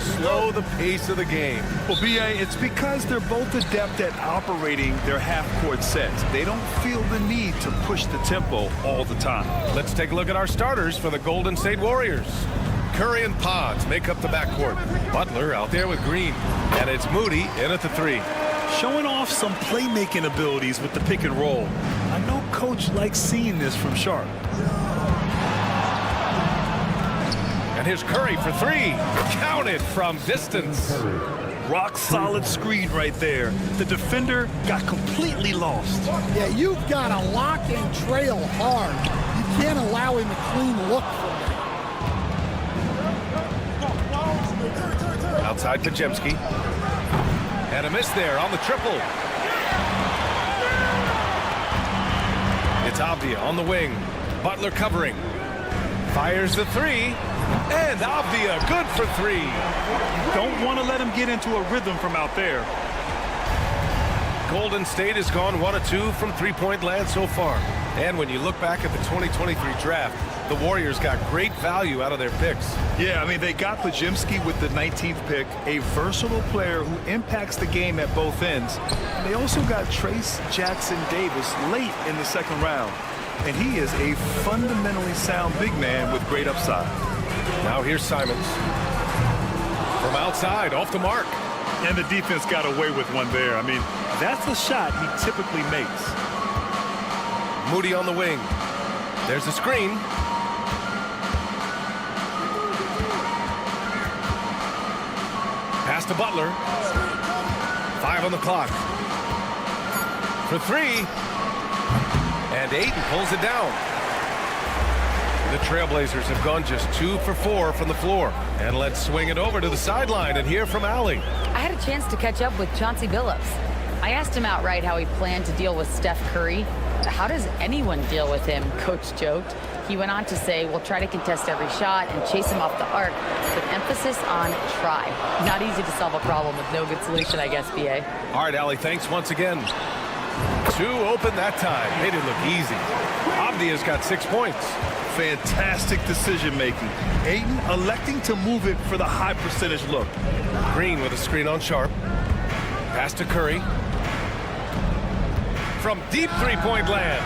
slow the pace of the game. Well, B.A., it's because they're both adept at operating their half-court sets. They don't feel the need to push the tempo all the time. Let's take a look at our starters for the Golden State Warriors. Curry and Pods make up the backcourt. Butler out there with Green. And it's Moody in at the 3. Showing off some playmaking abilities with the pick and roll. I know Coach likes seeing this from Sharp. And here's Curry for 3. Counted from distance. Rock solid screen right there. The defender got completely lost. Yeah, you've got to lock and trail hard. You can't allow him a clean look from that. Outside Pajemski. And a miss there on the triple. It's Avdia on the wing. Butler covering. Fires the 3. And Avdia good for 3. Don't want to let him get into a rhythm from out there. Golden State has gone 1 of 2 from three-point land so far. And when you look back at the 2023 draft, the Warriors got great value out of their picks. Yeah, I mean, they got Pajemski with the 19th pick, a versatile player who impacts the game at both ends. And they also got Trace Jackson Davis late in the second round. And he is a fundamentally sound big man with great upside. Now here's Simons. From outside, off the mark. And the defense got away with one there. I mean, that's the shot he typically makes. Moody on the wing. There's a screen. Pass to Butler. 5 on the clock. For 3. And Ayton pulls it down. The Trailblazers have gone just 2 for 4 from the floor. And let's swing it over to the sideline and hear from Allie. I had a chance to catch up with Chauncey Billups. I asked him outright how he planned to deal with Steph Curry. How does anyone deal with him? Coach joked. He went on to say, we'll try to contest every shot and chase him off the arc, with emphasis on try. Not easy to solve a problem with no good solution, I guess, BA. All right, Allie, thanks once again. 2 open that time. Made it look easy. Avdia's got 6 points. Fantastic decision-making. Ayton electing to move it for the high percentage look. Green with a screen on Sharp. Pass to Curry. From deep three-point land.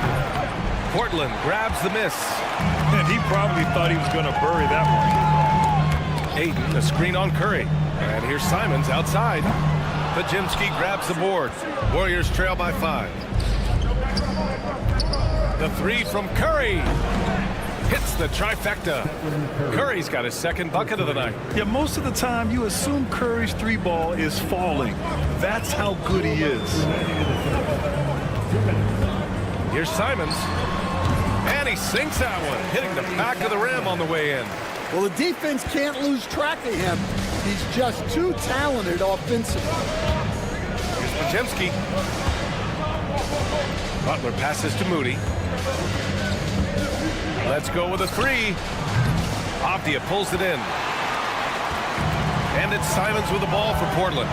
Portland grabs the miss. And he probably thought he was going to bury that one. Ayton, a screen on Curry. And here's Simons outside. Pajemski grabs the board. Warriors trail by 5. The 3 from Curry. Hits the trifecta. Curry's got his second bucket of the night. Yeah, most of the time you assume Curry's 3-ball is falling. That's how good he is. Here's Simons. And he sinks that one, hitting the back of the rim on the way in. Well, the defense can't lose track of him. He's just too talented offensively. Here's Pajemski. Butler passes to Moody. Let's go with a 3. Avdia pulls it in. And it's Simons with the ball for Portland.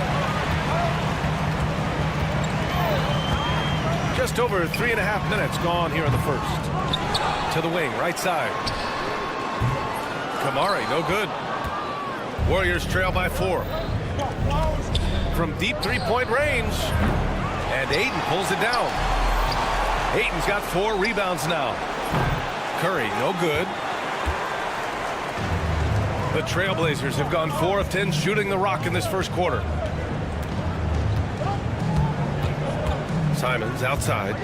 Just over 3.5 minutes gone here in the first. To the wing, right side. Kamari, no good. Warriors trail by 4. From deep three-point range. And Ayton pulls it down. Ayton's got 4 rebounds now. Curry, no good. The Trailblazers have gone 4 of 10 shooting the rock in this first quarter. Simons outside.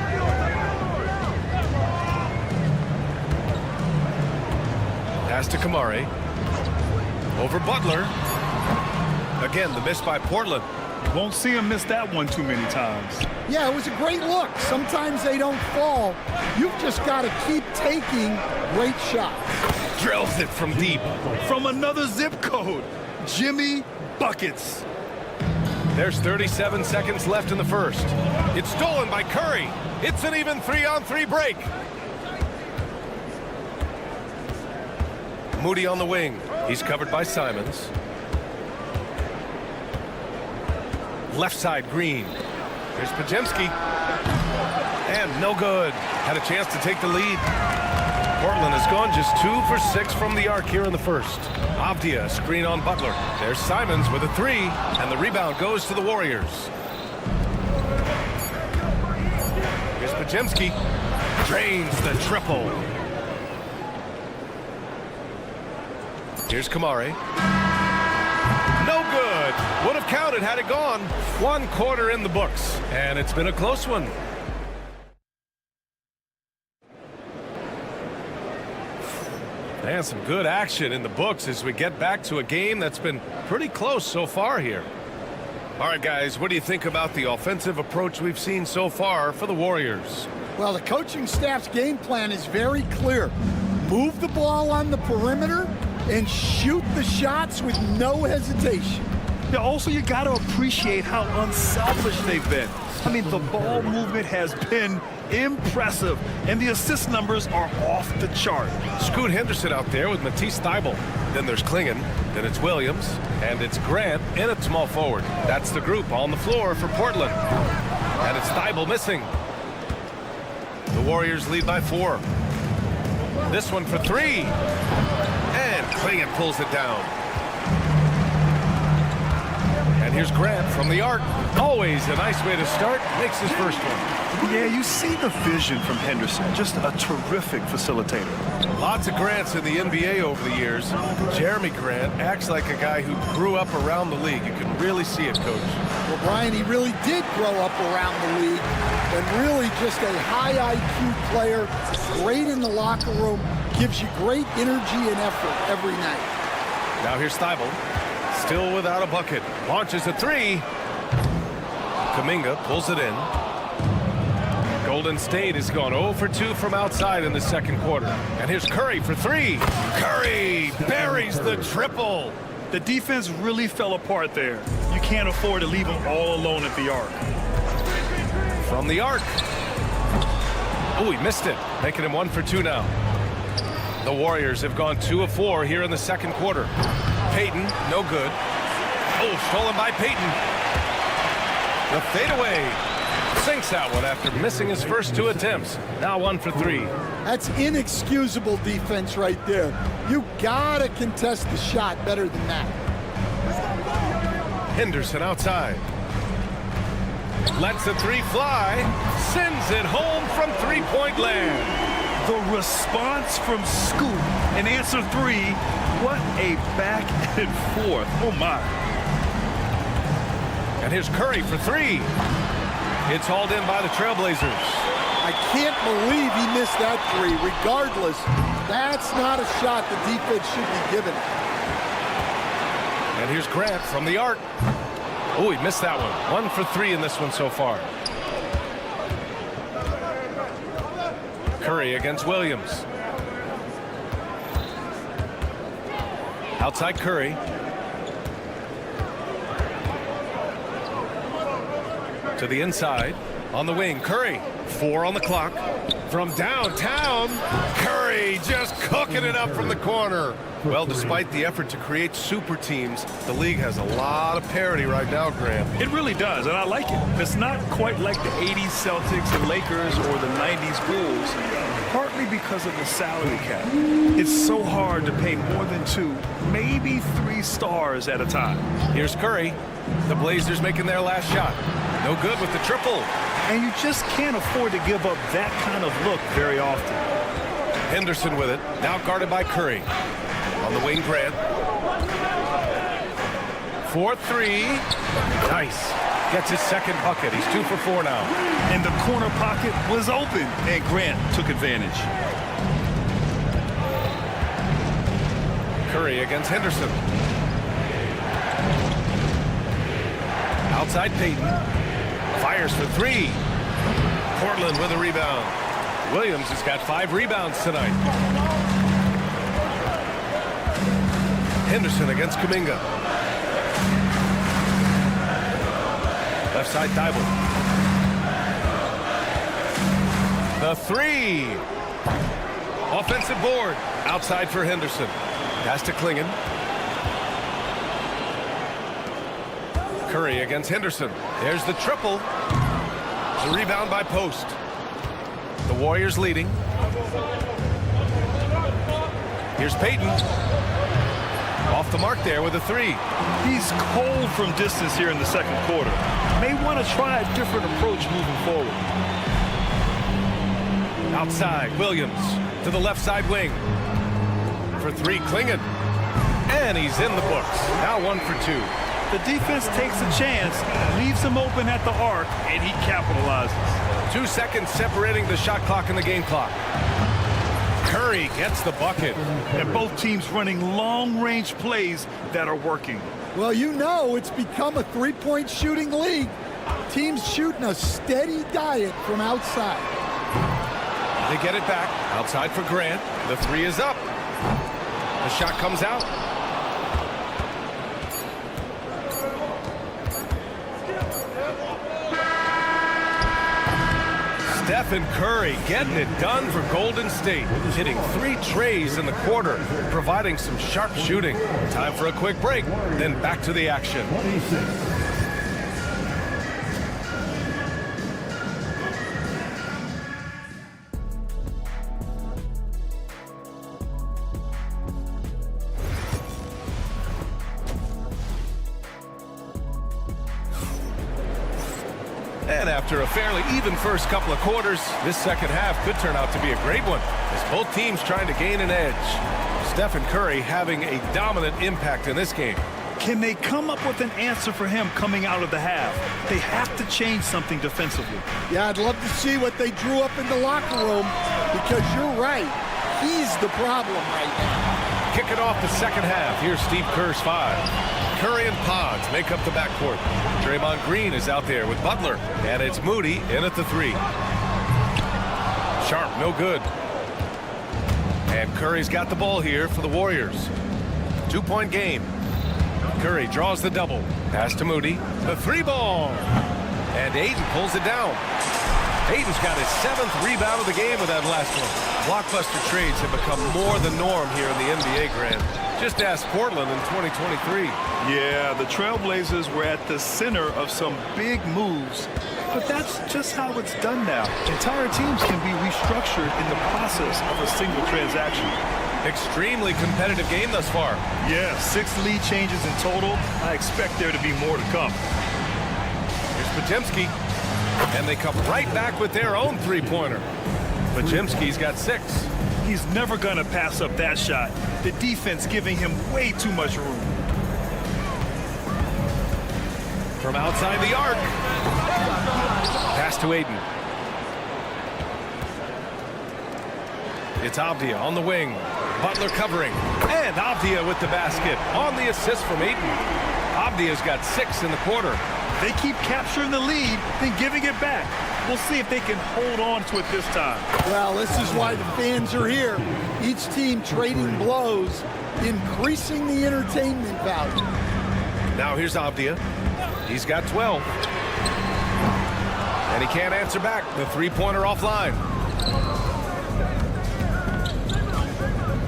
Pass to Kamari. Over Butler. Again, the miss by Portland. Won't see him miss that one too many times. Yeah, it was a great look. Sometimes they don't fall. You've just got to keep taking great shots. Drills it from deep. From another zip code. Jimmy Buckets. There's 37 seconds left in the first. It's stolen by Curry. It's an even 3-on-3 break. Moody on the wing. He's covered by Simons. Left side, Green. Here's Pajemski. And no good. Had a chance to take the lead. Portland has gone just 2 for 6 from the arc here in the first. Avdia, screen on Butler. There's Simons with a 3, and the rebound goes to the Warriors. Here's Pajemski. Drains the triple. Here's Kamari. No good. Would have counted had it gone. 1 quarter in the books, and it's been a close one. And some good action in the books as we get back to a game that's been pretty close so far here. All right, guys, what do you think about the offensive approach we've seen so far for the Warriors? Well, the coaching staff's game plan is very clear. Move the ball on the perimeter and shoot the shots with no hesitation. Yeah, also, you got to appreciate how unselfish they've been. I mean, the ball movement has been impressive, and the assist numbers are off the chart. Scoot Henderson out there with Matisse Thybulle. Then there's Klingon, then it's Williams, and it's Grant in at small forward. That's the group on the floor for Portland. And it's Thybulle missing. The Warriors lead by 4. This one for 3. And Klingon pulls it down. And here's Grant from the arc. Always a nice way to start. Makes his first one. Yeah, you see the vision from Henderson. Just a terrific facilitator. Lots of Grants in the NBA over the years. Jeremy Grant acts like a guy who grew up around the league. You can really see it, Coach. Well, Brian, he really did grow up around the league and really just a high IQ player, great in the locker room, gives you great energy and effort every night. Now here's Thybulle, still without a bucket. Launches a 3. Kuminga pulls it in. Golden State has gone 0 for 2 from outside in the second quarter. And here's Curry for 3. Curry buries the triple. The defense really fell apart there. You can't afford to leave them all alone at the arc. From the arc. Oh, he missed it, making him 1 for 2 now. The Warriors have gone 2 of 4 here in the second quarter. Payton, no good. Oh, stolen by Payton. The fadeaway. Sinks that one after missing his first 2 attempts. Now 1 for 3. That's inexcusable defense right there. You gotta contest the shot better than that. Henderson outside. Lets the 3 fly. Sends it home from three-point land. The response from Scoot in answer 3. What a back and forth. Oh, my. And here's Curry for 3. It's hauled in by the Trailblazers. I can't believe he missed that 3. Regardless, that's not a shot the defense should be giving. And here's Grant from the arc. Oh, he missed that one. 1 for 3 in this one so far. Curry against Williams. Outside Curry. To the inside. On the wing, Curry. 4 on the clock. From downtown, Curry just cooking it up from the corner. Well, despite the effort to create super teams, the league has a lot of parity right now, Grant. It really does, and I like it. It's not quite like the 80s Celtics and Lakers or the 90s Bulls, partly because of the salary cap. It's so hard to pay more than 2, maybe 3 stars at a time. Here's Curry. The Blazers making their last shot. No good with the triple. And you just can't afford to give up that kind of look very often. Henderson with it. Now guarded by Curry. On the wing, Grant. 4-3. Nice. Gets his second bucket. He's 2 for 4 now. And the corner pocket was open, and Grant took advantage. Curry against Henderson. Outside Payton. Fires for 3. Portland with a rebound. Williams has got 5 rebounds tonight. Henderson against Kuminga. Left side Thybulle. The 3. Offensive board. Outside for Henderson. Pass to Klingon. Curry against Henderson. There's the triple. The rebound by Post. The Warriors leading. Here's Payton. Off the mark there with a three. He's cold from distance here in the second quarter. May want to try a different approach moving forward. Outside, Williams to the left side wing. For three, Klingon. And he's in the books. Now 1 for 2. The defense takes a chance, leaves him open at the arc, and he capitalizes. 2 seconds separating the shot clock and the game clock. Curry gets the bucket. And both teams running long-range plays that are working. Well, you know it's become a three-point shooting league. Teams shooting a steady diet from outside. They get it back. Outside for Grant. The three is up. The shot comes out. Stephen Curry getting it done for Golden State. Hitting 3 trays in the quarter, providing some sharp shooting. Time for a quick break, then back to the action. And after a fairly even first couple of quarters, this second half could turn out to be a great one, as both teams trying to gain an edge. Stephen Curry having a dominant impact in this game. Can they come up with an answer for him coming out of the half? They have to change something defensively. Yeah, I'd love to see what they drew up in the locker room, because you're right. He's the problem right now. Kicking off the second half. Here's Steve Kerr's 5. Curry and Pods make up the backcourt. Draymond Green is out there with Butler. And it's Moody in at the 3. Sharp, no good. And Curry's got the ball here for the Warriors. 2-point game. Curry draws the double. Pass to Moody. The 3-ball. And Ayton pulls it down. Ayton's got his 7th rebound of the game with that last one. Blockbuster trades have become more the norm here in the NBA, Grant. Just ask Portland in 2023. Yeah, the Trailblazers were at the center of some big moves, but that's just how it's done now. Entire teams can be restructured in the process of a single transaction. Extremely competitive game thus far. Yeah, 6 lead changes in total. I expect there to be more to come. Here's Podziemski, and they come right back with their own 3-pointer. Podziemski's got 6. He's never going to pass up that shot. The defense giving him way too much room. From outside the arc. Pass to Ayton. It's Avdia on the wing. Butler covering. And Avdia with the basket on the assist from Ayton. Avdia's got 6 in the quarter. They keep capturing the lead, then giving it back. We'll see if they can hold on to it this time. Well, this is why the fans are here. Each team trading blows, increasing the entertainment value. Now here's Avdia. He's got 12. And he can't answer back. The 3-pointer offline.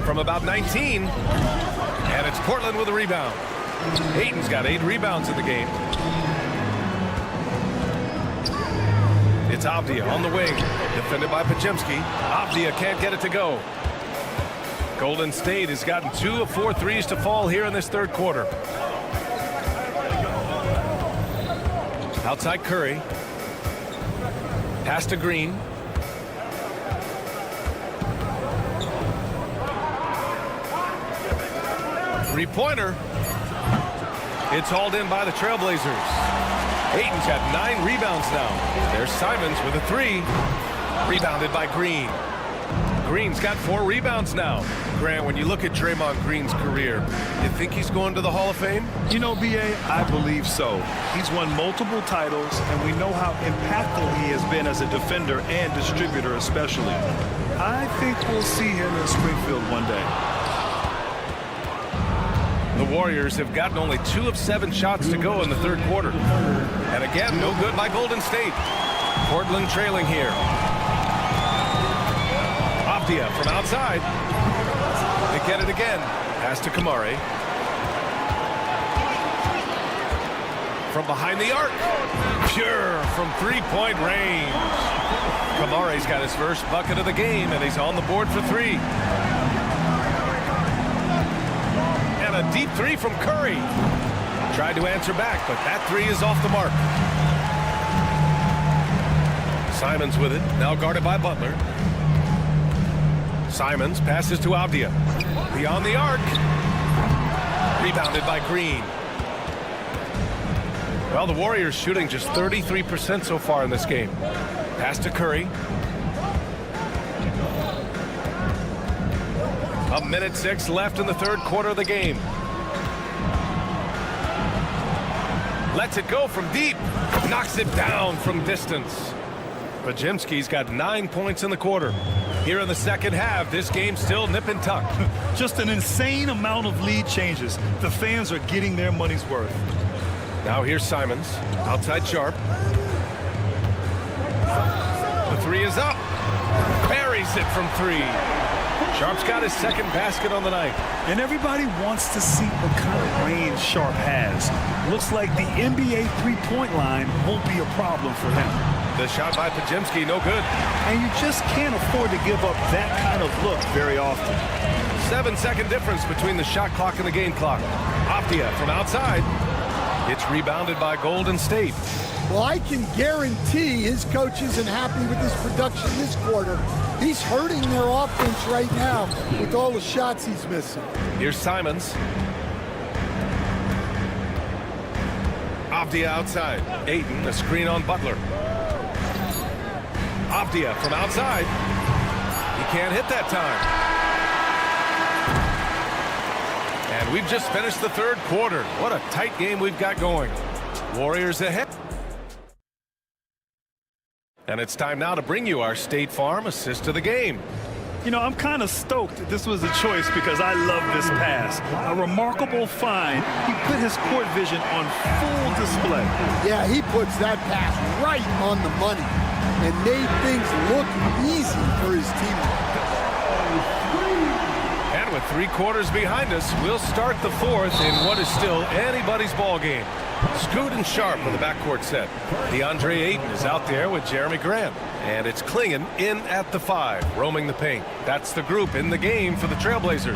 From about 19. And it's Portland with a rebound. Ayton's got 8 rebounds in the game. It's Avdia on the wing, defended by Podziemski. Avdia can't get it to go. Golden State has gotten 2 of 4 threes to fall here in this third quarter. Outside Curry. Pass to Green. Three-pointer. It's hauled in by the Trailblazers. Ayton's got 9 rebounds now. There's Simons with a 3. Rebounded by Green. Green's got 4 rebounds now. Grant, when you look at Draymond Green's career, you think he's going to the Hall of Fame? You know, B.A., I believe so. He's won multiple titles, and we know how impactful he has been as a defender and distributor especially. I think we'll see him in Springfield one day. The Warriors have gotten only 2 of 7 shots to go in the third quarter. And again, no good by Golden State. Portland trailing here. Avdia from outside. They get it again. Pass to Kamari. From behind the arc. Pure from 3-point range. Kamari's got his first bucket of the game, and he's on the board for 3. And a deep three from Curry. Tried to answer back, but that three is off the mark. Simons with it, now guarded by Butler. Simons passes to Avdia. Beyond the arc. Rebounded by Green. Well, the Warriors shooting just 33% so far in this game. Pass to Curry. A minute 6 left in the third quarter of the game. Lets it go from deep. Knocks it down from distance. Podziemski's got 9 points in the quarter. Here in the second half, this game's still nip and tuck. Just an insane amount of lead changes. The fans are getting their money's worth. Now here's Simons. Outside Sharp. The three is up. Buries it from three. Sharp's got his second basket on the night. And everybody wants to see what kind of range Sharp has. Looks like the NBA three-point line won't be a problem for him. The shot by Podziemski, no good. And you just can't afford to give up that kind of look very often. 7-second difference between the shot clock and the game clock. Avdia from outside. It's rebounded by Golden State. Well, I can guarantee his coach isn't happy with his production this quarter. He's hurting their offense right now with all the shots he's missing. Here's Simons. Avdia outside. Ayton, a screen on Butler. Avdia from outside. He can't hit that time. And we've just finished the third quarter. What a tight game we've got going. Warriors ahead. And it's time now to bring you our State Farm assist of the game. You know, I'm kind of stoked that this was a choice because I love this pass. A remarkable find. He put his court vision on full display. Yeah, he puts that pass right on the money and made things look easy for his teammates. And with 3 quarters behind us, we'll start the fourth in what is still anybody's ball game. Scoot and Sharp in the backcourt set. DeAndre Ayton is out there with Jeremy Grant. And it's Klingon in at the 5, roaming the paint. That's the group in the game for the Trailblazers.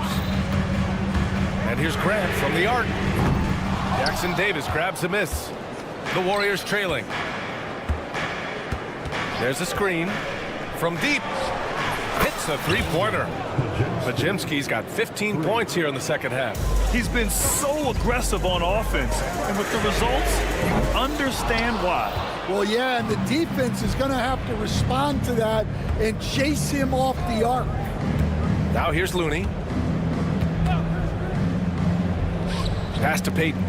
And here's Grant from the arc. Jackson Davis grabs a miss. The Warriors trailing. There's a screen from deep. Hits a three-pointer. Podziemski's got 15 points here in the second half. He's been so aggressive on offense, and with the results, you understand why. Well, yeah, and the defense is going to have to respond to that and chase him off the arc. Now here's Looney. Pass to Payton.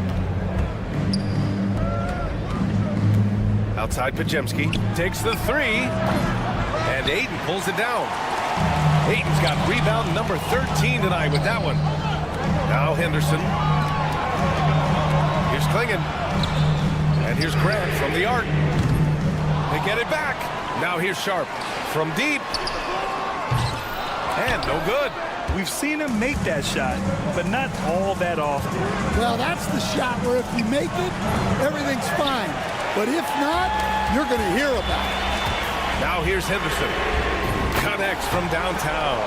Outside Podziemski. Takes the 3. And Ayton pulls it down. Ayton's got rebound number 13 tonight with that one. Now Henderson. Here's Klingon. And here's Grant from the arc. They get it back. Now here's Sharp from deep. And no good. We've seen him make that shot, but not all that often. Well, that's the shot where if you make it, everything's fine. But if not, you're going to hear about it. Now here's Henderson. Connects from downtown.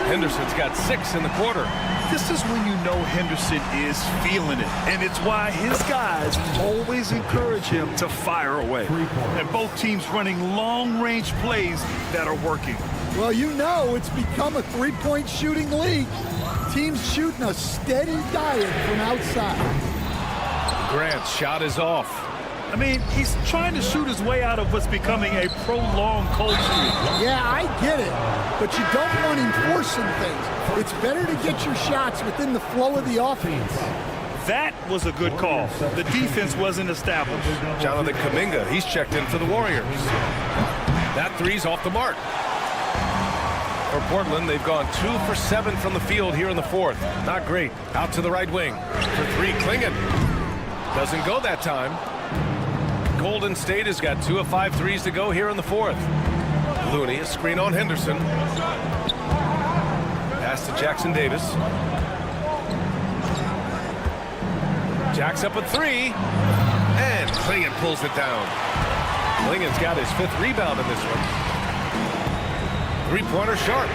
Henderson's got 6 in the quarter. This is when you know Henderson is feeling it, and it's why his guys always encourage him to fire away. And both teams running long-range plays that are working. Well, you know it's become a three-point shooting league. Teams shooting a steady diet from outside. Grant's shot is off. I mean, he's trying to shoot his way out of what's becoming a prolonged cold streak. Yeah, I get it, but you don't want him forcing things. It's better to get your shots within the flow of the offense. That was a good call. The defense wasn't established. Jonathan Kuminga, he's checked in for the Warriors. That three's off the mark. For Portland, they've gone 2 for 7 from the field here in the fourth. Not great. Out to the right wing. For 3, Klingon. Doesn't go that time. Golden State has got 2 of 5 threes to go here in the fourth. Looney, a screen on Henderson. Pass to Jackson Davis. Jack's up at 3. And Klingon pulls it down. Klingon's got his 5th rebound in this one. Three-pointer Sharp.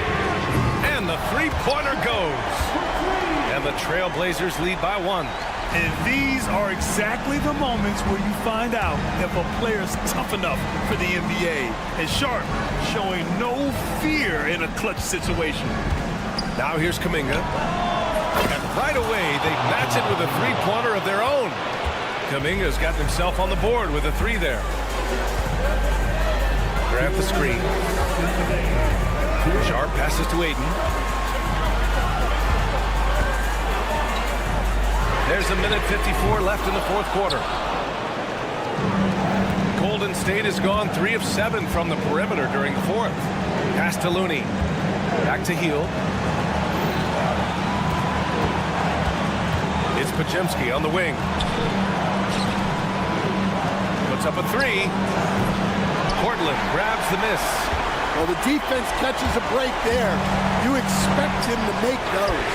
And the three-pointer goes. And the Trailblazers lead by 1. And these are exactly the moments where you find out if a player's tough enough for the NBA. And Sharp showing no fear in a clutch situation. Now here's Kuminga. And right away, they match it with a three-pointer of their own. Kuminga's gotten himself on the board with a 3 there. Grab the screen. Sharp passes to Ayton. There's a minute 54 left in the fourth quarter. Golden State has gone 3 of 7 from the perimeter during the fourth. Pass to Looney. Back to Hield. It's Podziemski on the wing. Puts up a 3. Portland grabs the miss. Well, the defense catches a break there. You expect him to make those.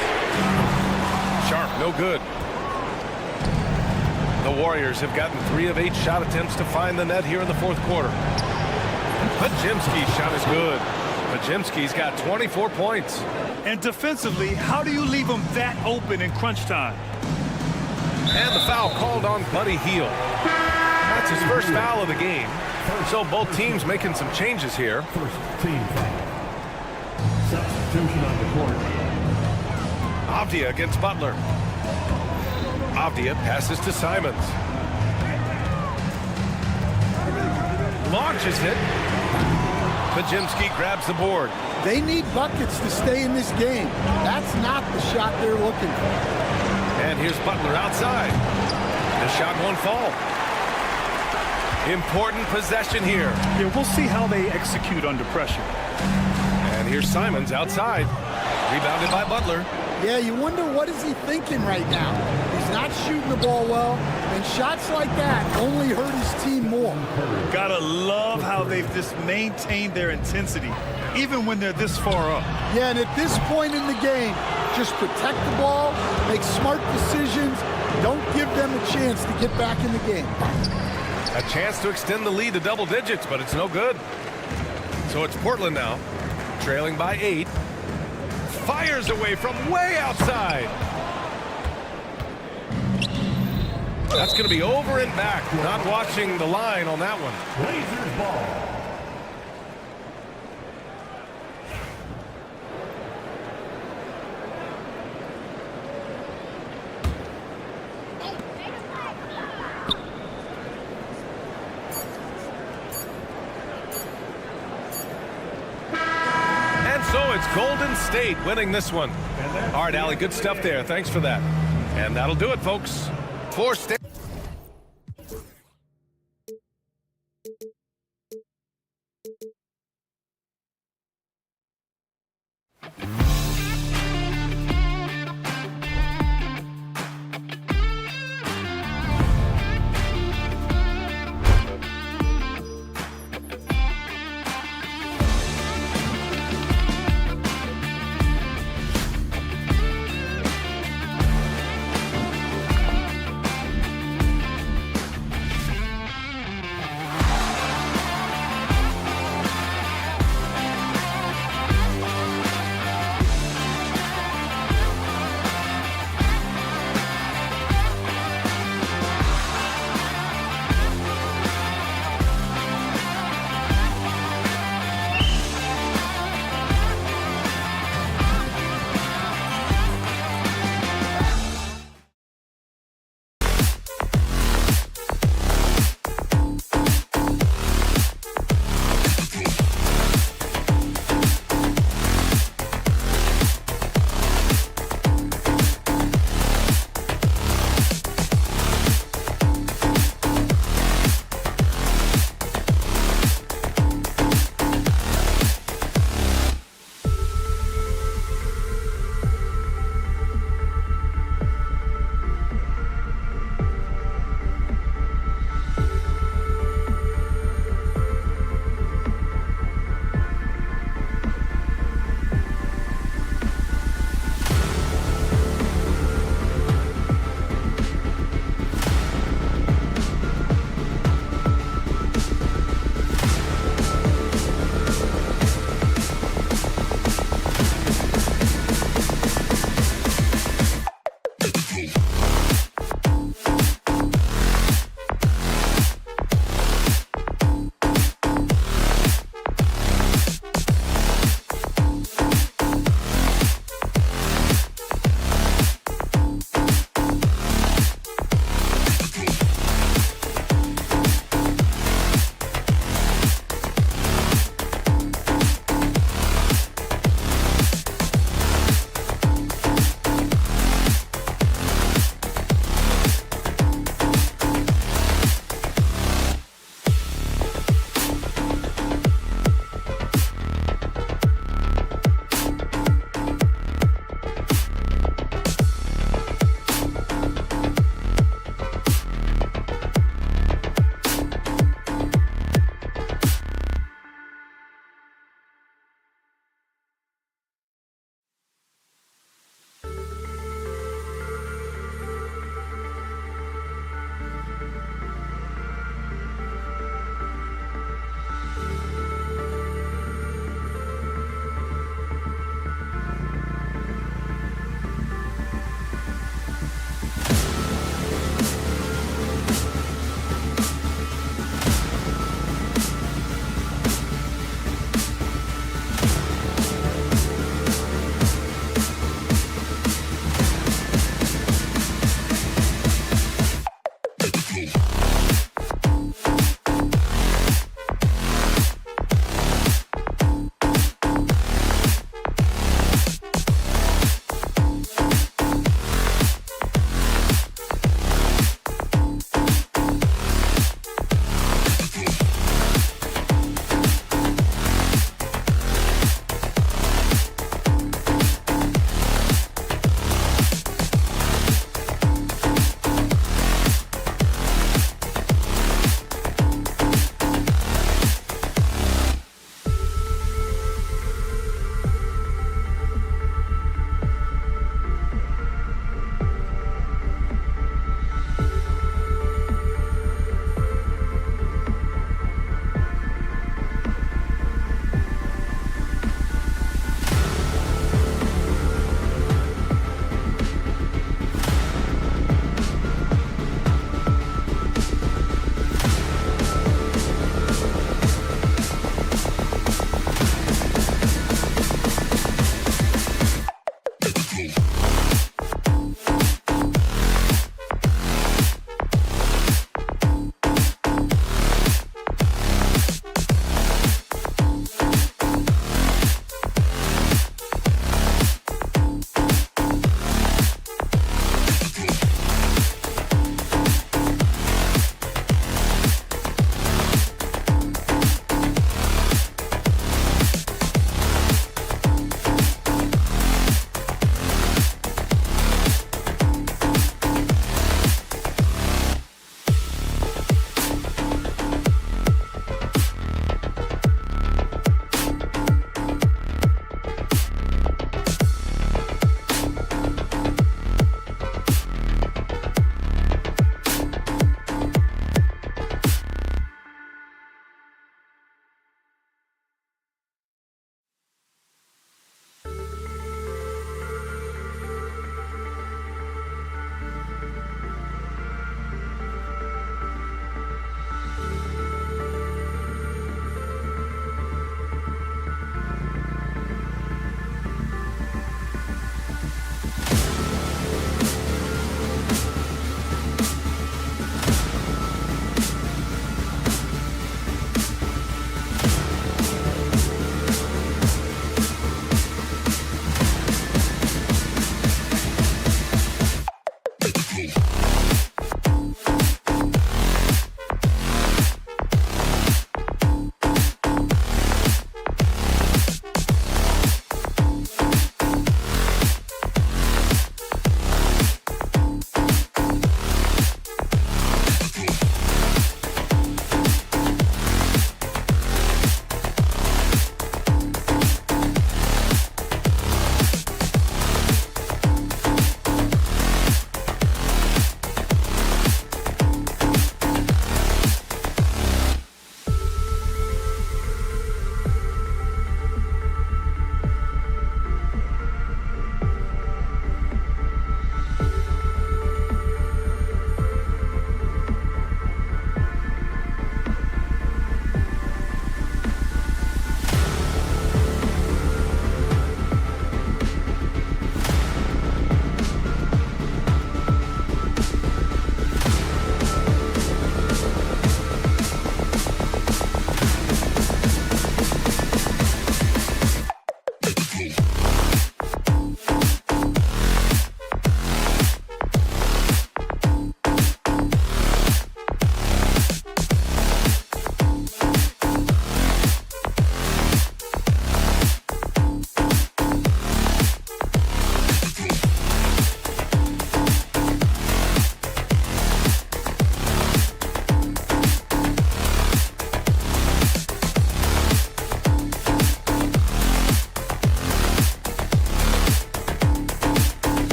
Sharp, no good. The Warriors have gotten 3 of 8 shot attempts to find the net here in the fourth quarter. Podziemski's shot is good. Podziemski's got 24 points. And defensively, how do you leave them that open in crunch time? And the foul called on Buddy Hield. That's his first foul of the game. So both teams making some changes here. First team foul. Substitution on the court. Avdia against Butler. Avdia passes to Simons. Launches it. Podziemski grabs the board. They need buckets to stay in this game. That's not the shot they're looking for. And here's Butler outside. The shot won't fall. Important possession here. Yeah, we'll see how they execute under pressure. And here's Simons outside. Rebounded by Butler. Yeah, you wonder what is he thinking right now. He's not shooting the ball well, and shots like that only hurt his team more. Gotta love how they've just maintained their intensity, even when they're this far up. Yeah, and at this point in the game, just protect the ball, make smart decisions, don't give them a chance to get back in the game. A chance to extend the lead to double digits, but it's no good. So it's Portland now, trailing by 8. Fires away from way outside. That's going to be over and back. Not watching the line on that one. Blazers ball. So it's Golden State winning this one. All right, Allie, good stuff there. Thanks for that. And that'll do it, folks. For State.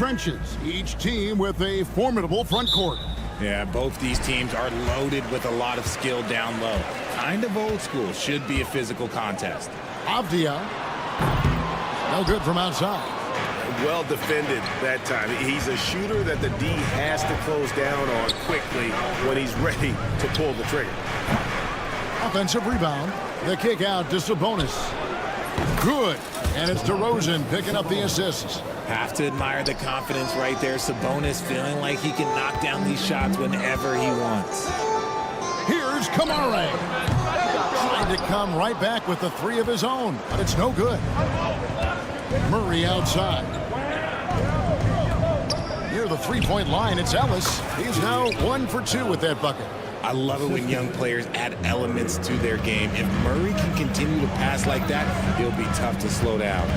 trenches, each team with a formidable front court. Yeah, both these teams are loaded with a lot of skill down low. Kind of old school. Should be a physical contest. Avdia. No good from outside. Well defended that time. He's a shooter that the D has to close down on quickly when he's ready to pull the trigger. Offensive rebound. The kick out to Sabonis. Good. And it's DeRozan picking up the assists. Have to admire the confidence right there. Sabonis feeling like he can knock down these shots whenever he wants. Here's Kamare. Trying to come right back with the three of his own, but it's no good. Murray outside. Near the three-point line, it's Ellis. He's now 1 for 2 with that bucket. I love it when young players add elements to their game. If Murray can continue to pass like that, he'll be tough to slow down.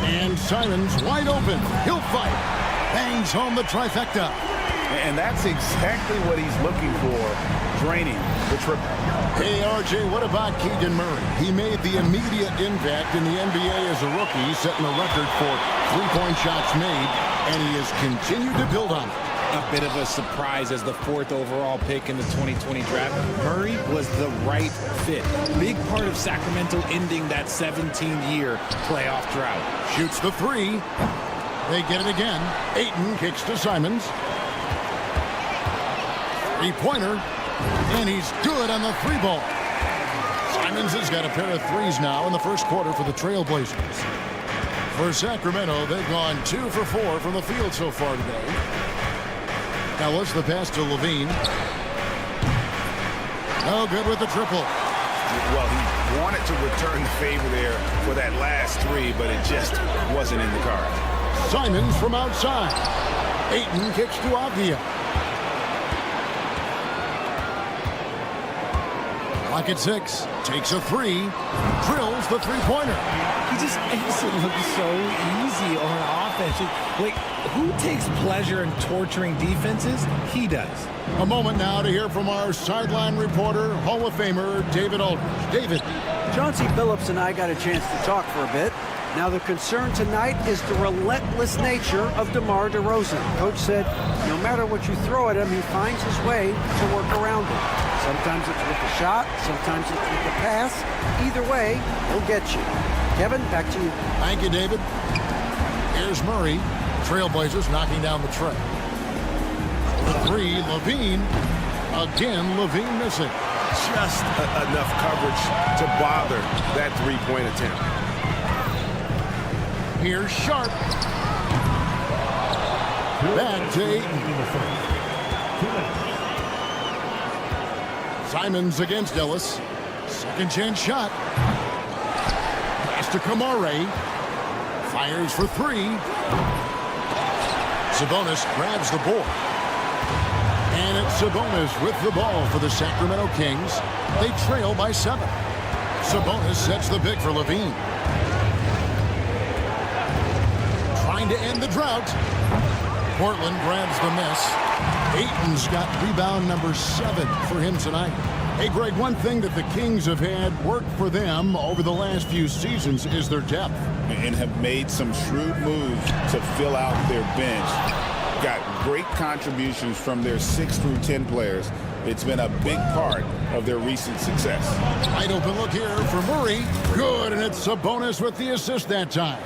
And Simons wide open. He'll fight. Bangs home the trifecta. And that's exactly what he's looking for, draining the triple. Hey, RJ, what about Keegan Murray? He made the immediate impact in the NBA as a rookie, setting a record for three-point shots made, and he has continued to build on it. A bit of a surprise as the 4th overall pick in the 2020 draft. Murray was the right fit. Big part of Sacramento ending that 17-year playoff drought. Shoots the three. They get it again. Ayton kicks to Simons. Three-pointer. And he's good on the three ball. Simons has got a pair of threes now in the first quarter for the Trailblazers. For Sacramento, they've gone 2 for 4 from the field so far today. Ellis, the pass to Levine. No good with the triple. Well, he wanted to return the favor there for that last three, but it just wasn't in the cards. Simons from outside. Ayton kicks to Avdia. Clock at 6. Takes a three. Drills the three-pointer. He just makes it look so easy on offense. Like, who takes pleasure in torturing defenses? He does. A moment now to hear from our sideline reporter, Hall of Famer David Aldridge. David. Chauncey Billups and I got a chance to talk for a bit. Now the concern tonight is the relentless nature of DeMar DeRozan. Coach said no matter what you throw at him, he finds his way to work around it. Sometimes it's with a shot, sometimes it's with a pass. Either way, he'll get you. Kevin, back to you. Thank you, David. Here's Murray. Trailblazers knocking down the tray. The three, Levine. Again, Levine missing. Just enough coverage to bother that three-point attempt. Here's Sharp. Back to Ayton. Simons against Ellis. Second chance shot. Pass to Kamare. Fires for three. Sabonis grabs the board. And it's Sabonis with the ball for the Sacramento Kings. They trail by 7. Sabonis sets the pick for Levine. Trying to end the drought. Portland grabs the miss. Ayton's got rebound number 7 for him tonight. Hey, Greg, one thing that the Kings have had work for them over the last few seasons is their depth. And have made some shrewd moves to fill out their bench. Got great contributions from their 6 through 10 players. It's been a big part of their recent success. Wide open look here for Murray. Good, and it's Sabonis with the assist that time.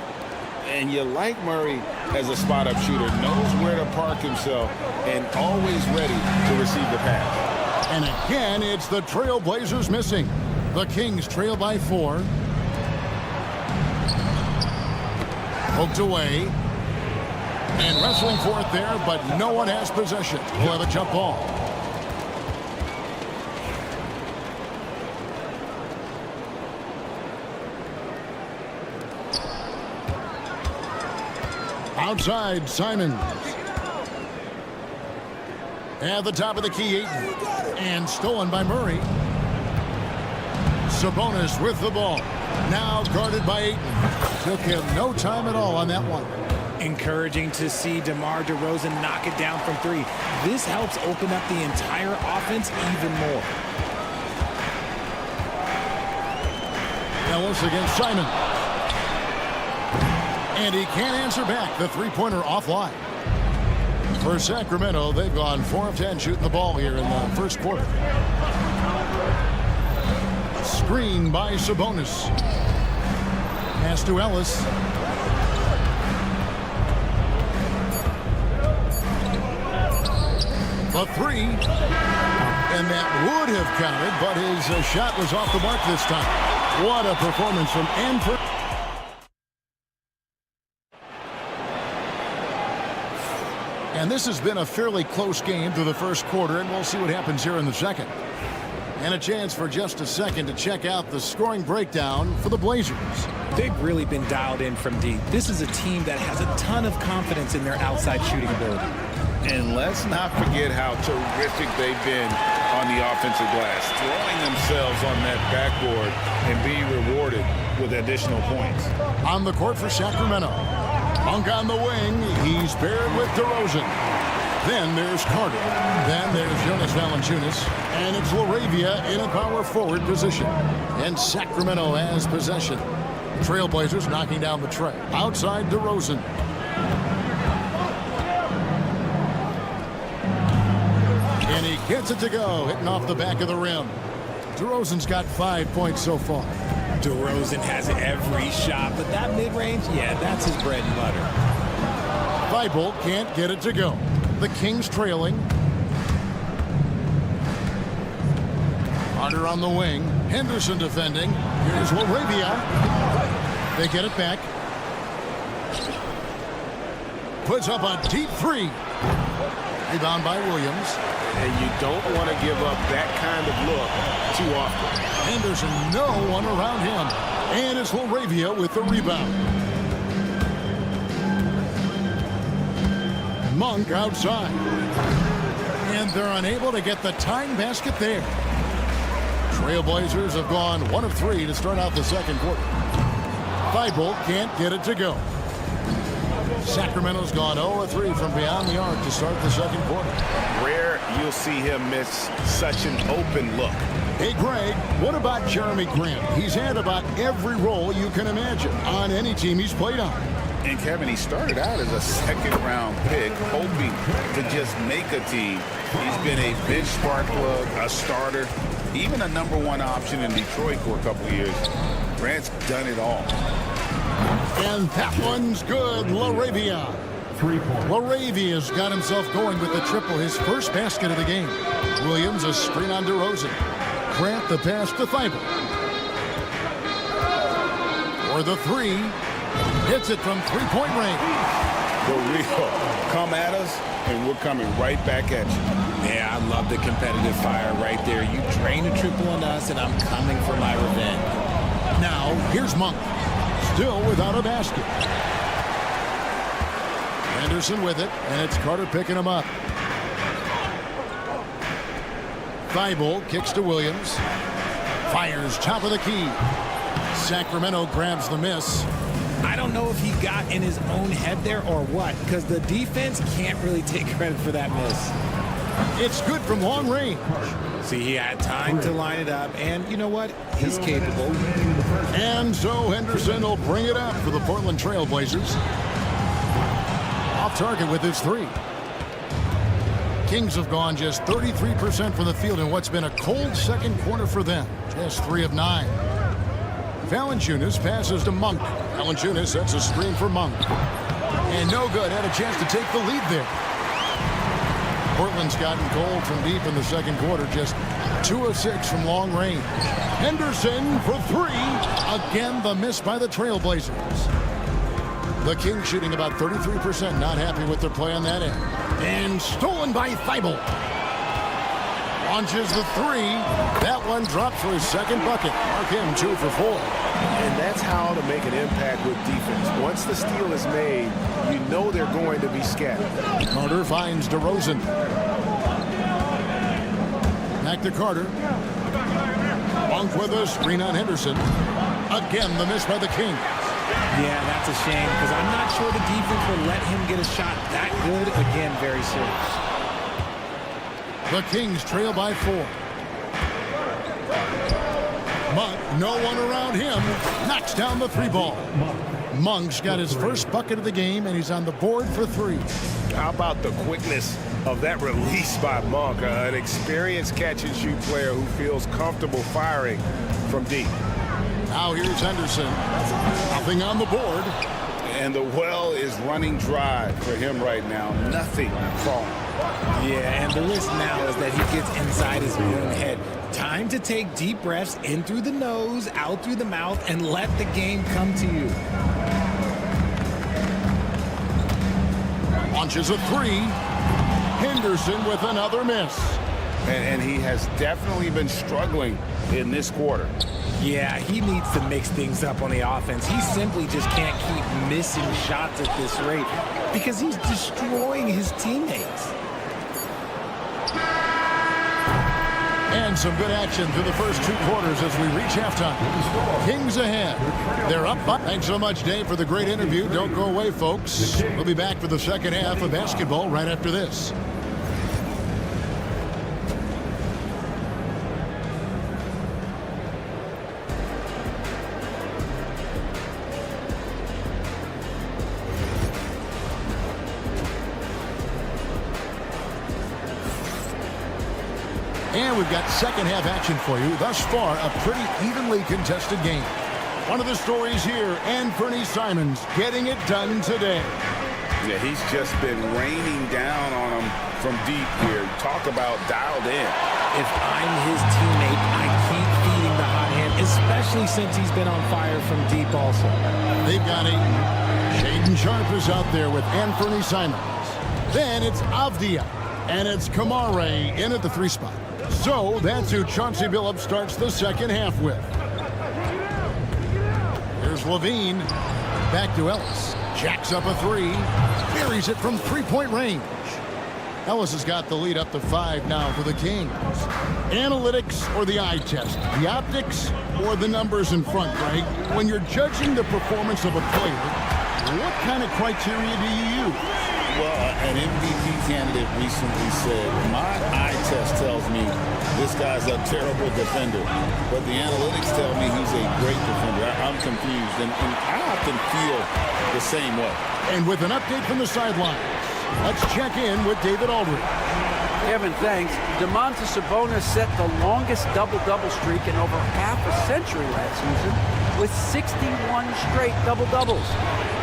And you like Murray as a spot-up shooter, knows where to park himself, and always ready to receive the pass. And again, it's the Trailblazers missing. The Kings trail by 4. Poked away. And wrestling for it there, but no one has possession. We'll have a jump ball. Outside, Simons. At the top of the key, Ayton. And stolen by Murray. Sabonis with the ball. Now guarded by Ayton. Took him no time at all on that one. Encouraging to see DeMar DeRozan knock it down from 3. This helps open up the entire offense even more. Ellis against Simon. And he can't answer back. The three-pointer offline. For Sacramento, they've gone 4 of 10 shooting the ball here in the first quarter. Screen by Sabonis. Pass to Ellis. The three. And that would have counted, but his shot was off the mark this time. What a performance from Anford. And this has been a fairly close game through the first quarter, and we'll see what happens here in the second. And a chance for just a second to check out the scoring breakdown for the Blazers. They've really been dialed in from deep. This is a team that has a ton of confidence in their outside shooting ability. And let's not forget how terrific they've been on the offensive glass, throwing themselves on that backboard and being rewarded with additional points. On the court for Sacramento. Monk on the wing. He's paired with DeRozan. Then there's Carter. Then there's Jonas Valanciunas. And it's LaRavia in a power forward position. And Sacramento has possession. Trailblazers knocking down the tray. Outside DeRozan. And he gets it to go, hitting off the back of the rim. DeRozan's got 5 points so far. DeRozan has every shot, but that mid-range, yeah, that's his bread and butter. Thibault can't get it to go. The Kings trailing. Carter on the wing. Henderson defending. Here's LaRavia. They get it back. Puts up a deep three. Rebound by Williams. And you don't want to give up that kind of look too often. Henderson, no one around him. And it's LaRavia with the rebound. Monk outside. And they're unable to get the tying basket there. Trailblazers have gone 1 of 3 to start out the second quarter. Thibault can't get it to go. Sacramento's gone 0 of 3 from beyond the arc to start the second quarter. Rare you'll see him miss such an open look. Hey, Greg, what about Jeremy Grant? He's had about every role you can imagine on any team he's played on. And Kevin, he started out as a second-round pick, hoping to just make a team. He's been a bench spark plug, a starter, even a #1 option in Detroit for a couple of years. Grant's done it all. And that one's good. LaRavia. LaRavia's got himself going with the triple, his first basket of the game. Williams a screen on DeRozan. Grant the pass to Thibault. For the three. Hits it from three-point range. For real. Come at us, and we're coming right back at you. Yeah, I love the competitive fire right there. You drain a triple on us, and I'm coming for my revenge. Now, here's Monk. Still without a basket. Henderson with it, and it's Carter picking him up. Thibault kicks to Williams. Fires top of the key. Sacramento grabs the miss. I don't know if he got in his own head there or what, because the defense can't really take credit for that miss. It's good from long range. See, he had time to line it up, and you know what? He's capable. And so Henderson will bring it up for the Portland Trailblazers. Off target with his three. Kings have gone just 33% from the field in what's been a cold second quarter for them. Just 3 of 9. Valanciunas passes to Monk. Valanciunas sets a screen for Monk. And no good. Had a chance to take the lead there. Portland's gotten cold from deep in the second quarter. Just 2 of 6 from long range. Henderson for 3. Again, the miss by the Trailblazers. The Kings shooting about 33%. Not happy with their play on that end. And stolen by Thibault. Launches the 3. That one dropped for his second bucket. Mark him 2 for 4. And that's how to make an impact with defense. Once the steal is made, you know they're going to be scattered. Carter finds DeRozan. Back to Carter. Monk with a screen on Henderson. Again, the miss by the Kings. Yeah, that's a shame, because I'm not sure the defense will let him get a shot that good again very soon. The Kings trail by 4. Monk, no one around him, knocks down the 3 ball. Monk's got his first bucket of the game, and he's on the board for 3. How about the quickness of that release by Monk? An experienced catch-and-shoot player who feels comfortable firing from deep. Now here's Henderson. Nothing on the board. And the well is running dry for him right now. Nothing falling. Yeah, and the risk now is that he gets inside his own head. Time to take deep breaths in through the nose, out through the mouth, and let the game come to you. Launches a 3. Henderson with another miss. And he has definitely been struggling in this quarter. Yeah, he needs to mix things up on the offense. He simply just can't keep missing shots at this rate because he's destroying his teammates. And some good action through the first 2 quarters as we reach halftime. Kings ahead. They're up. Thanks so much, Dave, for the great interview. Don't go away, folks. We'll be back for the second half of basketball right after this. And we've got second half action for you. Thus far, a pretty evenly contested game. One of the stories here, Anthony Simons getting it done today. Yeah, he's just been raining down on him from deep here. Talk about dialed in. If I'm his teammate, I keep feeding the hot hand, especially since he's been on fire from deep also. They've got Ayton. Shaedon Sharpe is out there with Anthony Simons. Then it's Avdia. And it's Kamare in at the 3 spot. So that's who Chauncey Billups starts the second half with. Here's Levine. Back to Ellis. Jacks up a 3. Buries it from 3-point range. Ellis has got the lead up to 5 now for the Kings. Analytics or the eye test? The optics or the numbers in front, Greg? When you're judging the performance of a player, what kind of criteria do you use? Well, an MVP candidate recently said, my eye test tells me this guy's a terrible defender, but the analytics tell me he's a great defender. I'm confused, and I often feel the same way. And with an update from the sidelines, let's check in with David Aldridge. Kevin, thanks. Domantas Sabonis set the longest double-double streak in over half a century last season with 61 straight double-doubles.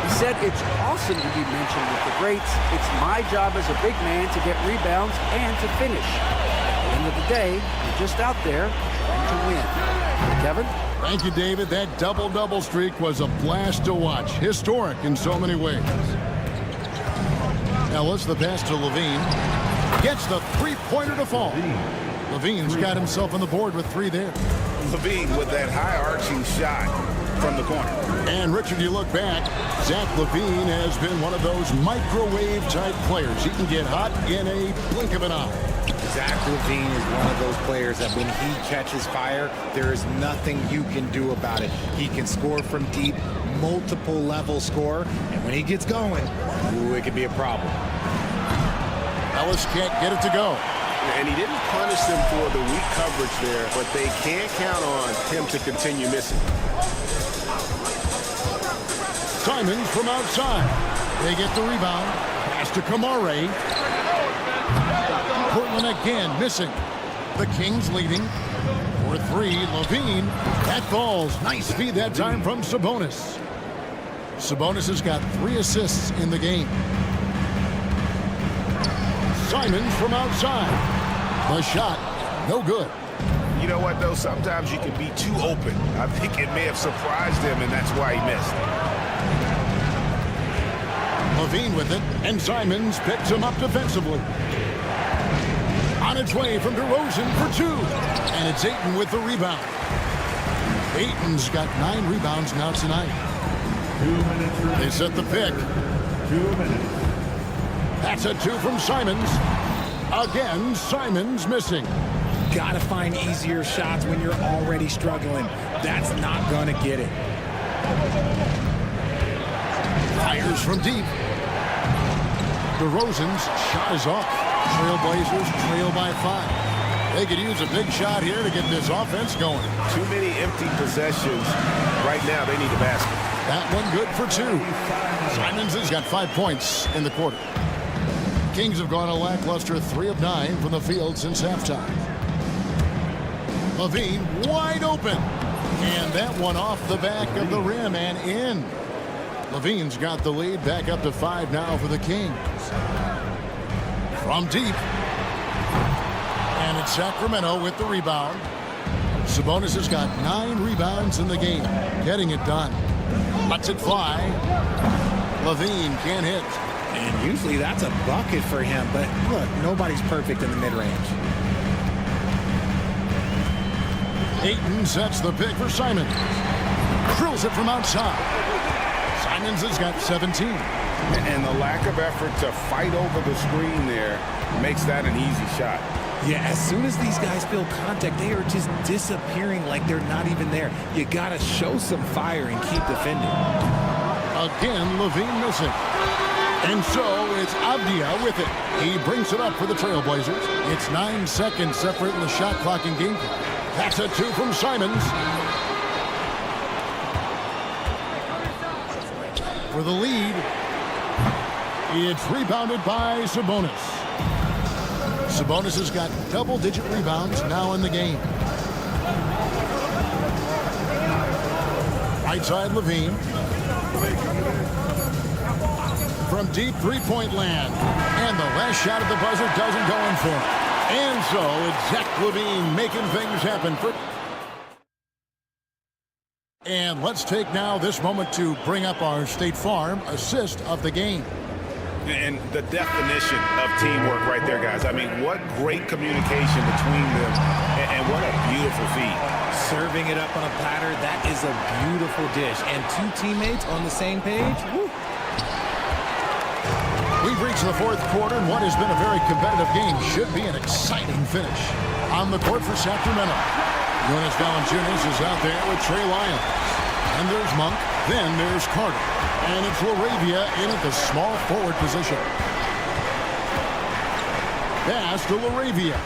He said it's awesome to be mentioned with the greats. It's my job as a big man to get rebounds and to finish. At the end of the day, you're just out there trying to win. Kevin? Thank you, David. That double-double streak was a blast to watch. Historic in so many ways. Ellis, the pass to Levine. Gets the 3-pointer to fall. Levine's got himself on the board with 3 there. Levine with that high-arching shot from the corner. And Richard, you look back, Zach LaVine has been one of those microwave-type players. He can get hot in a blink of an eye. Zach LaVine is one of those players that when he catches fire, there is nothing you can do about it. He can score from deep, multiple level score, and when he gets going, ooh, it can be a problem. Ellis can't get it to go. And he didn't punish them for the weak coverage there, but they can't count on him to continue missing. Simons from outside. They get the rebound. Pass to Kamare. Portland again missing. The Kings leading. For 3, Levine. That falls. Nice feed that time from Sabonis. Sabonis has got 3 assists in the game. Simons from outside. The shot, no good. You know what, though? Sometimes you can be too open. I think it may have surprised him, and that's why he missed. Levine with it, and Simons picks him up defensively. On its way from DeRozan for 2. And it's Ayton with the rebound. Ayton's got 9 rebounds now tonight. 2 minutes. They set the pick. 2 minutes. That's a 2 from Simons. Again, Simons missing. Gotta find easier shots when you're already struggling. That's not gonna get it. Fires from deep. DeRozan's shot is off. Trailblazers trail by 5. They could use a big shot here to get this offense going. Too many empty possessions. Right now, they need a basket. That one good for 2. Simons has got 5 points in the quarter. Kings have gone a lackluster 3 of 9 from the field since halftime. Levine wide open. And that one off the back of the rim and in. Levine's got the lead back up to 5 now for the Kings. From deep. And it's Sacramento with the rebound. Sabonis has got 9 rebounds in the game. Getting it done. Lets it fly. Levine can't hit. And usually that's a bucket for him, but look, nobody's perfect in the mid-range. Ayton sets the pick for Simons. Drills it from outside. Simons has got 17. And the lack of effort to fight over the screen there makes that an easy shot. Yeah, as soon as these guys feel contact, they are just disappearing like they're not even there. You got to show some fire and keep defending. Again, Levine missing. And so it's Avdia with it. He brings it up for the Trailblazers. It's 9 seconds separating the shot clock and game clock. That's a 2 from Simons. For the lead, it's rebounded by Sabonis. Sabonis has got double-digit rebounds now in the game. Right side, Levine. From deep three-point land. And the last shot at the buzzer doesn't go in for him. And so it's Zach Levine making things happen. And let's take now this moment to bring up our State Farm assist of the game. And the definition of teamwork right there, guys. I mean, what great communication between them, and what a beautiful feed. Serving it up on a platter, that is a beautiful dish. And 2 teammates on the same page. Woo. We've reached the 4th quarter, and what has been a very competitive game should be an exciting finish. On the court for Sacramento, Jonas Valanciunas is out there with Trey Lyons. And there's Monk, then there's Carter. And it's LaRavia in at the small forward position. Pass to LaRavia.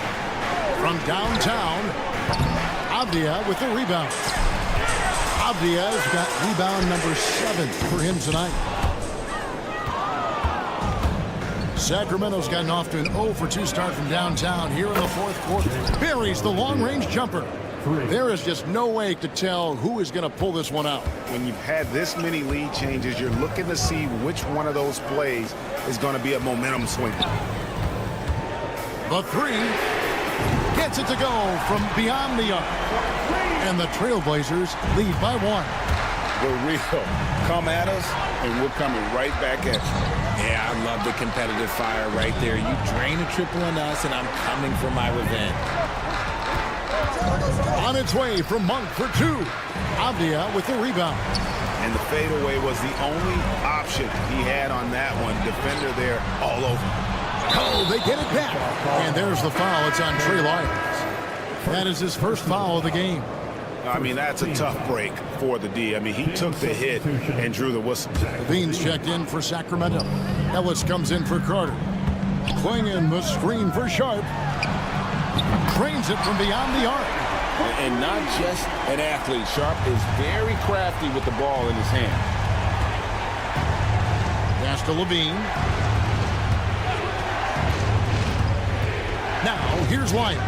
From downtown, Avdia with the rebound. Avdia's got rebound number 7 for him tonight. Sacramento's gotten off to an 0-for-2 start from downtown here in the 4th quarter. Buries the long-range jumper. There is just no way to tell who is going to pull this one out. When you've had this many lead changes, you're looking to see which one of those plays is going to be a momentum swing. The 3 gets it to go from beyond the arc. And the Trailblazers lead by 1. The real come at us, and we're coming right back at you. Yeah, I love the competitive fire right there. You drain a triple on us, and I'm coming for my revenge. On its way from Monk for 2. Avdia with the rebound. And the fadeaway was the only option he had on that one. Defender there all over. Oh, they get it back. And there's the foul. It's on Trey Lyons. That is his first foul of the game. I mean, that's a tough break for the D. I mean, he took the hit and drew the whistle. Levine's checked in for Sacramento. Ellis comes in for Carter. Clinging the screen for Sharp. Trains it from beyond the arc. And not just an athlete. Sharp is very crafty with the ball in his hand. Pass to Levine. Now, here's Lyons.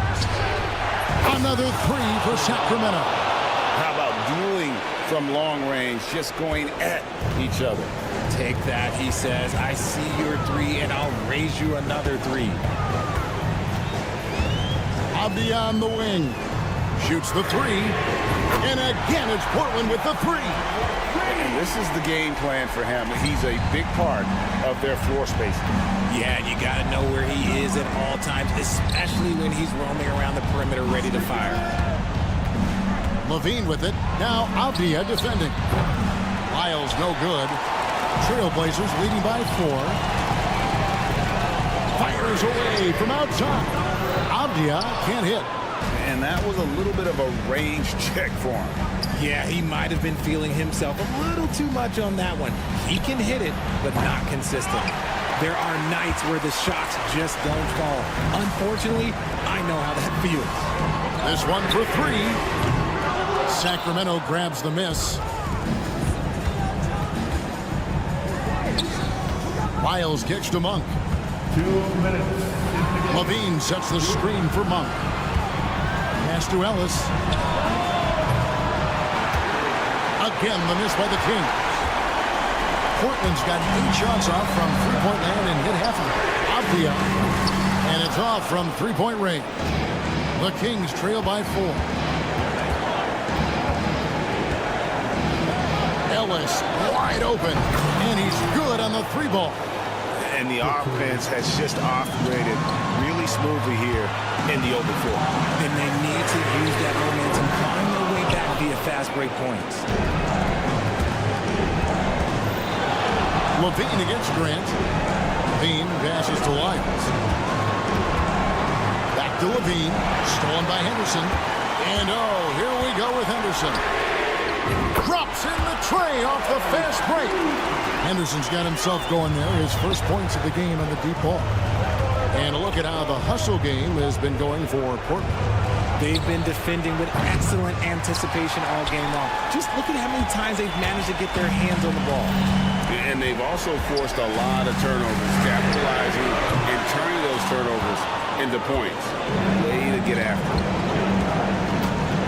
Another 3 for Sacramento. How about dueling from long range, just going at each other? Take that, he says. I see your 3, and I'll raise you another 3. Avdia on the wing. Shoots the 3. And again, it's Portland with the 3. And this is the game plan for him. He's a big part of their floor spacing. Yeah, and you got to know where he is at all times, especially when he's roaming around the perimeter ready to fire. Levine with it. Now Avdia defending. Lyles no good. Trailblazers leading by 4. Fires away from outside. Avdia can't hit. And that was a little bit of a range check for him. Yeah, he might have been feeling himself a little too much on that one. He can hit it, but not consistent. There are nights where the shots just don't fall. Unfortunately, I know how that feels. This one for 3. Sacramento grabs the miss. Lyles kicks to Monk. 2 minutes. Levine sets the screen for Monk. Pass to Ellis. Again, the miss by the Kings. Portland's got 8 shots off from three-point land and hit half of it. Avdia. And it's off from three-point range. The Kings trail by 4. Ellis wide open. And he's good on the 3-ball. And the offense has just operated really smoothly here in the open floor. And they need to use that momentum, climb their way back via fast break points. Levine against Grant. Levine passes to Lyles. Back to Levine. Stolen by Henderson. And oh, here we go with Henderson. Drops in the tray off the fast break. Henderson's got himself going there. His first points of the game on the deep ball. And a look at how the hustle game has been going for Portland. They've been defending with excellent anticipation all game long. Just look at how many times they've managed to get their hands on the ball. And they've also forced a lot of turnovers, capitalizing and turning those turnovers into points. Way to get after it.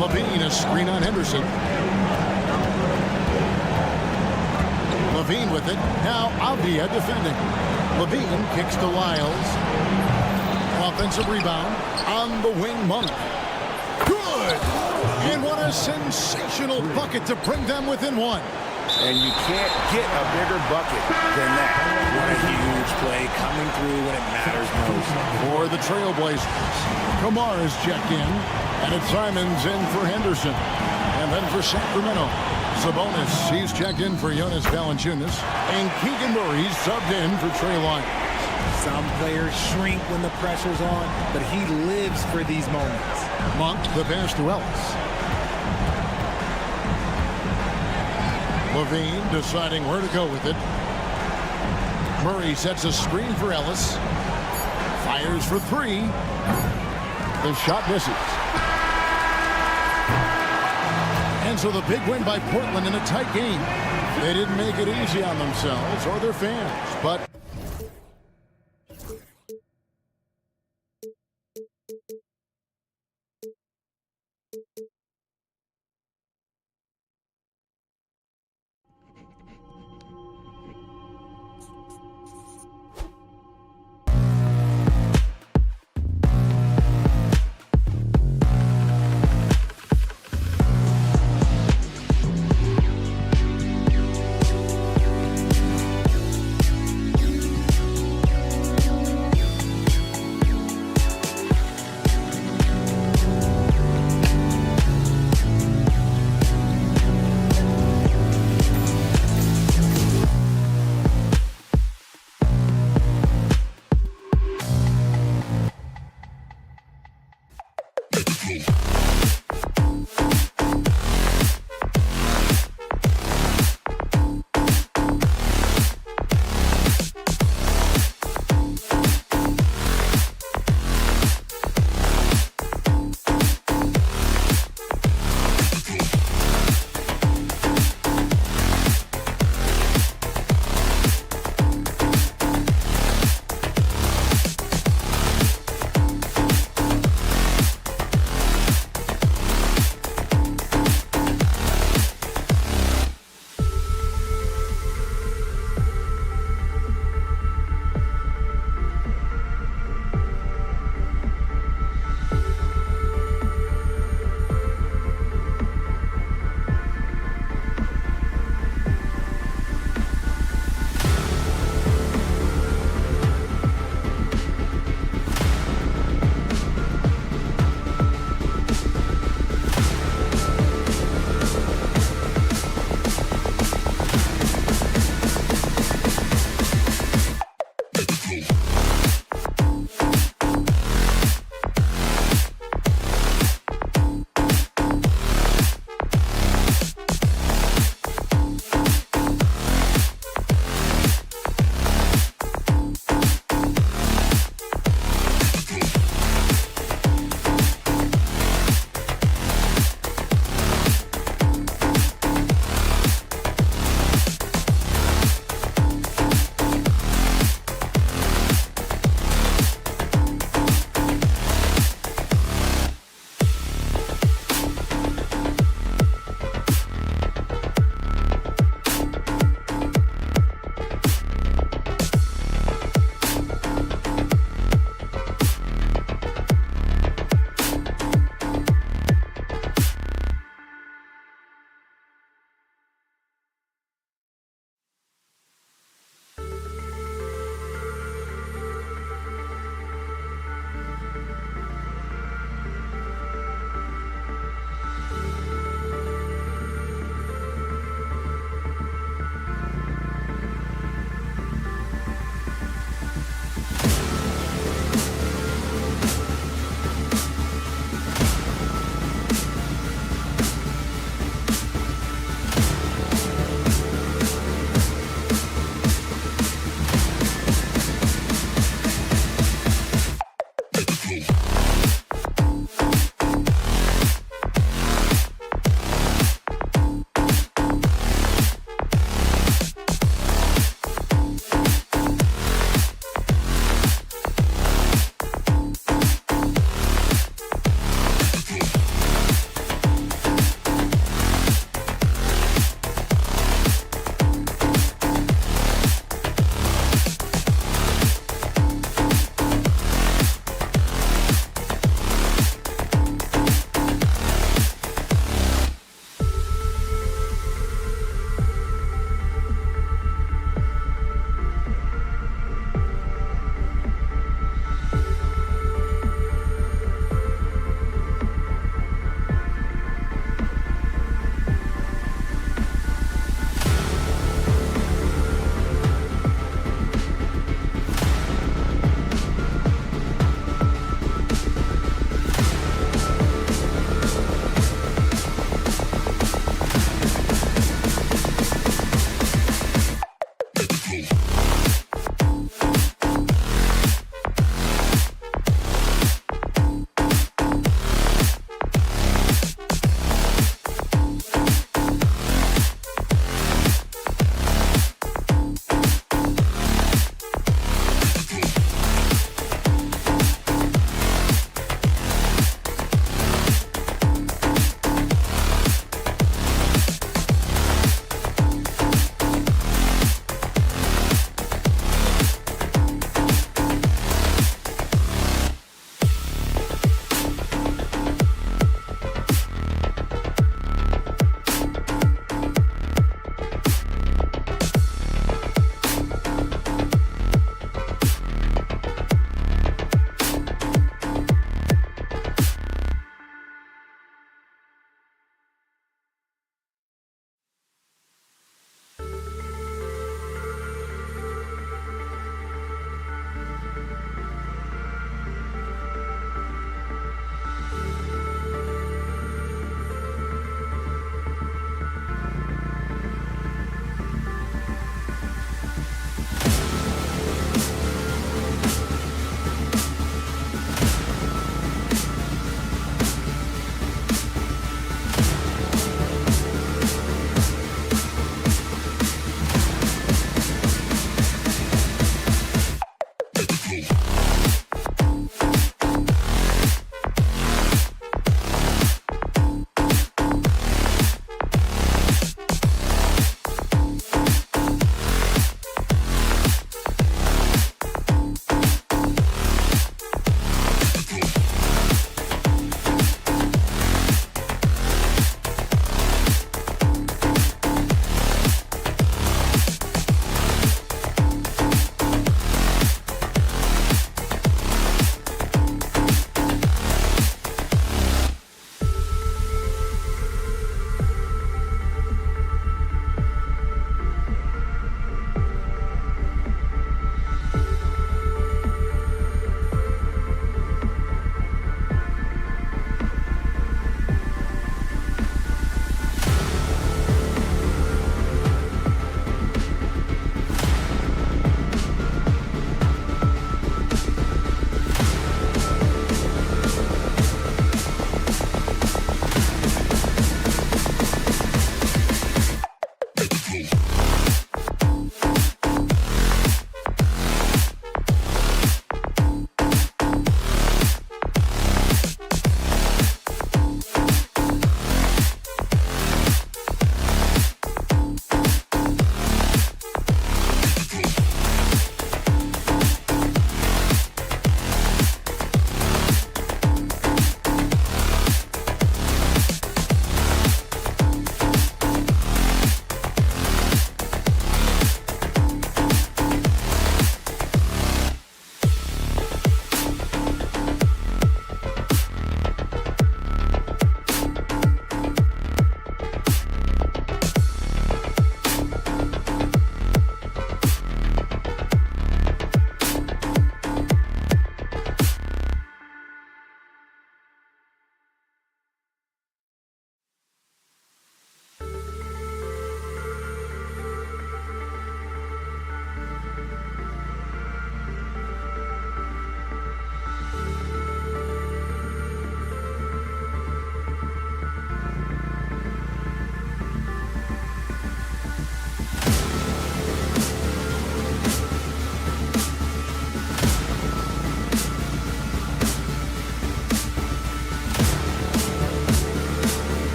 Levine, a screen on Henderson. Levine with it. Now Avdia defending. Levine kicks to Lyles. Offensive rebound on the wing. Monk. Good! And what a sensational bucket to bring them within 1. And you can't get a bigger bucket than that. What a huge play coming through when it matters most. For the Trailblazers, Kamar is checked in. And it's Simons in for Henderson. And then for Sacramento, Sabonis, he's checked in for Jonas Valanciunas. And Keegan Murray's subbed in for Trey Lyons. Some players shrink when the pressure's on, but he lives for these moments. Monk, the pass to Ellis. Levine deciding where to go with it. Murray sets a screen for Ellis. Fires for 3. The shot misses. And so the big win by Portland in a tight game. They didn't make it easy on themselves or their fans, but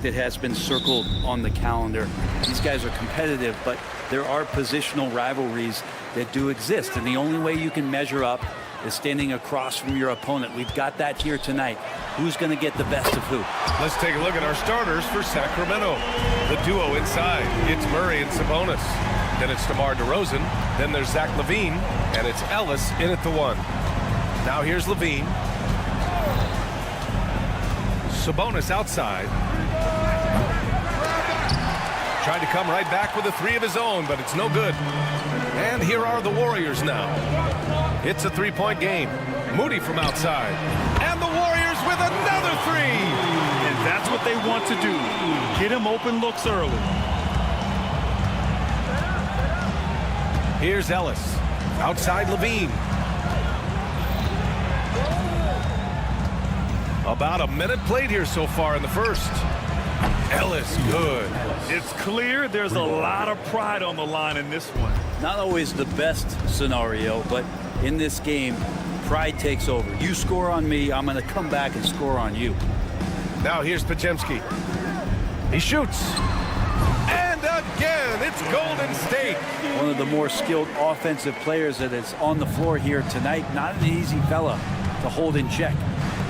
That has been circled on the calendar. These guys are competitive, but there are positional rivalries that do exist, and the only way you can measure up is standing across from your opponent. We've got that here tonight. Who's going to get the best of who? Let's take a look at our starters for Sacramento. The duo inside, it's Murray and Sabonis. Then it's DeMar DeRozan. Then there's Zach LaVine, and it's Ellis in at the 1. Now here's LaVine. Sabonis outside. Tried to come right back with a 3 of his own, but it's no good. And here are the Warriors now. It's a 3-point game. Moody from outside. And the Warriors with another 3. And that's what they want to do. Get him open looks early. Here's Ellis. Outside LaVine. About a minute played here so far in the first. Ellis, good. It's clear there's a lot of pride on the line in this one. Not always the best scenario, but in this game, pride takes over. You score on me, I'm going to come back and score on you. Now here's Podziemski. He shoots. And again, it's Golden State. One of the more skilled offensive players that is on the floor here tonight. Not an easy fella to hold in check.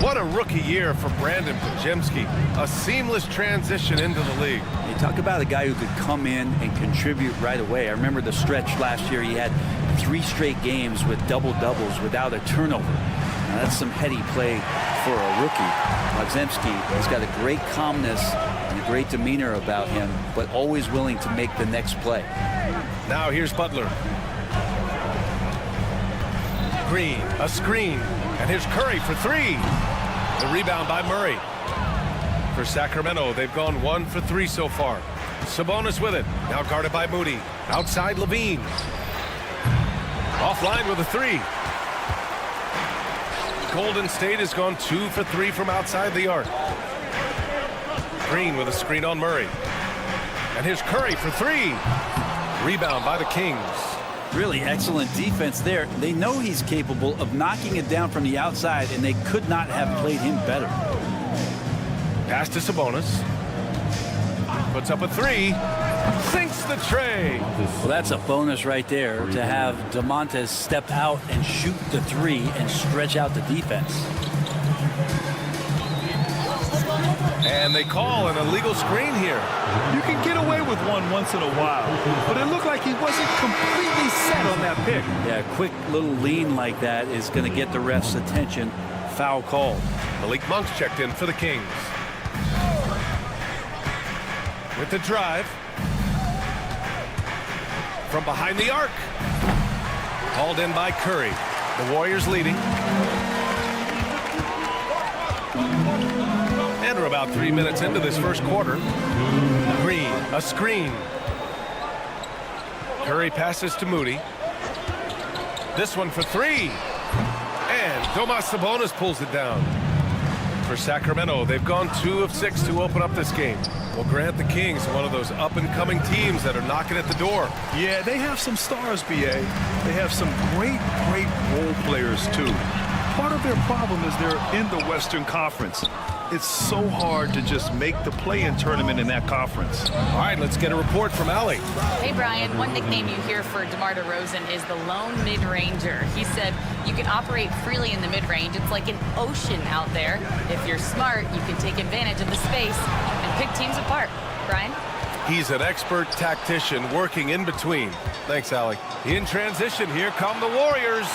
What a rookie year for Brandon Podziemski. A seamless transition into the league. You talk about a guy who could come in and contribute right away. I remember the stretch last year. He had 3 straight games with double-doubles without a turnover. Now, that's some heady play for a rookie. Podziemski has got a great calmness and a great demeanor about him, but always willing to make the next play. Now here's Butler. Green, a screen, and here's Curry for 3. The rebound by Murray. For Sacramento, they've gone 1 for 3 so far. Sabonis with it, now guarded by Moody. Outside LaVine. Offline with a 3. Golden State has gone 2 for 3 from outside the arc. Green with a screen on Murray. And here's Curry for 3. Rebound by the Kings. Really excellent defense there. They know he's capable of knocking it down from the outside, and they could not have played him better. Pass to Sabonis. Puts up a 3. Sinks the tray. Well, that's a bonus right there to have DeMontis step out and shoot the 3 and stretch out the defense. And they call an illegal screen here. You can get away with one once in a while, but it looked like he wasn't completely set on that pick. Yeah, a quick little lean like that is going to get the ref's attention. Foul called. Malik Monk's checked in for the Kings. With the drive. From behind the arc. Called in by Curry. The Warriors leading. And we're about 3 minutes into this first quarter. Green, a screen. Curry passes to Moody. This one for 3. And Domas Sabonis pulls it down. For Sacramento, they've gone 2 of 6 to open up this game. Well, Grant, the Kings, one of those up-and-coming teams that are knocking at the door. Yeah, they have some stars, BA. They have some great role players, too. Part of their problem is they're in the Western Conference. It's so hard to just make the play-in tournament in that conference. All right, let's get a report from Allie. Hey, Brian, one nickname you hear for DeMar DeRozan is the lone mid-ranger. He said you can operate freely in the mid-range. It's like an ocean out there. If you're smart, you can take advantage of the space and pick teams apart. Brian? He's an expert tactician working in between. Thanks, Allie. In transition, here come the Warriors.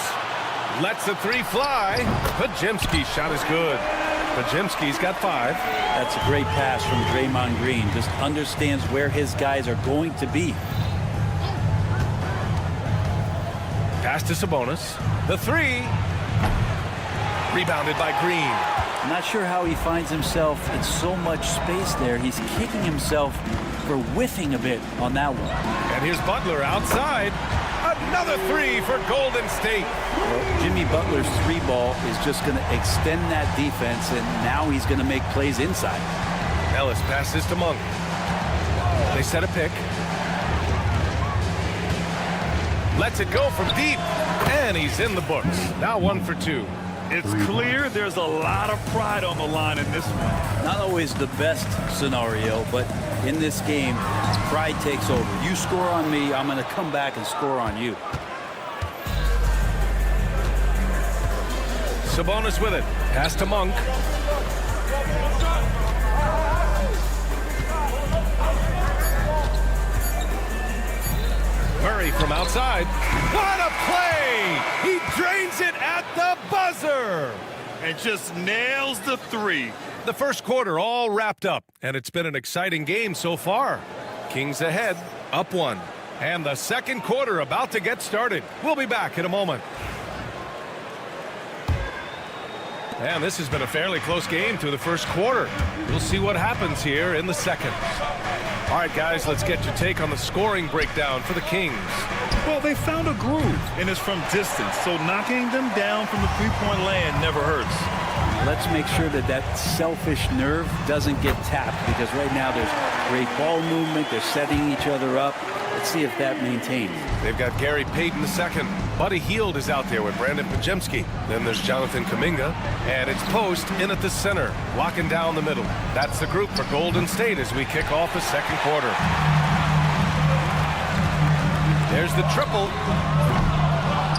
Lets the 3 fly. Podziemski's shot is good. Podziemski's got 5. That's a great pass from Draymond Green. Just understands where his guys are going to be. Pass Pass to Sabonis. The three. Rebounded by Green. I'm not sure how he finds himself in so much space there. He's kicking himself for whiffing a bit on that one. And here's Butler outside. Another three for Golden State. Well, Jimmy Butler's three ball is just going to extend that defense, and now he's going to make plays inside. Ellis passes to Monk. They set a pick. Lets it go from deep, and he's in the books. Now 1 for 2. It's clear there's a lot of pride on the line in this one. Not always the best scenario, but in this game, pride takes over. You score on me, I'm going to come back and score on you. Sabonis with it. Pass to Monk. Murray from outside. What a play! He drains it at the buzzer! And just nails the three. The first quarter all wrapped up, and it's been an exciting game so far. Kings ahead, up 1. And the second quarter about to get started. We'll be back in a moment. And this has been a fairly close game through the first quarter. We'll see what happens here in the second. All right, guys, let's get your take on the scoring breakdown for the Kings. Well, they found a groove, and it's from distance, so knocking them down from the three-point land never hurts. Let's make sure that that selfish nerve doesn't get tapped, because right now there's great ball movement. They're setting each other up. Let's see if that maintains. They've got Gary Payton II. Buddy Hield is out there with Brandon Pajemski. Then there's Jonathan Kuminga. And it's Post in at the center, locking down the middle. That's the group for Golden State as we kick off the second quarter. There's the triple.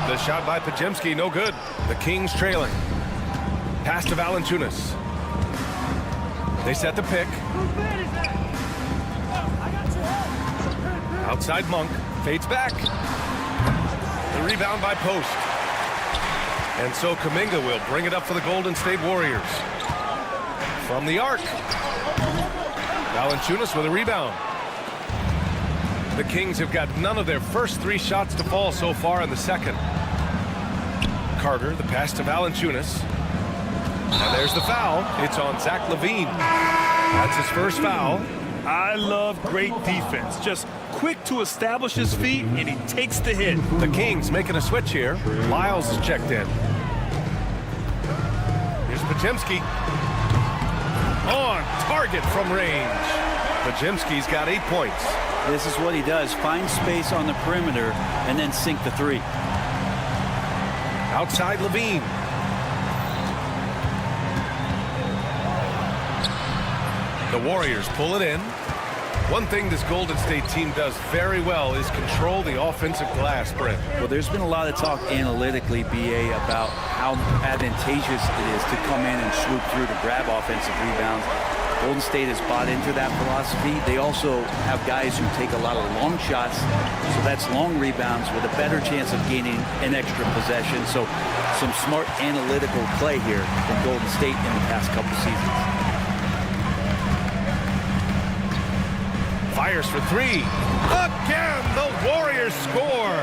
The shot by Pajemski, no good. The Kings trailing. Pass to Valanciunas. They set the pick. Outside Monk, fades back. The rebound by Post. And so Kuminga will bring it up for the Golden State Warriors. From the arc. Valanciunas with a rebound. The Kings have got none of their first 3 shots to fall so far in the second. Carter, the pass to Valanciunas. And there's the foul. It's on Zach LaVine. That's his first foul. I love great defense. Just quick to establish his feet, and he takes the hit. The Kings making a switch here. Lyles is checked in. Here's Pajemski. On target from range. Pajemski's got 8 points. This is what he does. Find space on the perimeter and then sink the three. Outside LaVine. The Warriors pull it in. One thing this Golden State team does very well is control the offensive glass, Brent. Well, there's been a lot of talk analytically, BA, about how advantageous it is to come in and swoop through to grab offensive rebounds. Golden State has bought into that philosophy. They also have guys who take a lot of long shots, so that's long rebounds with a better chance of gaining an extra possession. So some smart analytical play here from Golden State in the past couple seasons. Fires for 3. Again, the Warriors score.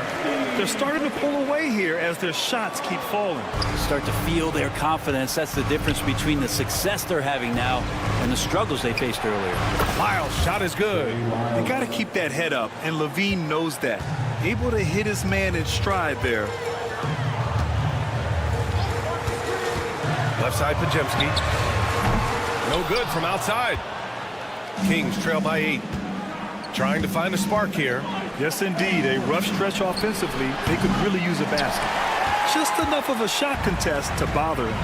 They're starting to pull away here as their shots keep falling. Start to feel their confidence. That's the difference between the success they're having now and the struggles they faced earlier. Lyles' shot is good. They got to keep that head up, and LaVine knows that. Able to hit his man in stride there. Left side, Pajemski. No good from outside. Kings trail by 8. Trying to find a spark here. Yes, indeed. A rough stretch offensively. They could really use a basket. Just enough of a shot contest to bother him.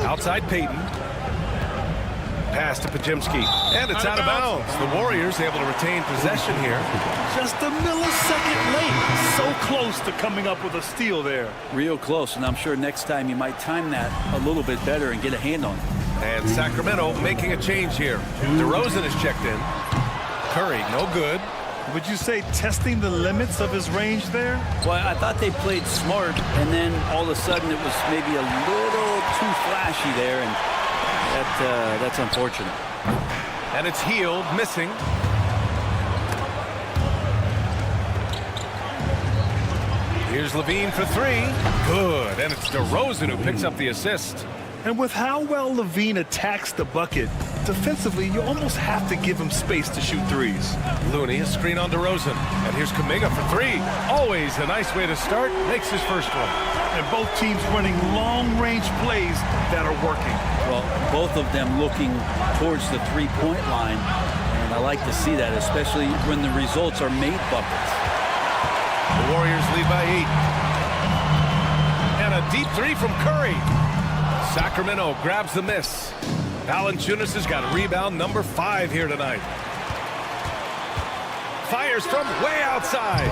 Outside Payton. Pass to Pajemski. And it's out of bounds. The Warriors able to retain possession here. Just a millisecond late. So close to coming up with a steal there. Real close, and I'm sure next time you might time that a little bit better and get a hand on it. And Sacramento making a change here. DeRozan is checked in. Curry, no good. Would you say testing the limits of his range there? Well, I thought they played smart, and then all of a sudden it was maybe a little too flashy there, and that's unfortunate. And it's Hield missing. Here's Levine for three. Good. And it's DeRozan who picks up the assist. And with how well Levine attacks the bucket, defensively, you almost have to give him space to shoot threes. Looney, a screen on DeRozan. And here's Kuminga for three. Always a nice way to start. Makes his first one. And both teams running long-range plays that are working. Well, both of them looking towards the three-point line. And I like to see that, especially when the results are made buckets. The Warriors lead by 8. And a deep three from Curry. Sacramento grabs the miss. Valanciunas has got rebound number 5 here tonight. Fires from way outside.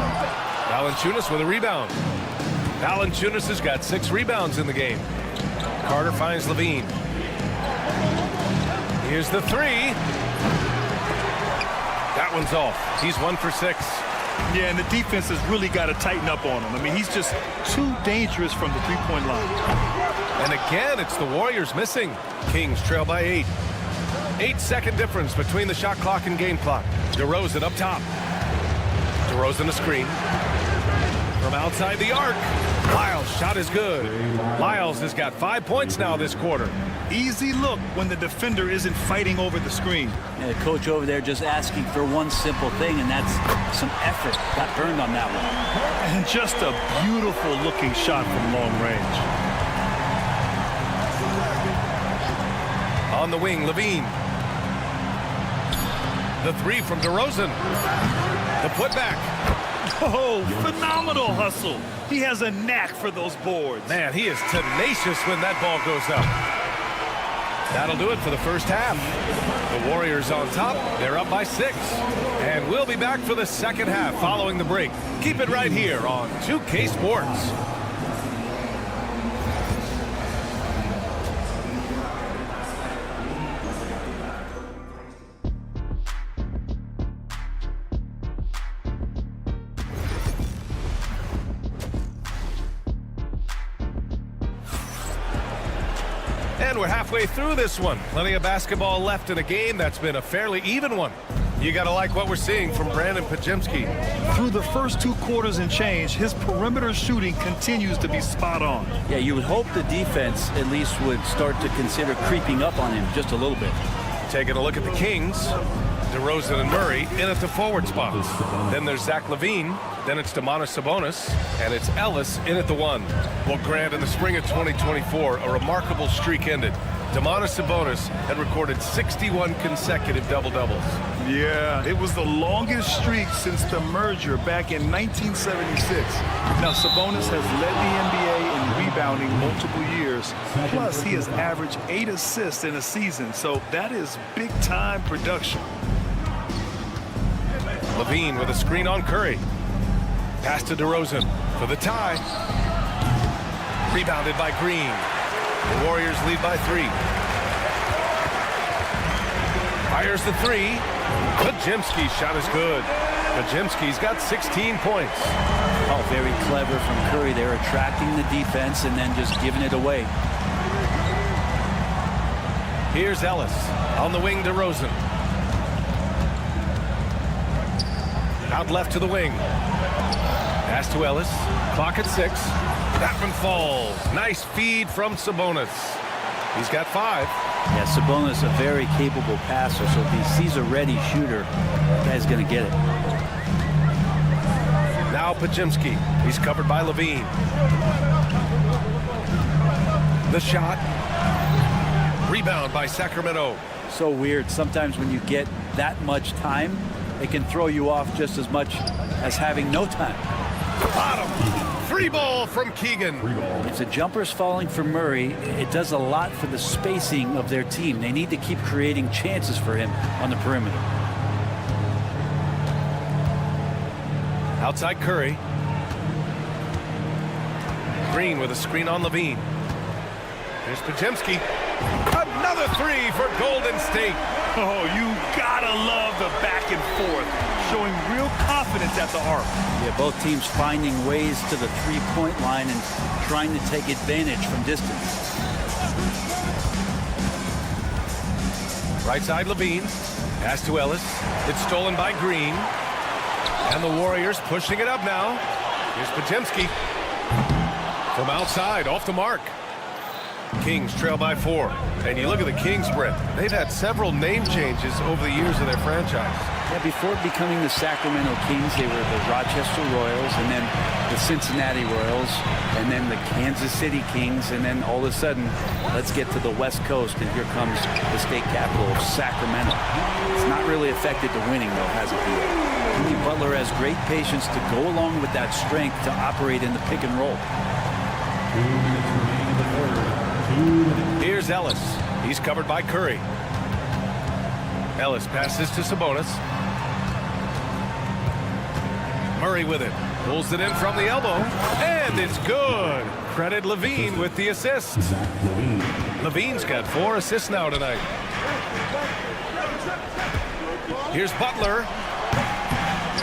Valanciunas with a rebound. Valanciunas has got 6 rebounds in the game. Carter finds Levine. Here's the three. That one's off. He's 1 for 6. Yeah, and the defense has really got to tighten up on him. I mean, he's just too dangerous from the three-point line. And again, it's the Warriors missing. Kings trail by 8. 8-second difference between the shot clock and game clock. DeRozan up top. DeRozan a screen. From outside the arc. Lyles' shot is good. Lyles has got 5 points now this quarter. Easy look when the defender isn't fighting over the screen. Yeah, the coach over there just asking for one simple thing, and that's some effort. Got burned on that one. And just a beautiful looking shot from long range. On the wing, Levine. The three from DeRozan. The putback. Oh, phenomenal hustle. He has a knack for those boards. Man, he is tenacious when that ball goes up. That'll do it for the first half. The Warriors on top. They're up by 6. And we'll be back for the second half following the break. Keep it right here on 2K Sports. And we're halfway through this one. Plenty of basketball left in a game that's been a fairly even one. You got to like what we're seeing from Brandon Pajemski. Through the first 2 quarters and change, his perimeter shooting continues to be spot on. Yeah, you would hope the defense at least would start to consider creeping up on him just a little bit. Taking a look at the Kings. DeRozan and Murray in at the forward spots. Then there's Zach LaVine. Then it's Domantas Sabonis. And it's Ellis in at the 1. Well, Grant, in the spring of 2024, a remarkable streak ended. Domantas Sabonis had recorded 61 consecutive double-doubles. Yeah, it was the longest streak since the merger back in 1976. Now, Sabonis has led the NBA in rebounding multiple years. Plus, he has averaged 8 assists in a season, so that is big-time production. LaVine with a screen on Curry. Pass to DeRozan for the tie. Rebounded by Green. The Warriors lead by 3. Fires the 3. Pajemski's shot is good. Pajemski's got 16 points. Oh, very clever from Curry. They're attracting the defense and then just giving it away. Here's Ellis. On the wing, DeRozan. Out left to the wing. Pass to Ellis. Clock at 6. That one falls. Nice feed from Sabonis. He's got 5. Yeah, Sabonis a very capable passer, so if he sees a ready shooter, that guy's going to get it. Now Pajemski. He's covered by LaVine. The shot. Rebound by Sacramento. So weird. Sometimes when you get that much time, it can throw you off just as much as having no time. Bottom. Free ball from Keegan. If the jumper's falling for Murray, it does a lot for the spacing of their team. They need to keep creating chances for him on the perimeter. Outside Curry. Green with a screen on LaVine. Here's Pajemski. Another 3 for Golden State. Oh, you gotta love the back and forth, showing real confidence at the arc. Yeah, both teams finding ways to the three-point line and trying to take advantage from distance. Right side LaVine. Pass to Ellis. It's stolen by Green. And the Warriors pushing it up now. Here's Podziemski. From outside, off the mark. Kings trail by 4. And you look at the Kings, Brent. They've had several name changes over the years of their franchise. Yeah, before becoming the Sacramento Kings, they were the Rochester Royals, and then the Cincinnati Royals, and then the Kansas City Kings, and then all of a sudden, let's get to the West Coast, and here comes the state capital of Sacramento. It's not really affected the winning, though, has it, Theo? Jimmy Butler has great patience to go along with that strength to operate in the pick and roll. Here's Ellis. He's covered by Curry. Ellis passes to Sabonis. Murray with it. Pulls it in from the elbow. And it's good. Credit Levine with the assist. Levine's got 4 assists now tonight. Here's Butler.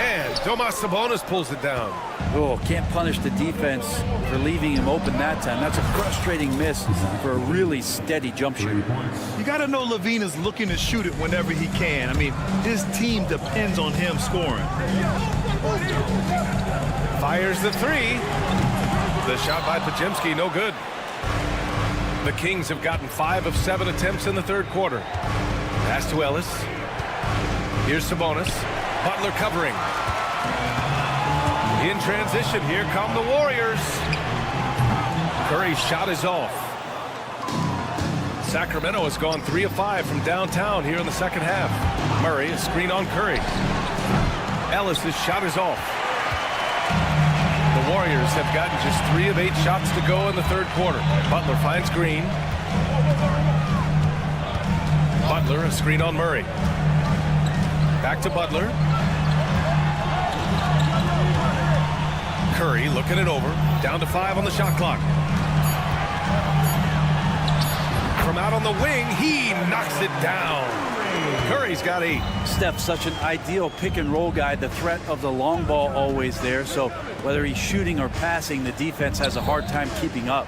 And Domas Sabonis pulls it down. Oh, can't punish the defense for leaving him open that time. That's a frustrating miss for a really steady jump shot. You got to know Levine is looking to shoot it whenever he can. I mean, his team depends on him scoring. Fires the 3. The shot by Podziemski, no good. The Kings have gotten 5 of 7 attempts in the third quarter. Pass to Ellis. Here's Sabonis. Butler covering. In transition, here come the Warriors. Curry's shot is off. Sacramento has gone 3 of 5 from downtown here in the second half. Murray, a screen on Curry. Ellis' shot is off. The Warriors have gotten just 3 of 8 shots to go in the third quarter. Butler finds Green. Butler, a screen on Murray. Back to Butler. Curry looking it over. Down to 5 on the shot clock. From out on the wing, he knocks it down. Curry's got 8. Steph, such an ideal pick and roll guy. The threat of the long ball always there. So whether he's shooting or passing, the defense has a hard time keeping up.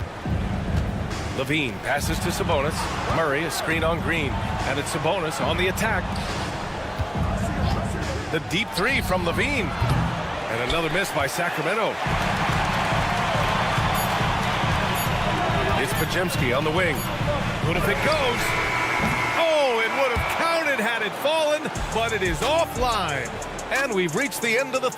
Levine passes to Sabonis. Murray, a screen on Green. And it's Sabonis on the attack. The deep 3 from Levine. And another miss by Sacramento. It's Podziemski on the wing. What if it goes? Oh, it would have counted had it fallen, but it is offline. And we've reached the end of the...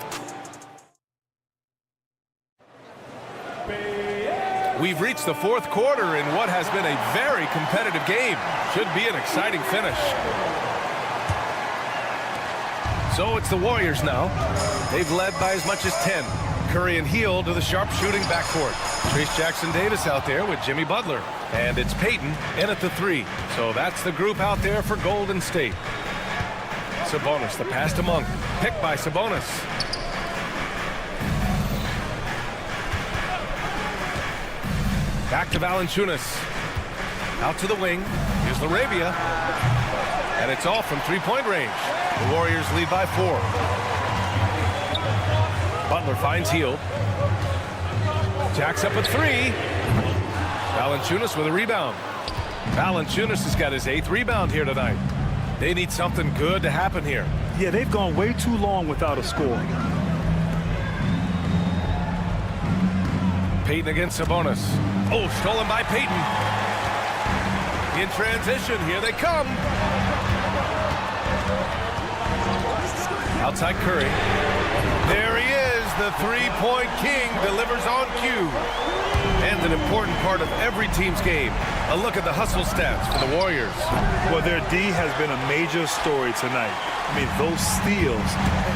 We've reached the fourth quarter in what has been a very competitive game. Should be an exciting finish. So it's the Warriors now. They've led by as much as 10. Curry and Hield to the sharp-shooting backcourt. Trace Jackson-Davis out there with Jimmy Butler. And it's Payton in at the 3. So that's the group out there for Golden State. Sabonis, the pass to Monk. Picked by Sabonis. Back to Valanciunas. Out to the wing. Here's LaRavia. And it's off from three-point range. The Warriors lead by 4. Butler finds Hield. Jacks up a 3. Valanciunas with a rebound. Valanciunas has got his 8th rebound here tonight. They need something good to happen here. Yeah, they've gone way too long without a score. Payton against Sabonis. Oh, stolen by Payton. In transition, here they come. Outside Curry. There he is, the three-point king, delivers on cue. And an important part of every team's game. A look at the hustle stats for the Warriors. Well, their D has been a major story tonight. I mean, those steals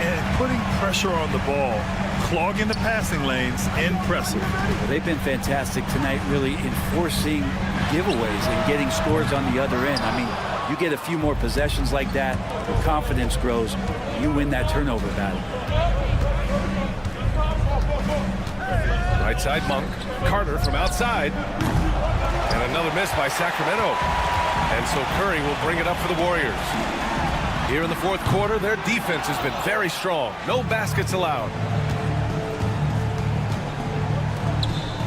and putting pressure on the ball, clogging the passing lanes, impressive. Well, they've been fantastic tonight, really enforcing giveaways and getting scores on the other end. I mean, you get a few more possessions like that, your confidence grows, you win that turnover battle. Right side Monk. Carter from outside. And another miss by Sacramento. And so Curry will bring it up for the Warriors. Here in the fourth quarter, their defense has been very strong. No baskets allowed.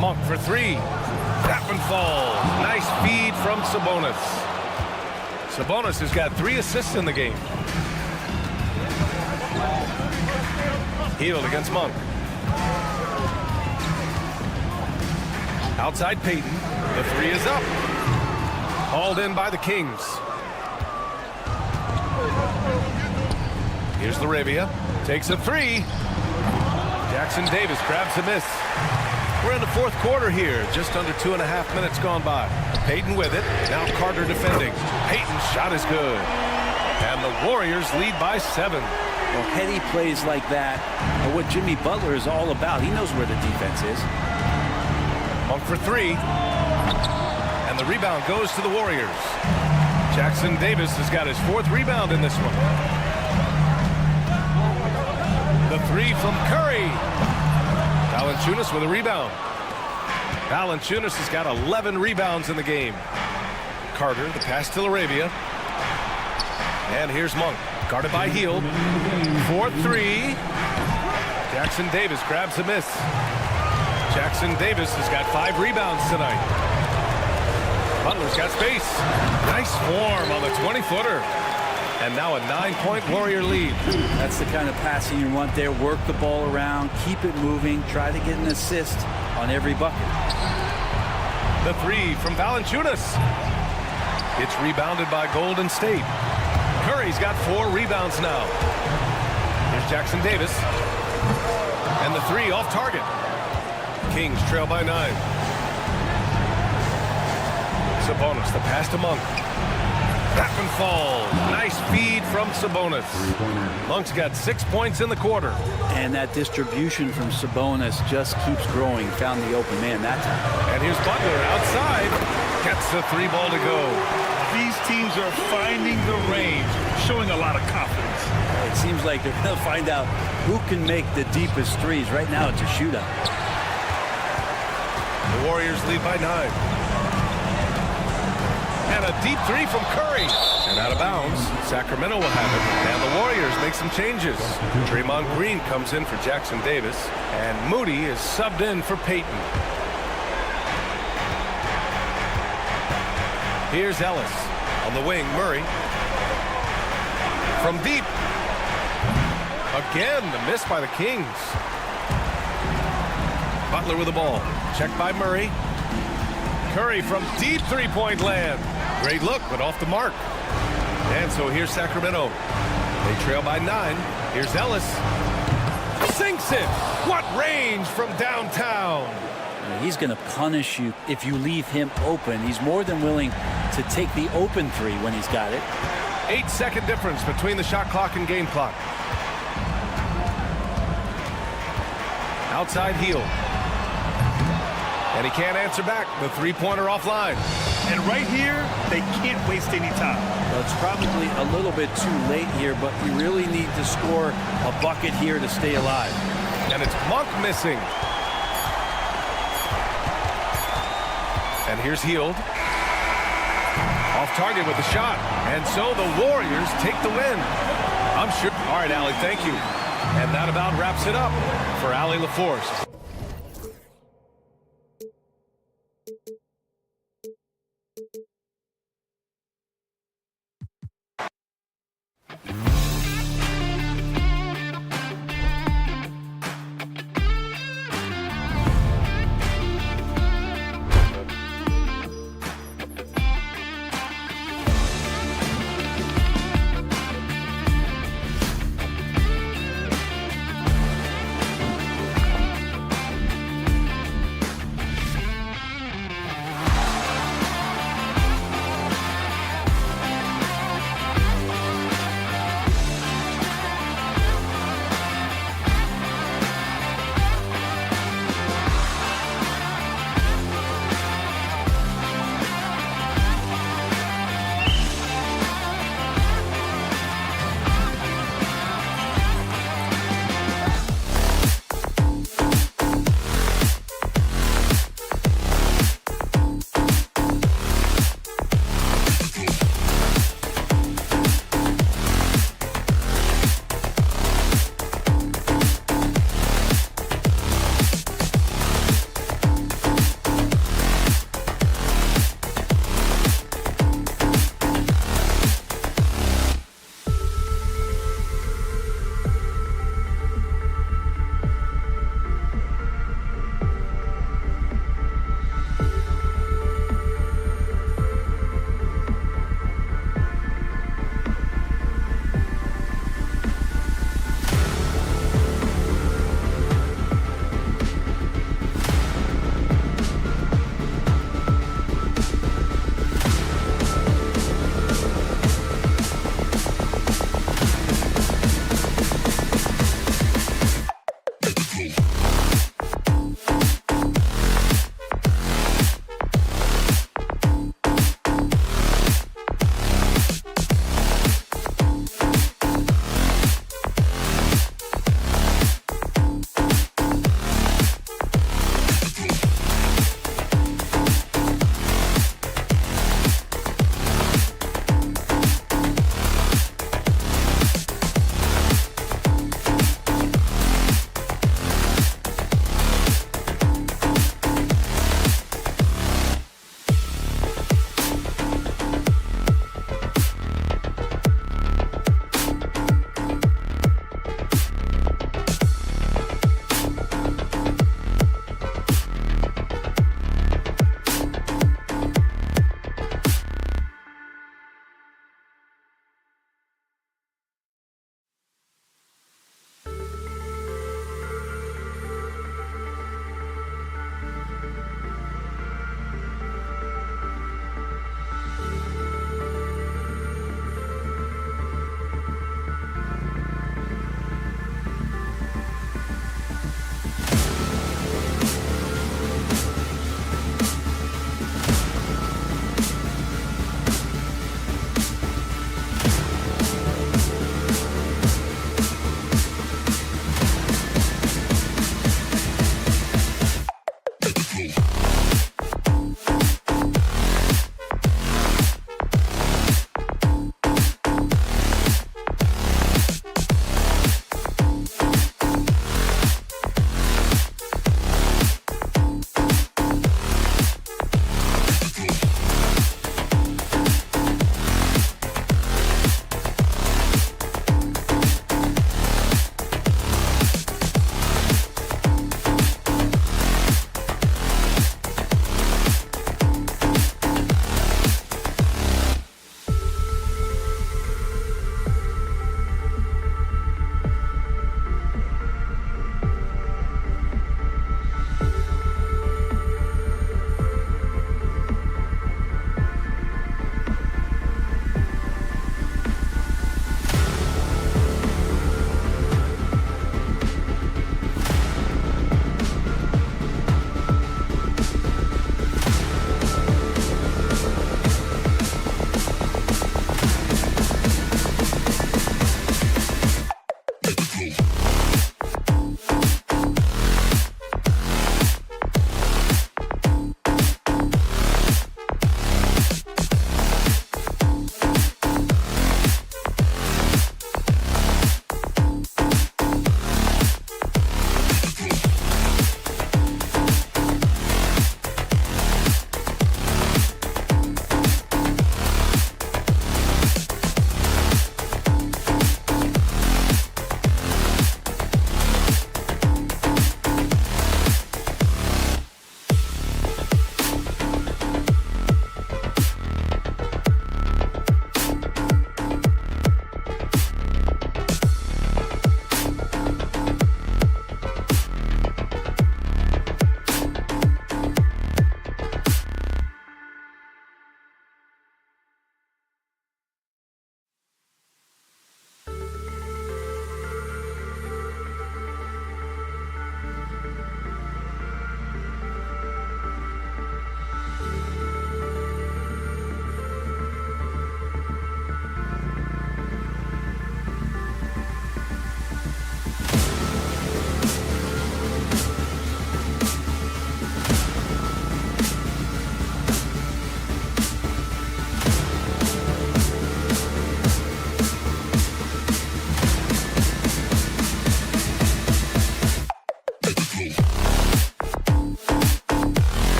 Monk for 3. That one falls. Nice feed from Sabonis. Sabonis has got 3 assists in the game. Hield against Monk. Outside Payton. The three is up. Hauled in by the Kings. Here's Laravia. Takes a three. Jackson Davis grabs a miss. We're in the fourth quarter here. Just under 2.5 minutes gone by. Payton with it. Now Carter defending. Payton's shot is good. And the Warriors lead by 7. Well, heady plays like that are what Jimmy Butler is all about. He knows where the defense is. Monk for three. And the rebound goes to the Warriors. Jackson Davis has got his 4th rebound in this one. The three from Curry. Valanciunas with a rebound. Valanciunas has got 11 rebounds in the game. Carter, the pass to Laravia. And here's Monk. Guarded by Hield. 4-3. Jackson Davis grabs a miss. Jackson Davis has got 5 rebounds tonight. Butler's got space. Nice form on the 20-footer. And now a 9-point Warrior lead. That's the kind of passing you want there. Work the ball around, keep it moving, try to get an assist on every bucket. The three from Valanciunas. It's rebounded by Golden State. Curry's got 4 rebounds now. Here's Jackson Davis. And the three off target. Kings trail by 9. Sabonis, the pass to Monk. That one falls. Nice feed from Sabonis. Monk's got 6 points in the quarter. And that distribution from Sabonis just keeps growing. Found the open man that time. And here's Butler outside. Gets the 3 ball to go. These teams are finding the range, showing a lot of confidence. It seems like they're going to find out who can make the deepest threes. Right now it's a shootout. The Warriors lead by 9. And a deep three from Curry. And out of bounds. Sacramento will have it. And the Warriors make some changes. Draymond Green comes in for Jackson Davis. And Moody is subbed in for Payton. Here's Ellis. On the wing, Murray. From deep. Again, the miss by the Kings. Butler with the ball. Checked by Murray. Curry from deep three-point land. Great look, but off the mark. And so here's Sacramento. They trail by 9. Here's Ellis. Sinks it. What range from downtown. He's going to punish you if you leave him open. He's more than willing to take the open three when he's got it. 8-second difference between the shot clock and game clock. Outside Hield. And he can't answer back. The three-pointer offline. And right here, they can't waste any time. Well, it's probably a little bit too late here, but you really need to score a bucket here to stay alive. And it's Monk missing. And here's Hield. Off target with the shot. And so the Warriors take the win. I'm sure. All right, Allie, thank you. And that about wraps it up for Allie LaForce.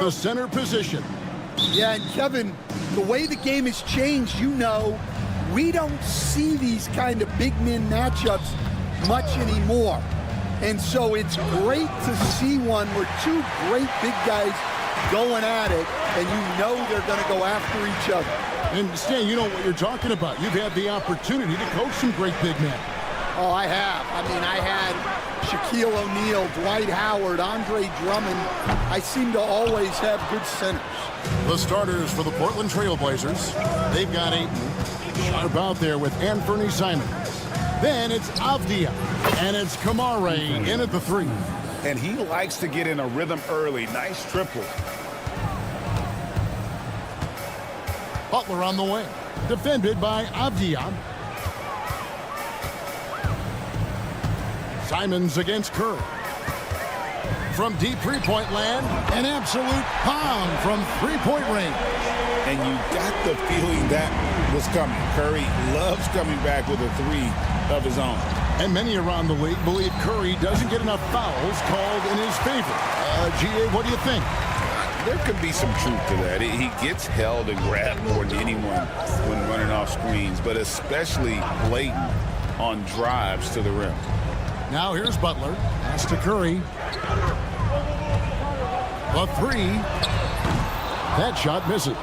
the center position. Yeah, and Kevin, the way the game has changed, we don't see these kind of big men matchups much anymore. And so it's great to see one where two great big guys going at it, and they're going to go after each other. And Stan, you know what you're talking about. You've had the opportunity to coach some great big men. Oh, I have. I had Shaquille O'Neal, Dwight Howard, Andre Drummond. I seem to always have good centers. The starters for the Portland Trail Blazers. They've got Ayton. Sharp out there with Anthony Simons. Then it's Avdia. And it's Kamare in at the 3. And he likes to get in a rhythm early. Nice triple. Butler on the wing. Defended by Avdia. Simons against Curry. From deep three-point land, an absolute pound from three-point range. And you got the feeling that was coming. Curry loves coming back with a 3 of his own. And many around the league believe Curry doesn't get enough fouls called in his favor. GA, what do you think? There could be some truth to that. He gets held and grabbed more than anyone when running off screens, but especially blatant on drives to the rim. Now here's Butler. Pass to Curry. The 3. That shot misses.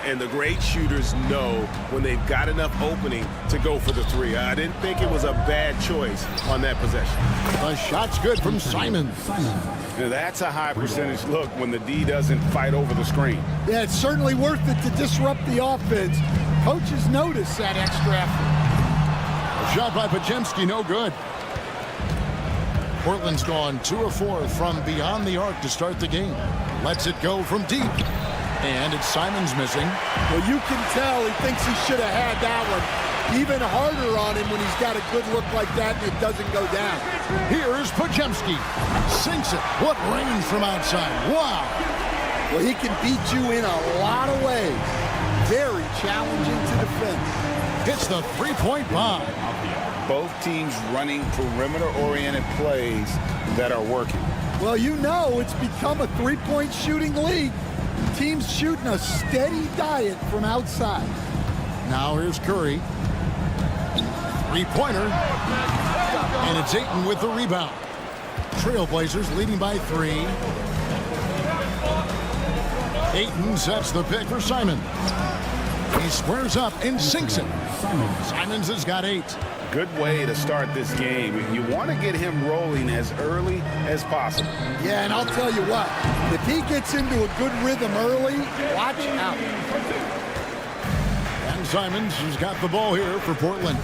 And the great shooters know when they've got enough opening to go for the 3. I didn't think it was a bad choice on that possession. The shot's good from Simons. Now that's a high percentage look when the D doesn't fight over the screen. Yeah, it's certainly worth it to disrupt the offense. Coaches notice that extra effort. A shot by Podziemski, no good. Portland's gone 2 of 4 from beyond the arc to start the game. Lets it go from deep. And it's Simons missing. Well, you can tell he thinks he should have had that one. Even harder on him when he's got a good look like that and it doesn't go down. Here's Podziemski. Sinks it. What range from outside. Wow. Well, he can beat you in a lot of ways. Very challenging to defend. Hits the three-point bomb. Both teams running perimeter-oriented plays that are working. Well, it's become a three-point shooting league. Teams shooting a steady diet from outside. Now here's Curry. Three-pointer. And it's Ayton with the rebound. Trailblazers leading by 3. Ayton sets the pick for Simons. He squares up and sinks it. Simons has got 8. Good way to start this game. You want to get him rolling as early as possible. Yeah, and I'll tell you what, if he gets into a good rhythm early, watch out. And Simons has got the ball here for Portland.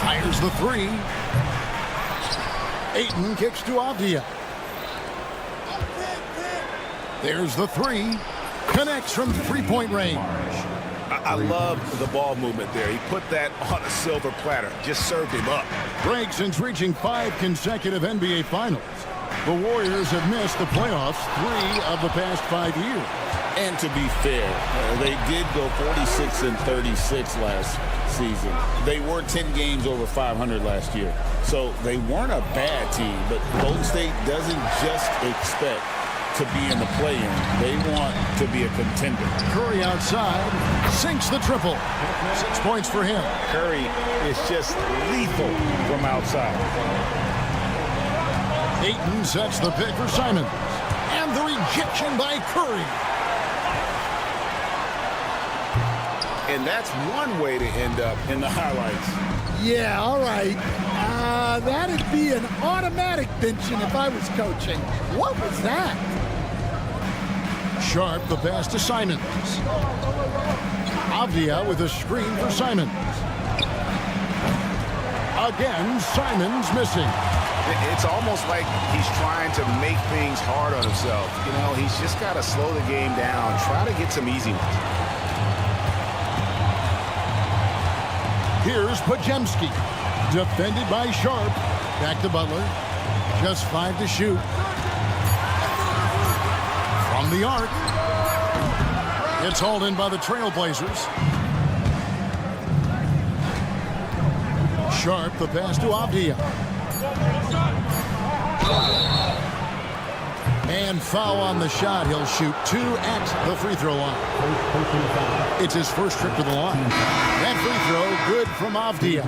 Fires the 3. Ayton kicks to Avdia. There's the 3. Connects from three-point range. I love the ball movement there. He put that on a silver platter. Just served him up. Since reaching 5 consecutive NBA Finals. The Warriors have missed the playoffs 3 of the past 5 years. And to be fair, they did go 46 and 36 last season. They were 10 games over 500 last year. So they weren't a bad team, but Golden State doesn't just expect to be in the play-in. They want to be a contender. Curry outside, sinks the triple. 6 points for him. Curry is just lethal from outside. Ayton sets the pick for Simons. And the rejection by Curry. And that's one way to end up in the highlights. Yeah, all right. That'd be an automatic benching if I was coaching. What was that? Sharp the pass to Simons. Avdia with a screen for Simons. Again, Simons missing. It's almost like he's trying to make things hard on himself. He's just got to slow the game down, try to get some easy ones. Here's Podziemski. Defended by Sharp. Back to Butler. Just 5 to shoot. From the arc. It's hauled in by the Trailblazers. Sharp the pass to Avdia. And foul on the shot. He'll shoot 2 at the free throw line. It's his first trip to the line. That free throw good from Avdia.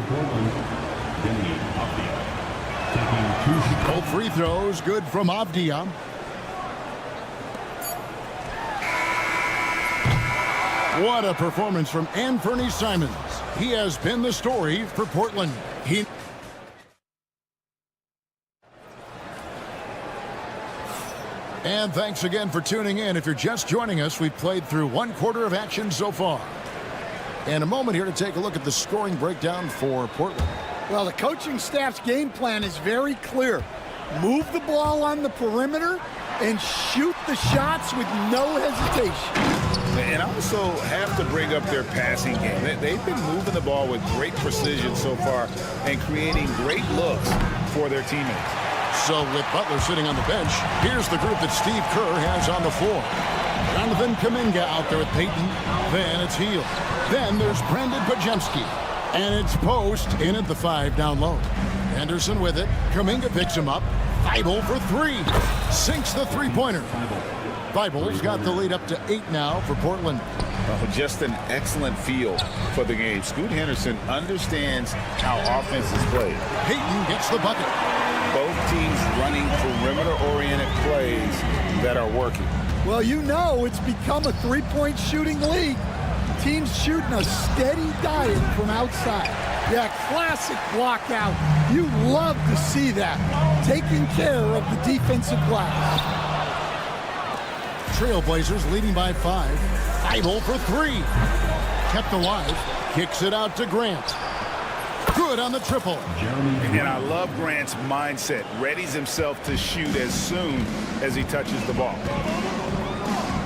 Both free throws good from Avdia. What a performance from Anthony Simons. He has been the story for Portland. And thanks again for tuning in. If you're just joining us, we've played through 1 quarter of action so far. And a moment here to take a look at the scoring breakdown for Portland. Well, the coaching staff's game plan is very clear. Move the ball on the perimeter and shoot the shots with no hesitation. And also have to bring up their passing game. They've been moving the ball with great precision so far and creating great looks for their teammates. So with Butler sitting on the bench, here's the group that Steve Kerr has on the floor. Jonathan Kuminga out there with Payton. Then it's Hield. Then there's Brandon Pajemski. And it's Post in at the 5 down low. Henderson with it. Kuminga picks him up. Thibault for 3. Sinks the three-pointer. Thibault's got the lead up to 8 now for Portland. Oh, just an excellent feel for the game. Scoot Henderson understands how offense is played. Payton gets the bucket. Both teams running perimeter-oriented plays that are working. Well, you know it's become a three-point shooting league. Teams shooting a steady diet from outside. Yeah, classic block out. You love to see that. Taking care of the defensive glass. Trailblazers leading by 5. Thibault for 3. Kept alive. Kicks it out to Grant. Good on the triple. And I love Grant's mindset. Readies himself to shoot as soon as he touches the ball.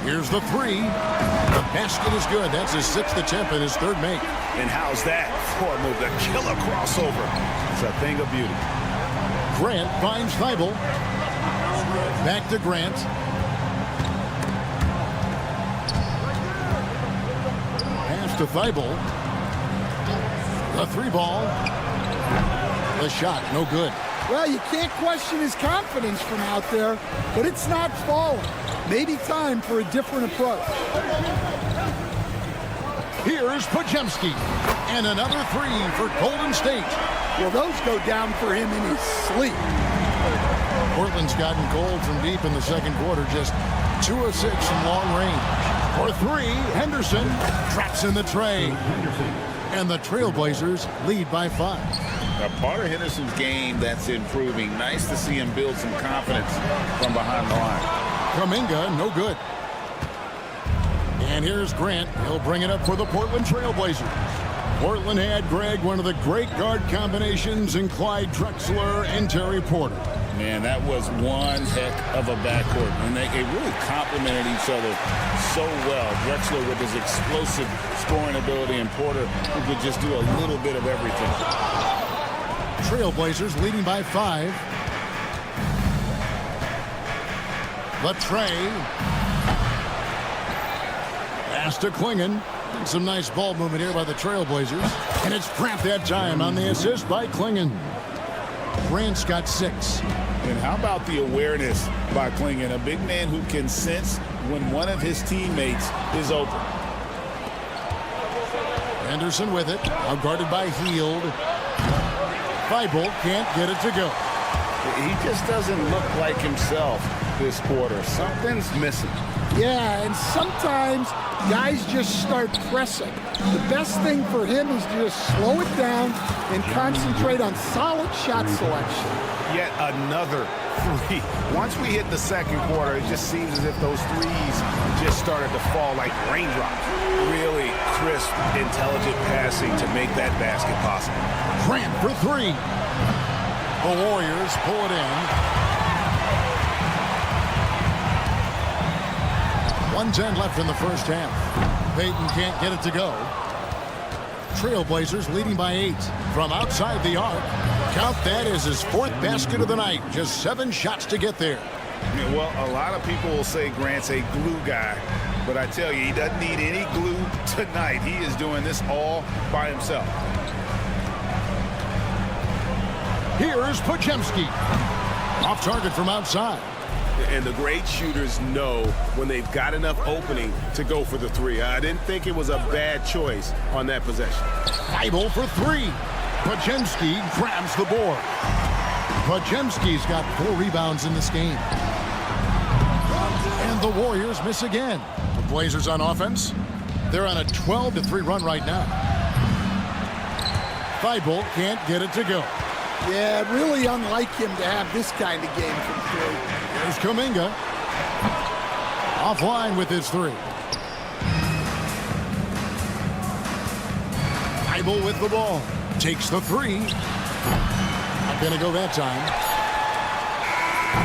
Here's the 3. The basket is good. That's his 6th attempt and his 3rd make. And how's that for a move? The killer crossover. It's a thing of beauty. Grant finds Thibault. Back to Grant. Pass to Thibault. The 3 ball. The shot, no good. Well, you can't question his confidence from out there, but it's not falling. Maybe time for a different approach. Here's Pajemski. And another 3 for Golden State. Well, those go down for him in his sleep. Portland's gotten cold from deep in the second quarter. Just 2 of 6 from long range. For 3, Henderson traps in the tray. And the Trailblazers lead by 5. Now, part of Henderson's game that's improving. Nice to see him build some confidence from behind the line. Kuminga, no good. And here's Grant. He'll bring it up for the Portland Trailblazers. Portland had, Greg, one of the great guard combinations in Clyde Drexler and Terry Porter. Man, that was one heck of a backcourt. And they really complemented each other so well. Drexler with his explosive scoring ability and Porter who could just do a little bit of everything. Trailblazers leading by 5. The tray. Pass to Klingon. Some nice ball movement here by the Trailblazers. And it's Grant that time on the assist by Klingon. Grant's got 6. And how about the awareness by Klingon, a big man who can sense when one of his teammates is open. Henderson with it, outguarded by Hield. Thibault can't get it to go. He just doesn't look like himself this quarter. Something's missing. Yeah, and sometimes guys just start pressing. The best thing for him is to just slow it down and concentrate on solid shot selection. Yet another 3. Once we hit the second quarter, it just seems as if those threes just started to fall like raindrops. Really crisp, intelligent passing to make that basket possible. Grant for 3. The Warriors pull it in. 1:10 left in the first half. Payton can't get it to go. Trailblazers leading by 8 from outside the arc. Count that as his 4th basket of the night. Just 7 shots to get there. Yeah, well, a lot of people will say Grant's a glue guy, but I tell you, he doesn't need any glue tonight. He is doing this all by himself. Here's Pajemski. Off target from outside. And the great shooters know when they've got enough opening to go for the three. I didn't think it was a bad choice on that possession. Bible for three. Pajemski grabs the board. Pajemski's got 4 rebounds in this game. And the Warriors miss again. The Blazers on offense. They're on a 12-3 run right now. Bible can't get it to go. Yeah, really unlike him to have this kind of game from three. There's Kuminga. Offline with his 3. Bible with the ball. Takes the 3. Not going to go that time.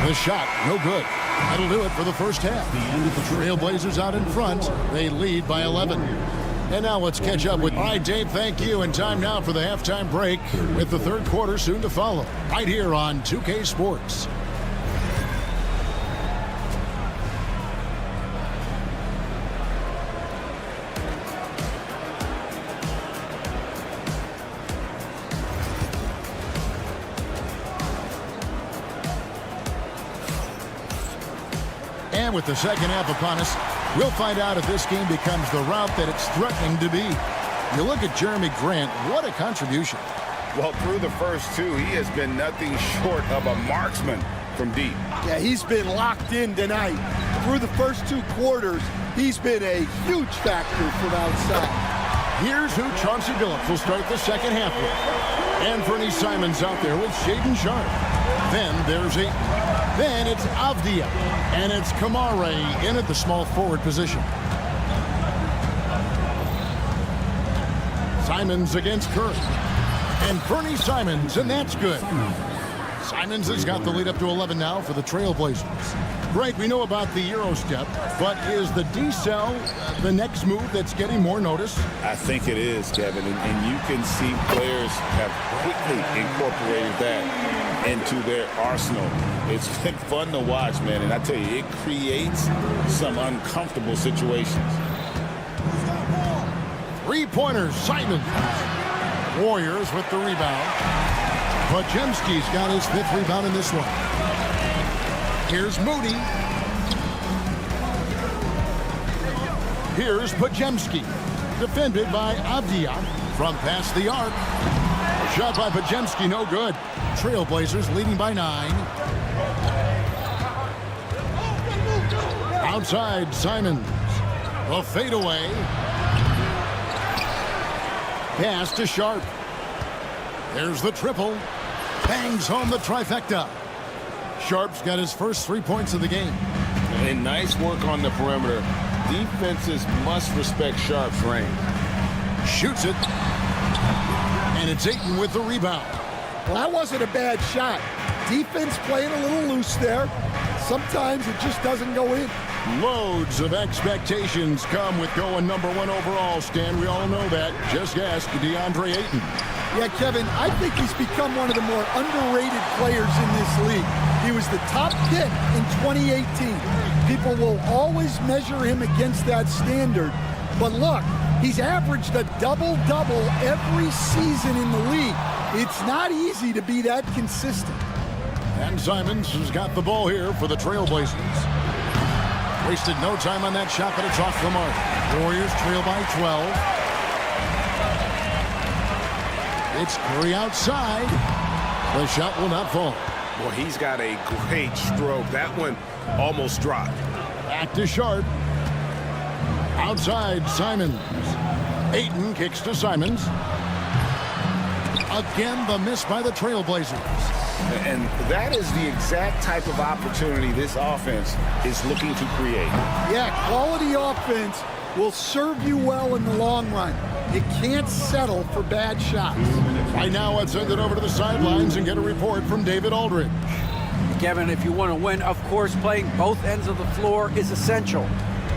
The shot, no good. That'll do it for the first half. The end of the Trailblazers out in front. They lead by 11. And now let's catch up with... All right, Dave, thank you. And time now for the halftime break with the third quarter soon to follow. Right here on 2K Sports. And with the second half upon us, we'll find out if this game becomes the route that it's threatening to be. You look at Jeremy Grant, what a contribution. Well, through the first 2, he has been nothing short of a marksman from deep. Yeah, he's been locked in tonight. Through the first 2 quarters, he's been a huge factor from outside. Here's who Chauncey Billups will start the second half with. And Bernie Simons out there with Shaden Sharp. Then there's Then it's Avdia. And it's Kamare in at the small forward position. Simons against Curry. And Bernie Simons, and that's good. Simons has got the lead up to 11 now for the Trailblazers. Greg, we know about the Euro step, but is the decel the next move that's getting more notice? I think it is, Kevin, and you can see players have quickly incorporated that into their arsenal. It's been fun to watch, man, and I tell you, it creates some uncomfortable situations. 3-pointers, Simons. Warriors with the rebound. Pajemski's got his 5th rebound in this one. Here's Moody. Here's Pajemski. Defended by Avdia from past the arc. Shot by Pajemski, no good. Trailblazers leading by 9. Outside, Simons. A fadeaway. Pass to Sharp. There's the triple. Bangs home the trifecta. Sharp's got his first 3 points of the game. And nice work on the perimeter. Defenses must respect Sharp's range. Shoots it. And it's Ayton with the rebound. Well, that wasn't a bad shot. Defense playing a little loose there. Sometimes it just doesn't go in. Loads of expectations come with going #1 overall, Stan. We all know that. Just ask DeAndre Ayton. Yeah, Kevin, I think he's become one of the more underrated players in this league. He was the top pick in 2018. People will always measure him against that standard. But look, he's averaged a double-double every season in the league. It's not easy to be that consistent. And Simons has got the ball here for the Trailblazers. Wasted no time on that shot, but it's off the mark. Warriors trail by 12. It's Curry outside. The shot will not fall. Well, he's got a great stroke. That one almost dropped. Back to Sharp. Outside, Simons. Ayton kicks to Simons. Again, the miss by the Trailblazers. And that is the exact type of opportunity this offense is looking to create. Yeah, quality offense will serve you well in the long run. You can't settle for bad shots. Right now, let's send it over to the sidelines and get a report from David Aldridge. Kevin, if you want to win, of course, playing both ends of the floor is essential.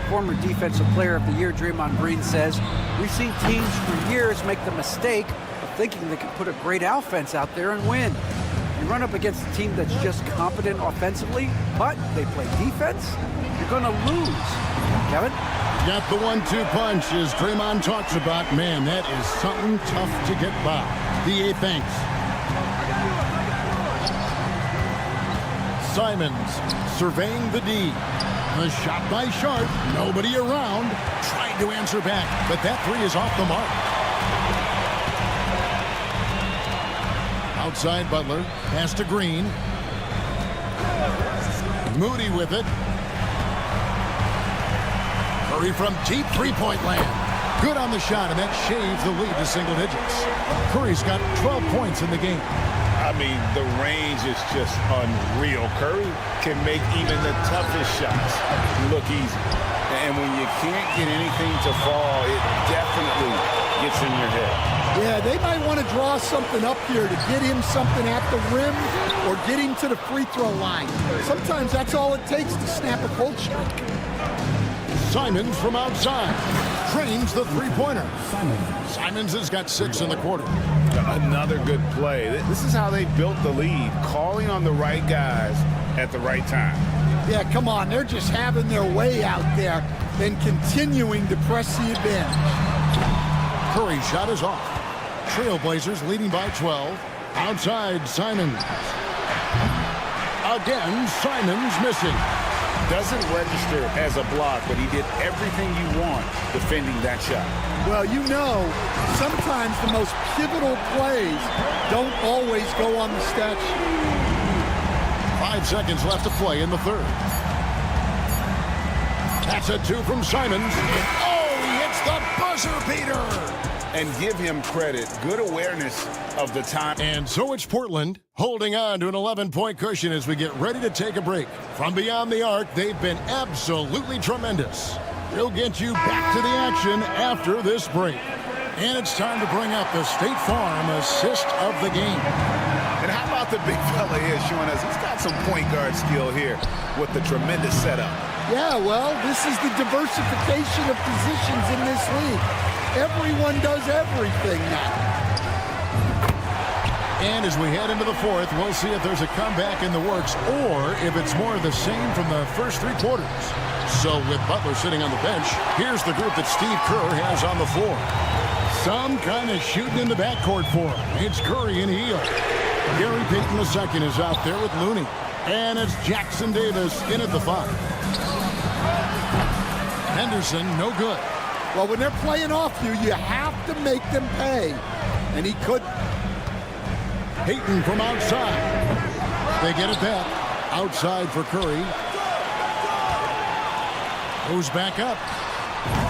Former Defensive Player of the Year Draymond Green says, we've seen teams for years make the mistake of thinking they can put a great offense out there and win. You run up against a team that's just competent offensively, but they play defense, you're going to lose. Kevin? Got the 1-2 punch as Draymond talks about. Man, that is something tough to get by. DA thanks. Simons surveying the D. The shot by Sharp. Nobody around. Tried to answer back, but that three is off the mark. Outside Butler. Pass to Green. Moody with it. Curry from deep three-point land. Good on the shot, and that shaves the lead to single digits. Curry's got 12 points in the game. I mean, the range is just unreal. Curry can make even the toughest shots look easy. And when you can't get anything to fall, it definitely gets in your head. Yeah, they might want to draw something up here to get him something at the rim or get him to the free throw line. Sometimes that's all it takes to snap a cold streak. Simons from outside. Trains the three-pointer. Simons has got 6 in the quarter. Another good play. This is how they built the lead, calling on the right guys at the right time. Yeah, come on. They're just having their way out there and continuing to press the advantage. Curry's shot is off. Trailblazers leading by 12. Outside, Simons. Again, Simons missing. Doesn't register as a block, but he did everything you want defending that shot. Well, you know, sometimes the most pivotal plays don't always go on the stat sheet. 5 seconds left to play in the third. That's a 2 from Simons. Oh, he hits the buzzer beater. And give him credit. Good awareness of the time. And so it's Portland holding on to an 11-point cushion as we get ready to take a break. From beyond the arc, they've been absolutely tremendous. We'll get you back to the action after this break. And it's time to bring up the State Farm assist of the game. And how about the big fella here showing us he's got some point guard skill here with the tremendous setup. Yeah, well, this is the diversification of positions in this league. Everyone does everything now. And as we head into the fourth, we'll see if there's a comeback in the works or if it's more of the same from the first 3 quarters. So with Butler sitting on the bench, here's the group that Steve Kerr has on the floor. Some kind of shooting in the backcourt for him. It's Curry and Hill. Gary Payton II is out there with Looney. And it's Jackson Davis in at the 5. Henderson, no good. Well, when they're playing off you, you have to make them pay. And he couldn't. Payton from outside. They get it back. Outside for Curry. Goes back up.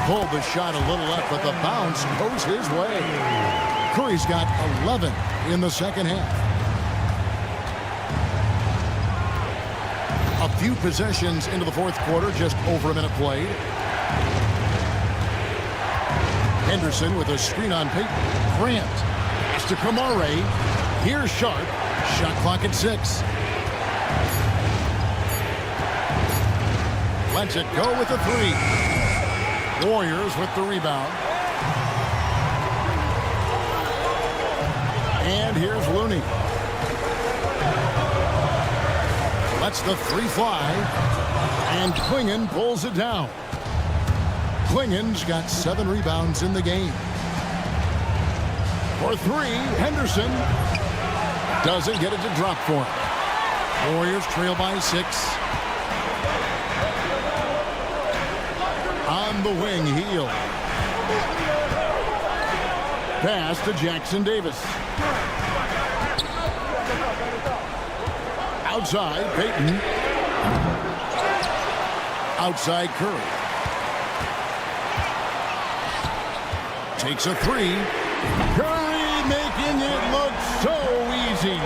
Pulled the shot a little up, but the bounce goes his way. Curry's got 11 in the second half. A few possessions into the fourth quarter, just over a minute played. Henderson with a screen on Payton. Grant has to Kamare. Here's Sharp. Shot clock at 6. Lets it go with the 3. Warriors with the rebound. And here's Looney. Lets the 3 fly. And Klingon pulls it down. Klingon's got 7 rebounds in the game. For 3, Henderson doesn't get it to drop for him. Warriors trail by 6. On the wing, Hill. Pass to Jackson Davis. Outside, Payton. Outside, Curry. Takes a 3. Curry making it look so easy.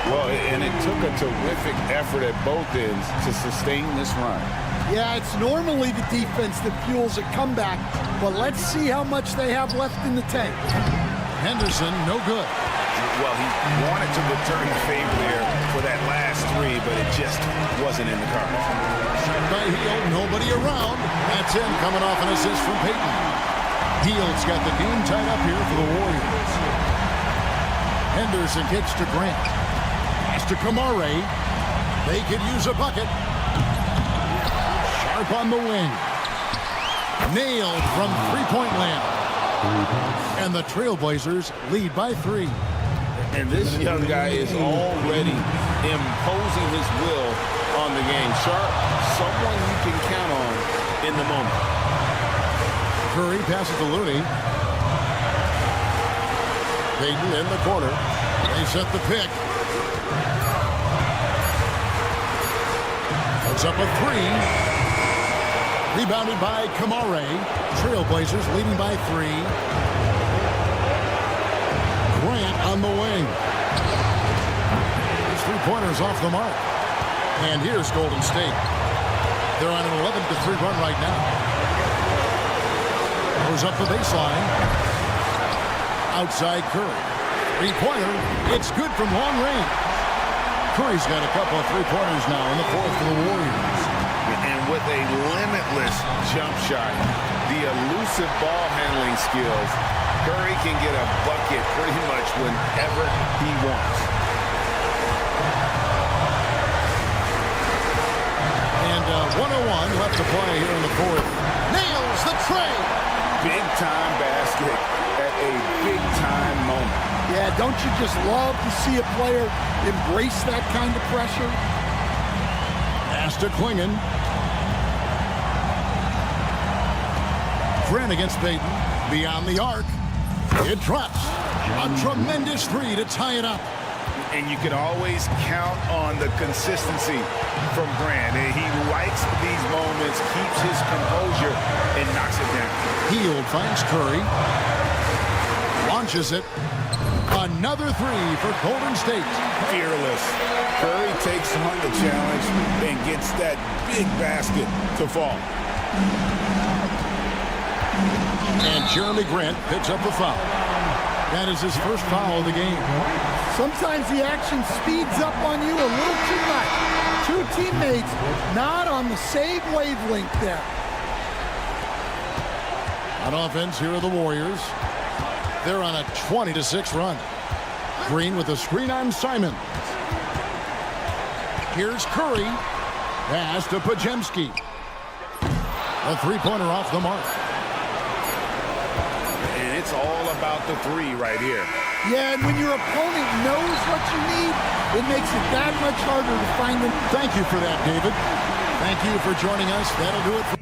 Well, and it took a terrific effort at both ends to sustain this run. Yeah, it's normally the defense that fuels a comeback, but let's see how much they have left in the tank. Henderson, no good. Well, he wanted to return the favor there for that last 3, but it just wasn't in the cards. Shot by Hill, nobody around. That's in, coming off an assist from Payton. Hill's got the game tied up here for the Warriors. Henderson kicks to Grant. Pass to Kamare. They could use a bucket. Sharp on the wing. Nailed from three-point land. And the Trailblazers lead by 3. And this young guy is already imposing his will on the game. Sharp, someone you can count on in the moment. Curry passes to Looney. Payton in the corner. They set the pick. Puts up a three. Rebounded by Kamare. Trailblazers leading by 3. Grant on the wing. His three-pointers off the mark. And here's Golden State. They're on an 11-3 run right now. Goes up the baseline. Outside Curry. Three-pointer. It's good from long range. Curry's got a couple of three-pointers now in the fourth for the Warriors. And with a limitless jump shot, the elusive ball handling skills, Curry can get a bucket pretty much whenever he wants. And 101 left to play here in the fourth. Nails the tray. Big-time basket at a big-time moment. Yeah, don't you just love to see a player embrace that kind of pressure? Pass to Klingon. Grant against Payton. Beyond the arc. It drops. A tremendous three to tie it up. And you can always count on the consistency from Grant. And he likes these moments, keeps his composure, and knocks it down. Hield finds Curry. Launches it. Another three for Golden State. Fearless. Curry takes on the challenge and gets that big basket to fall. And Jeremy Grant picks up the foul. That is his first foul of the game. Sometimes the action speeds up on you a little too much. Two teammates not on the same wavelength there. On offense, here are the Warriors. They're on a 20-6 run. Green with a screen on Simon. Here's Curry. Pass to Pajemski. A three-pointer off the mark. And it's all about the three right here. Yeah, and when your opponent knows what you need, it makes it that much harder to find them. Thank you for that, David. Thank you for joining us. That'll do it for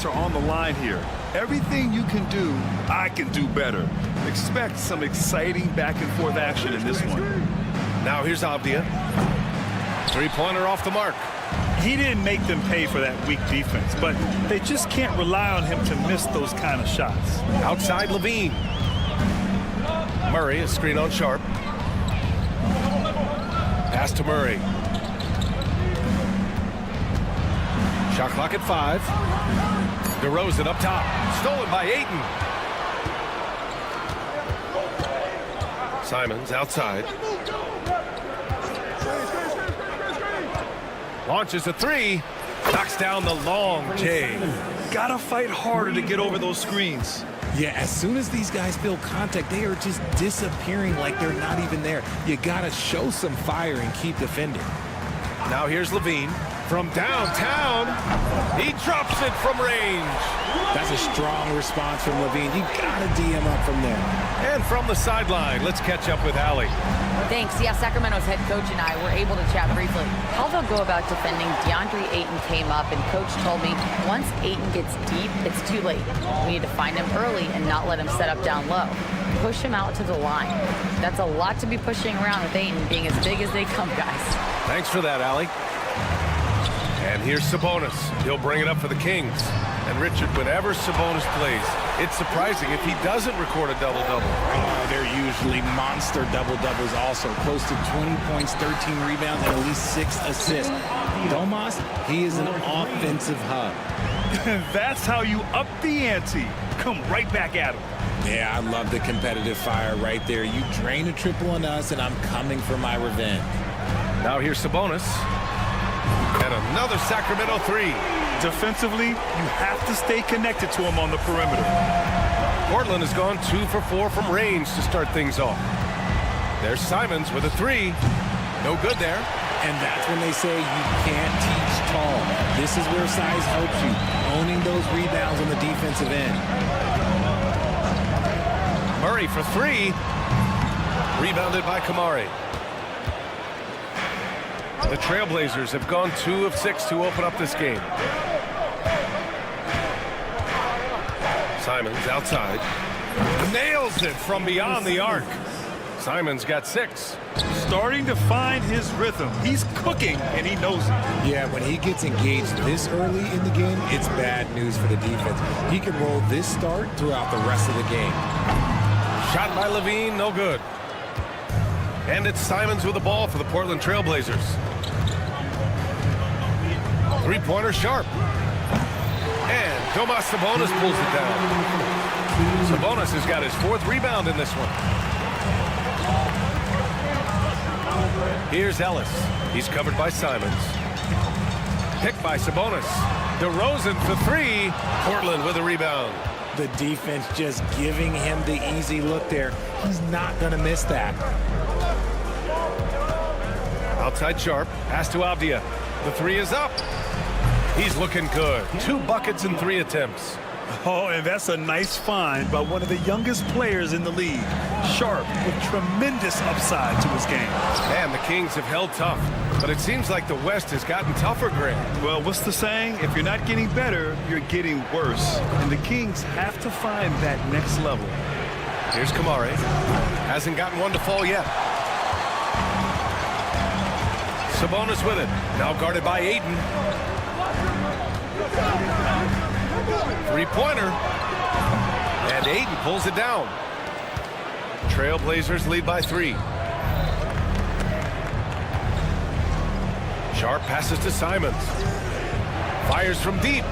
points are on the line here. Everything you can do, I can do better. Expect some exciting back-and-forth action in this one. Now here's Abdia. Three-pointer off the mark. He didn't make them pay for that weak defense, but they just can't rely on him to miss those kind of shots. Outside Levine. Murray, a screen on Sharp. Pass to Murray. Shot clock at 5. DeRozan up top. Stolen by Ayton. Simons outside. Launches a 3. Knocks down the long J. Gotta fight harder to get over those screens. Yeah, as soon as these guys feel contact, they are just disappearing like they're not even there. You gotta show some fire and keep defending. Now here's Levine from downtown. He drops it from range. That's a strong response from Levine. You gotta DM up from there. And from the sideline, let's catch up with Allie. Thanks. Yeah, Sacramento's head coach and I were able to chat briefly. How they'll go about defending DeAndre Ayton came up, and coach told me once Ayton gets deep, it's too late. We need to find him early and not let him set up down low. Push him out to the line. That's a lot to be pushing around with Ayton being as big as they come, guys. Thanks for that, Allie. And here's Sabonis. He'll bring it up for the Kings. And Richard, whenever Sabonis plays, it's surprising if he doesn't record a double-double. They're usually monster double-doubles also. Close to 20 points, 13 rebounds, and at least 6 assists. Domas, he is an offensive hub. That's how you up the ante. Come right back at him. Yeah, I love the competitive fire right there. You drain a triple on us, and I'm coming for my revenge. Now here's Sabonis. And another Sacramento 3. Defensively, you have to stay connected to him on the perimeter. Portland has gone 2 for 4 from range to start things off. There's Simons with a 3. No good there. And that's when they say you can't teach tall. This is where size helps you. Owning those rebounds on the defensive end. Murray for 3. Rebounded by Kamari. The Trailblazers have gone 2 of 6 to open up this game. Simons outside. Nails it from beyond the arc. Simons got 6. Starting to find his rhythm. He's cooking, and he knows it. Yeah, when he gets engaged this early in the game, it's bad news for the defense. He can roll this start throughout the rest of the game. Shot by Levine, no good. And it's Simons with the ball for the Portland Trailblazers. Three-pointer Sharp. And Domas Sabonis pulls it down. Sabonis has got his 4th rebound in this one. Here's Ellis. He's covered by Simons. Picked by Sabonis. DeRozan for 3. Portland with a rebound. The defense just giving him the easy look there. He's not going to miss that. Outside Sharp. Pass to Abdia. The 3 is up. He's looking good. 2 buckets and 3 attempts. Oh, and that's a nice find by one of the youngest players in the league. Sharp with tremendous upside to his game. Man, the Kings have held tough, but it seems like the West has gotten tougher, Grant. Well, what's the saying? If you're not getting better, you're getting worse. And the Kings have to find that next level. Here's Kamari. Hasn't gotten one to fall yet. Sabonis with it. Now guarded by Ayton. Three-pointer. And Ayton pulls it down. Trailblazers lead by 3. Sharp passes to Simons. Fires from deep.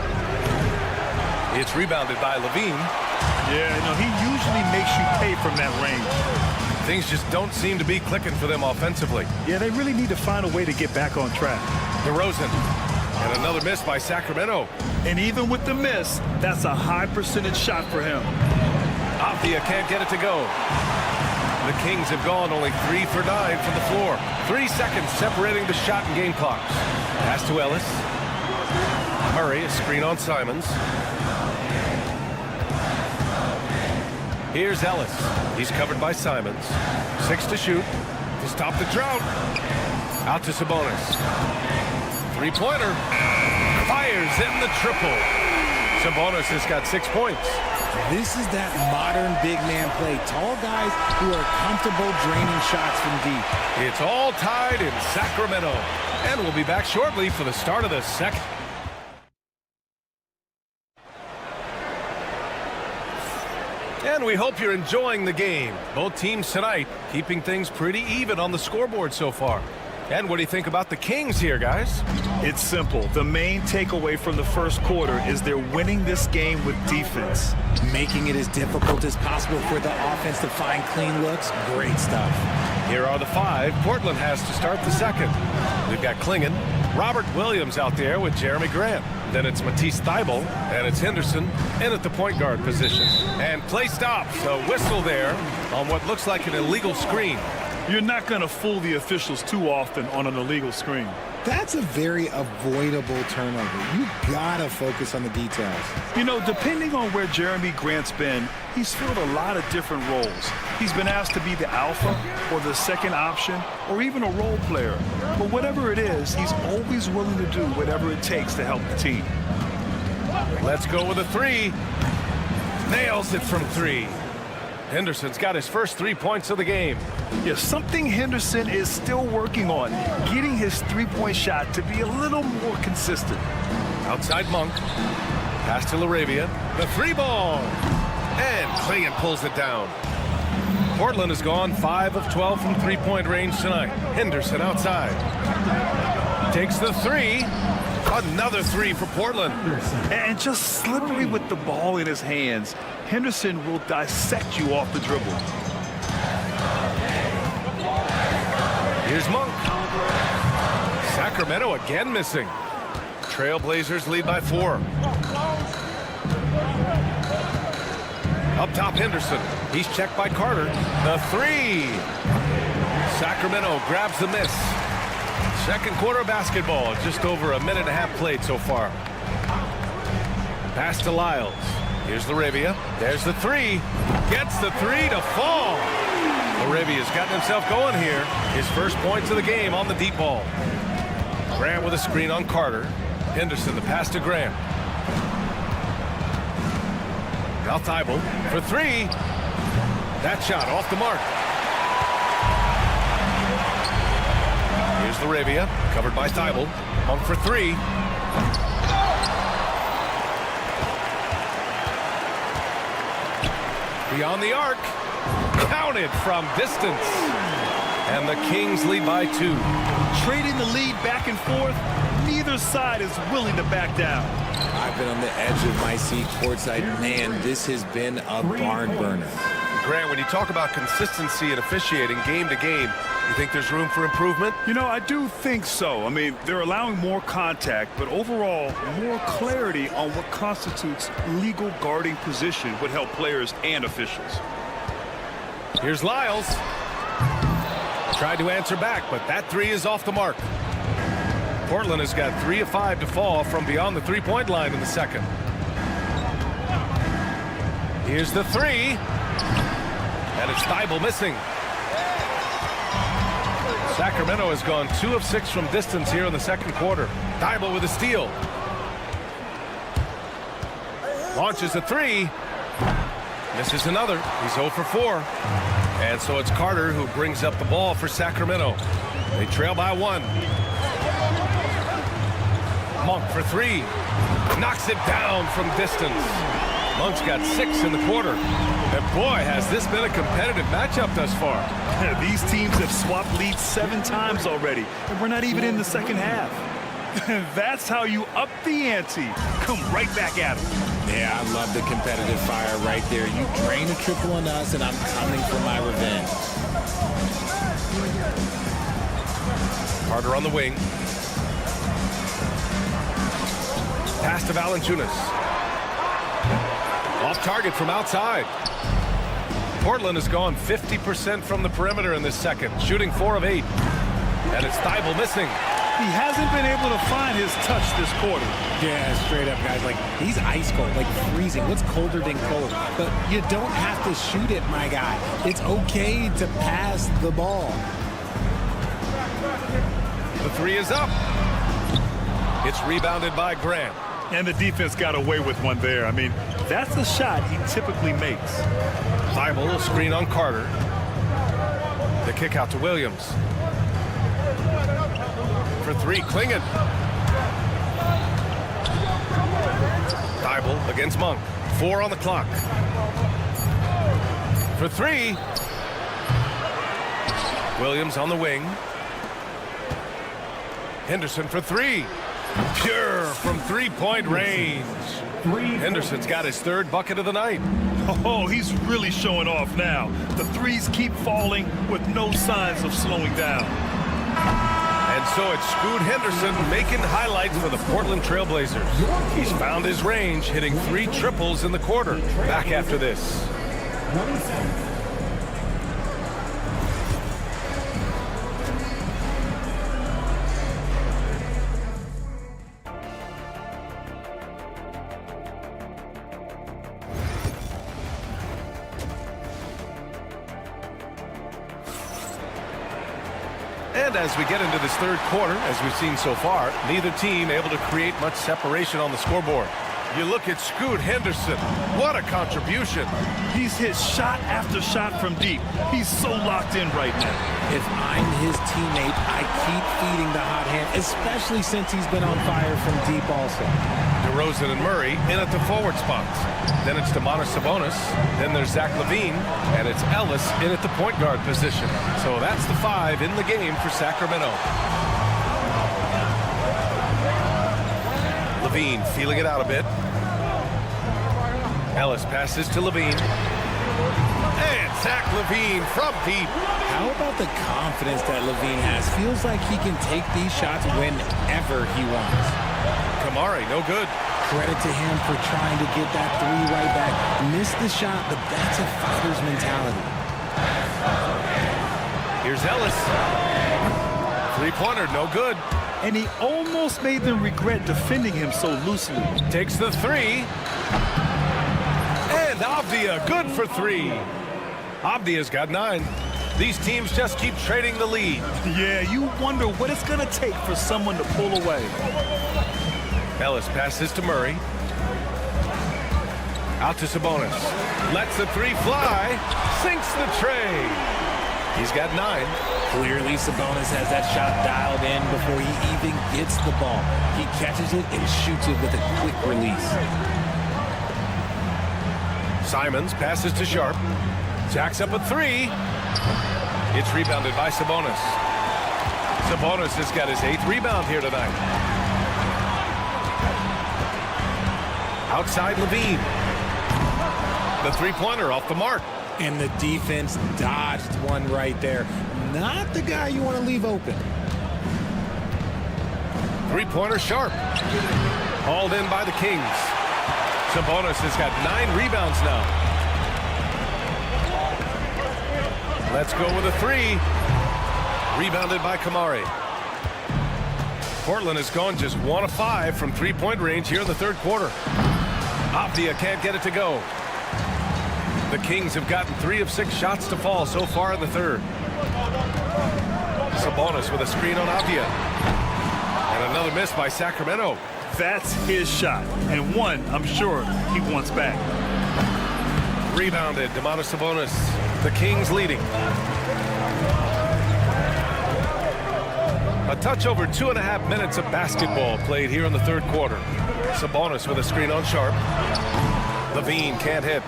It's rebounded by Levine. Yeah, he usually makes you pay from that range. Things just don't seem to be clicking for them offensively. Yeah, they really need to find a way to get back on track. DeRozan. And another miss by Sacramento. And even with the miss, that's a high percentage shot for him. Abdia can't get it to go. The Kings have gone only 3 for 9 from the floor. 3 seconds separating the shot and game clocks. Pass to Ellis. Murray, a screen on Simons. Here's Ellis. He's covered by Simons. 6 to shoot. To stop the drought. Out to Sabonis. Three-pointer. Fires in the triple. Sabonis has got 6 points. This is that modern big man play. Tall guys who are comfortable draining shots from deep. It's all tied in Sacramento. And we'll be back shortly for the start of the second. And we hope you're enjoying the game. Both teams tonight keeping things pretty even on the scoreboard so far. And what do you think about the Kings here, guys? It's simple. The main takeaway from the first quarter is they're winning this game with defense. Making it as difficult as possible for the offense to find clean looks. Great stuff. Here are the 5 Portland has to start the second. We've got Klingon, Robert Williams out there with Jeremy Grant. Then it's Matisse Thybulle, and it's Henderson in at the point guard position. And play stops. A whistle there on what looks like an illegal screen. You're not going to fool the officials too often on an illegal screen. That's a very avoidable turnover. You gotta focus on the details. You know, depending on where Jeremy Grant's been, he's filled a lot of different roles. He's been asked to be the alpha or the second option or even a role player. But whatever it is, he's always willing to do whatever it takes to help the team. Let's go with a 3. Nails it from 3. Henderson's got his first 3 points of the game. Yeah, something Henderson is still working on, getting his three-point shot to be a little more consistent. Outside Monk. Pass to LaRavia. The 3 ball. And Klingon pulls it down. Portland has gone 5 of 12 from three-point range tonight. Henderson outside. Takes the 3. Another 3 for Portland. And just slippery with the ball in his hands. Henderson will dissect you off the dribble. Here's Monk. Sacramento again missing. Trailblazers lead by 4. Up top, Henderson. He's checked by Carter. The 3. Sacramento grabs the miss. Second quarter basketball. Just over a minute and a half played so far. Pass to Lyles. Here's LaRavia. There's the 3. Gets the 3 to fall. LaRavia's gotten himself going here. His first points of the game on the deep ball. Grant with a screen on Carter. Henderson, the pass to Grant. Now Thybulle for 3. That shot off the mark. Here's LaRavia, covered by Thybulle. Monk for 3. Beyond the arc. Counted from distance. And the Kings lead by 2. Trading the lead back and forth, neither side is willing to back down. I've been on the edge of my seat courtside. Man, this has been a barn burner. Grant, when you talk about consistency and officiating game to game, you think there's room for improvement? You know, I do think so. I mean, they're allowing more contact, but overall, more clarity on what constitutes legal guarding position would help players and officials. Here's Lyles. Tried to answer back, but that 3 is off the mark. Portland has got 3 of 5 to fall from beyond the three-point line in the second. Here's the 3. And it's Thybulle missing. Sacramento has gone 2 of 6 from distance here in the second quarter. Thybulle with a steal. Launches a 3. Misses another. He's 0 for 4. And so it's Carter who brings up the ball for Sacramento. They trail by 1. Monk for 3. Knocks it down from distance. Monk's got 6 in the quarter. And boy, has this been a competitive matchup thus far. These teams have swapped leads 7 times already, and we're not even in the second half. That's how you up the ante. Come right back at them. Yeah, I love the competitive fire right there. You drain a triple on us, and I'm coming for my revenge. Carter on the wing. Pass to Valanciunas. Off target from outside. Portland has gone 50% from the perimeter in this second, shooting 4 of 8. And it's Thybulle missing. He hasn't been able to find his touch this quarter. Yeah, straight up, guys. Like, he's ice cold, like freezing. What's colder than cold? But you don't have to shoot it, my guy. It's okay to pass the ball. The 3 is up. It's rebounded by Grant. And the defense got away with one there. I mean, that's a shot he typically makes. Thibault, a screen on Carter. The kick out to Williams. For three, Klingon. Thibault against Monk. 4 on the clock. For three. Williams on the wing. Henderson for three. Pure from three-point range. Henderson's got his third bucket of the night. Oh, he's really showing off now. The threes keep falling with no signs of slowing down. And so it's Scoot Henderson making highlights for the Portland Trail Blazers. He's found his range, hitting 3 triples in the quarter. Back after this. And as we get into this third quarter, as we've seen so far, neither team able to create much separation on the scoreboard. You look at Scoot Henderson. What a contribution. He's hit shot after shot from deep. He's so locked in right now. If I'm his teammate, I keep feeding the hot hand, especially since he's been on fire from deep also. DeRozan and Murray in at the forward spots. Then it's Domantas Sabonis. Then there's Zach LaVine. And it's Ellis in at the point guard position. So that's the 5 in the game for Sacramento. LaVine feeling it out a bit. Ellis passes to LaVine. And Zach LaVine from deep. How about the confidence that LaVine has? Feels like he can take these shots whenever he wants. Kamari, no good. Credit to him for trying to get that 3 right back. Missed the shot, but that's a fighter's mentality. Here's Ellis. 3-pointer, no good. And he almost made them regret defending him so loosely. Takes the 3. And Avdia, good for 3. Avdia's got 9. These teams just keep trading the lead. Yeah, you wonder what it's going to take for someone to pull away. Ellis passes to Murray. Out to Sabonis. Lets the 3 fly. Sinks the tray. He's got 9. Clearly, Sabonis has that shot dialed in before he even gets the ball. He catches it and shoots it with a quick release. Simons passes to Sharp. Jacks up a 3. It's rebounded by Sabonis. Sabonis has got his 8th rebound here tonight. Outside LaVine. The 3-pointer off the mark. And the defense dodged one right there. Not the guy you want to leave open. 3-pointer Sharp. Hauled in by the Kings. Sabonis has got 9 rebounds now. Let's go with a 3. Rebounded by Kamari. Portland has gone just 1 of 5 from 3-point range here in the third quarter. Avdia can't get it to go. The Kings have gotten 3 of 6 shots to fall so far in the third. Sabonis with a screen on Avdia. And another miss by Sacramento. That's his shot, and one I'm sure he wants back. Rebounded, Domantas Sabonis. The Kings leading. A touch over 2.5 minutes of basketball played here in the third quarter. Sabonis with a screen on Sharp. LaVine can't hit.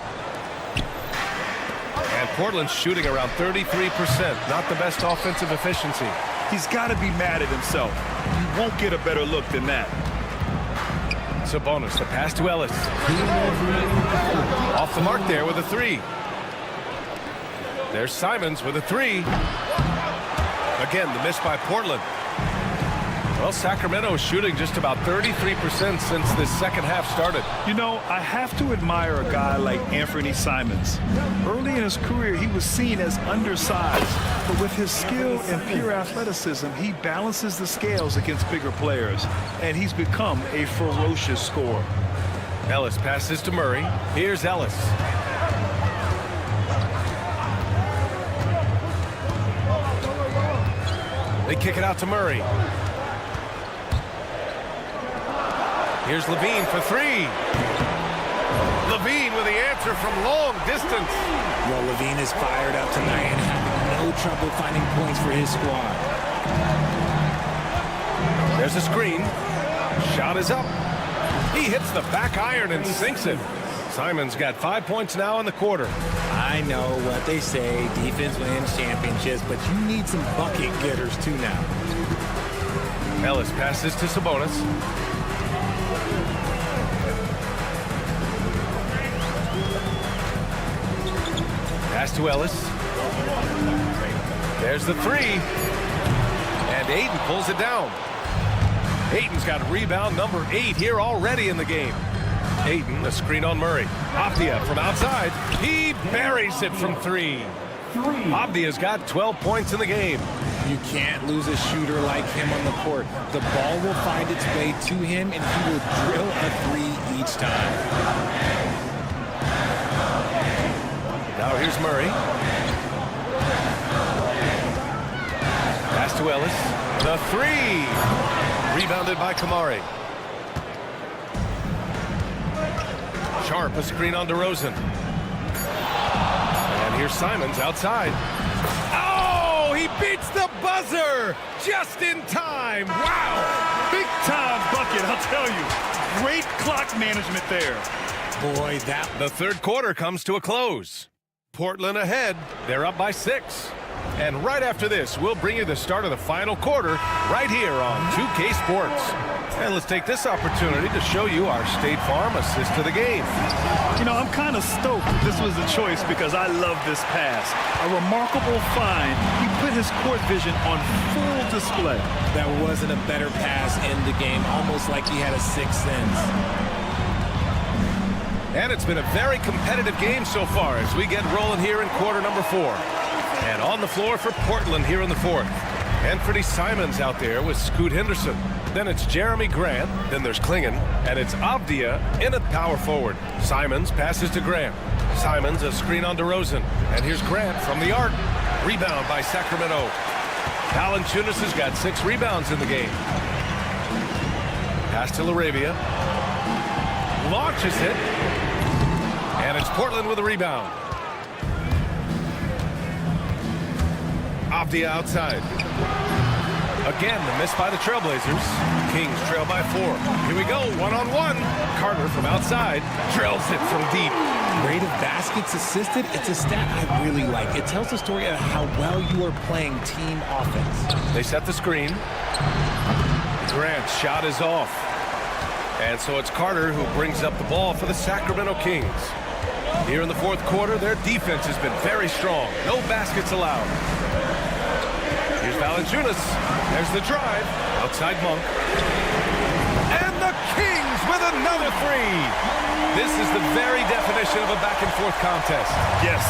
And Portland's shooting around 33%. Not the best offensive efficiency. He's got to be mad at himself. You won't get a better look than that. Sabonis, the pass to Ellis. Off the mark there with a 3. There's Simons with a 3. Again, the miss by Portland. Well, Sacramento is shooting just about 33% since this second half started. You know, I have to admire a guy like Anthony Simons. Early in his career, he was seen as undersized, but with his skill and pure athleticism, he balances the scales against bigger players, and he's become a ferocious scorer. Ellis passes to Murray. Here's Ellis. They kick it out to Murray. Here's Levine for three. Levine with the answer from long distance. Well, Levine is fired up tonight and having no trouble finding points for his squad. There's a screen. Shot is up. He hits the back iron and sinks it. Simons got 5 points now in the quarter. I know what they say, defense wins championships, but you need some bucket getters too now. Ellis passes to Sabonis. Pass to Ellis. There's the three. And Ayton pulls it down. Ayton's got rebound number 8 here already in the game. Ayton, a screen on Murray. Avdia from outside. He buries it from 3. Avdia's got 12 points in the game. You can't lose a shooter like him on the court. The ball will find its way to him, and he will drill a 3 each time. Now here's Murray. Pass to Ellis. The 3. Rebounded by Kamari. Sharp, a screen on DeRozan. And here's Simons outside. Oh, he beats the buzzer just in time. Wow. Big time bucket, I'll tell you. Great clock management there. Boy, The third quarter comes to a close. Portland ahead. They're up by 6. And right after this, we'll bring you the start of the final quarter right here on 2K Sports. And let's take this opportunity to show you our State Farm assist to the game. You know, I'm kind of stoked this was the choice because I love this pass. A remarkable find. He put his court vision on full display. that wasn't a better pass in the game, almost like he had a sixth sense. And it's been a very competitive game so far as we get rolling here in quarter number 4. And on the floor for Portland here in the 4th. Anthony Simons out there with Scoot Henderson. Then it's Jeremy Grant. Then there's Klingon. And it's Avdia in at power forward. Simons passes to Grant. Simons a screen on DeRozan. And here's Grant from the arc. Rebound by Sacramento. Valanciunas has got 6 rebounds in the game. Pass to LaRavia. Launches it. And it's Portland with a rebound. Avdia outside. Again, the miss by the Trailblazers. Kings trail by 4. Here we go, one-on-one. Carter from outside drills it from deep. Rate of baskets assisted, it's a stat I really like. It tells the story of how well you are playing team offense. They set the screen. Grant's shot is off. And so it's Carter who brings up the ball for the Sacramento Kings. Here in the 4th quarter, their defense has been very strong. No baskets allowed. Here's Valanciunas. There's the drive. Outside Monk. And the Kings with another 3. This is the very definition of a back-and-forth contest. Yes,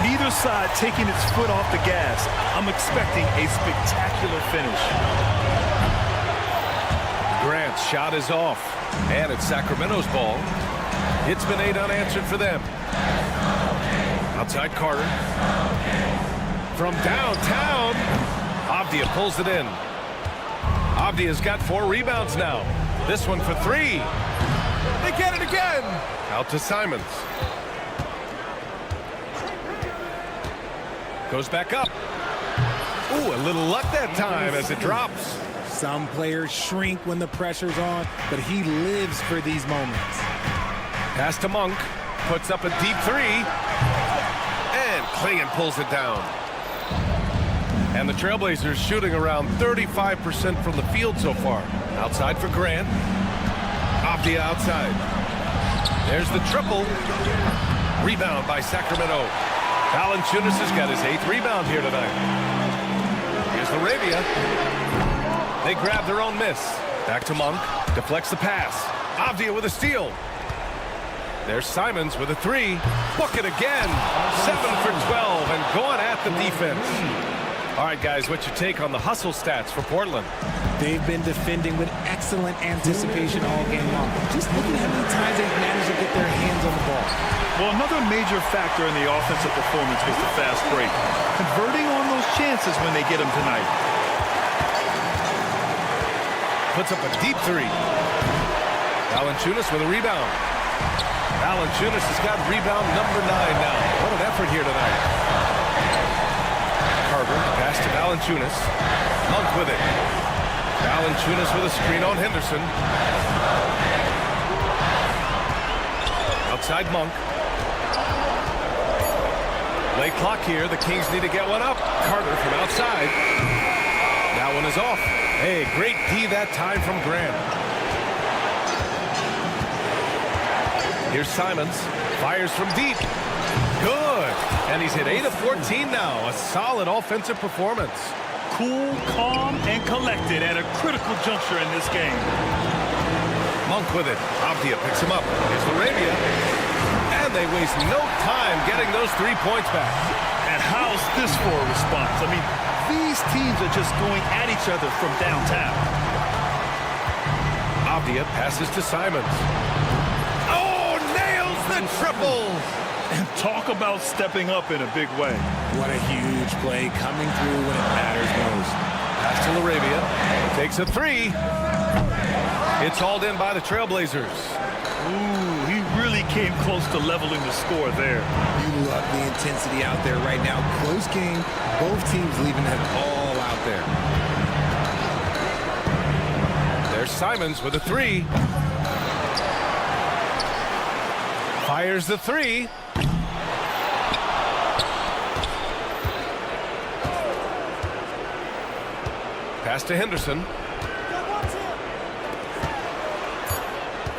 neither side taking its foot off the gas. I'm expecting a spectacular finish. Grant's shot is off. And it's Sacramento's ball. It's been 8 unanswered for them. Outside Carter. From downtown, Avdia pulls it in. Avdia's got 4 rebounds now. This one for 3. They get it again. Out to Simons. Goes back up. Ooh, a little luck that time as it drops. Some players shrink when the pressure's on, but he lives for these moments. Pass to Monk. Puts up a deep 3. And Klingon pulls it down. And the Trailblazers shooting around 35% from the field so far. Outside for Grant. Avdia outside. There's the triple. Rebound by Sacramento. Valanciunas has got his 8th rebound here tonight. Here's LaRavia. They grab their own miss. Back to Monk. Deflects the pass. Avdia with a steal. There's Simons with a 3. Book it again. 7 for 12 and going at the defense. All right, guys, what's your take on the hustle stats for Portland? They've been defending with excellent anticipation all game long. Just look at how many times they've managed to get their hands on the ball. Well, another major factor in the offensive performance was the fast break. Converting on those chances when they get them tonight. Puts up a deep 3. Valanciunas with a rebound. Valanciunas has got rebound number 9 now. What an effort here tonight. Carver pass to Valanciunas. Monk with it. Valanciunas with a screen on Henderson. Outside Monk. Late clock here. The Kings need to get one up. Carter from outside. That one is off. Hey, great D that time from Grant. Here's Simons. Fires from deep. Good. And he's hit 8 of 14 now. A solid offensive performance. Cool, calm, and collected at a critical juncture in this game. Monk with it. Avdia picks him up. Here's Arabia. And they waste no time getting those 3 points back. And how's this for a response? I mean, these teams are just going at each other from downtown. Avdia passes to Simons. Oh, nails the triple! And talk about stepping up in a big way. What a huge play coming through when it matters most. Pass to Arabia. Takes a 3. It's hauled in by the Trailblazers. Ooh, he really came close to leveling the score there. You love the intensity out there right now. Close game. Both teams leaving it all out there. There's Simons with a 3. Fires the 3. Pass to Henderson.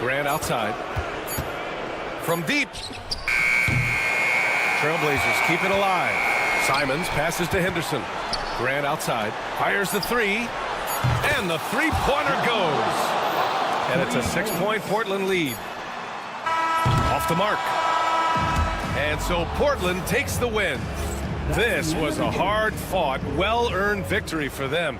Grant outside. From deep. Trailblazers keep it alive. Simons passes to Henderson. Grant outside. Fires the 3. And the three-pointer goes. And it's a 6-point Portland lead. Off the mark. And so Portland takes the win. This was a hard-fought, well-earned victory for them.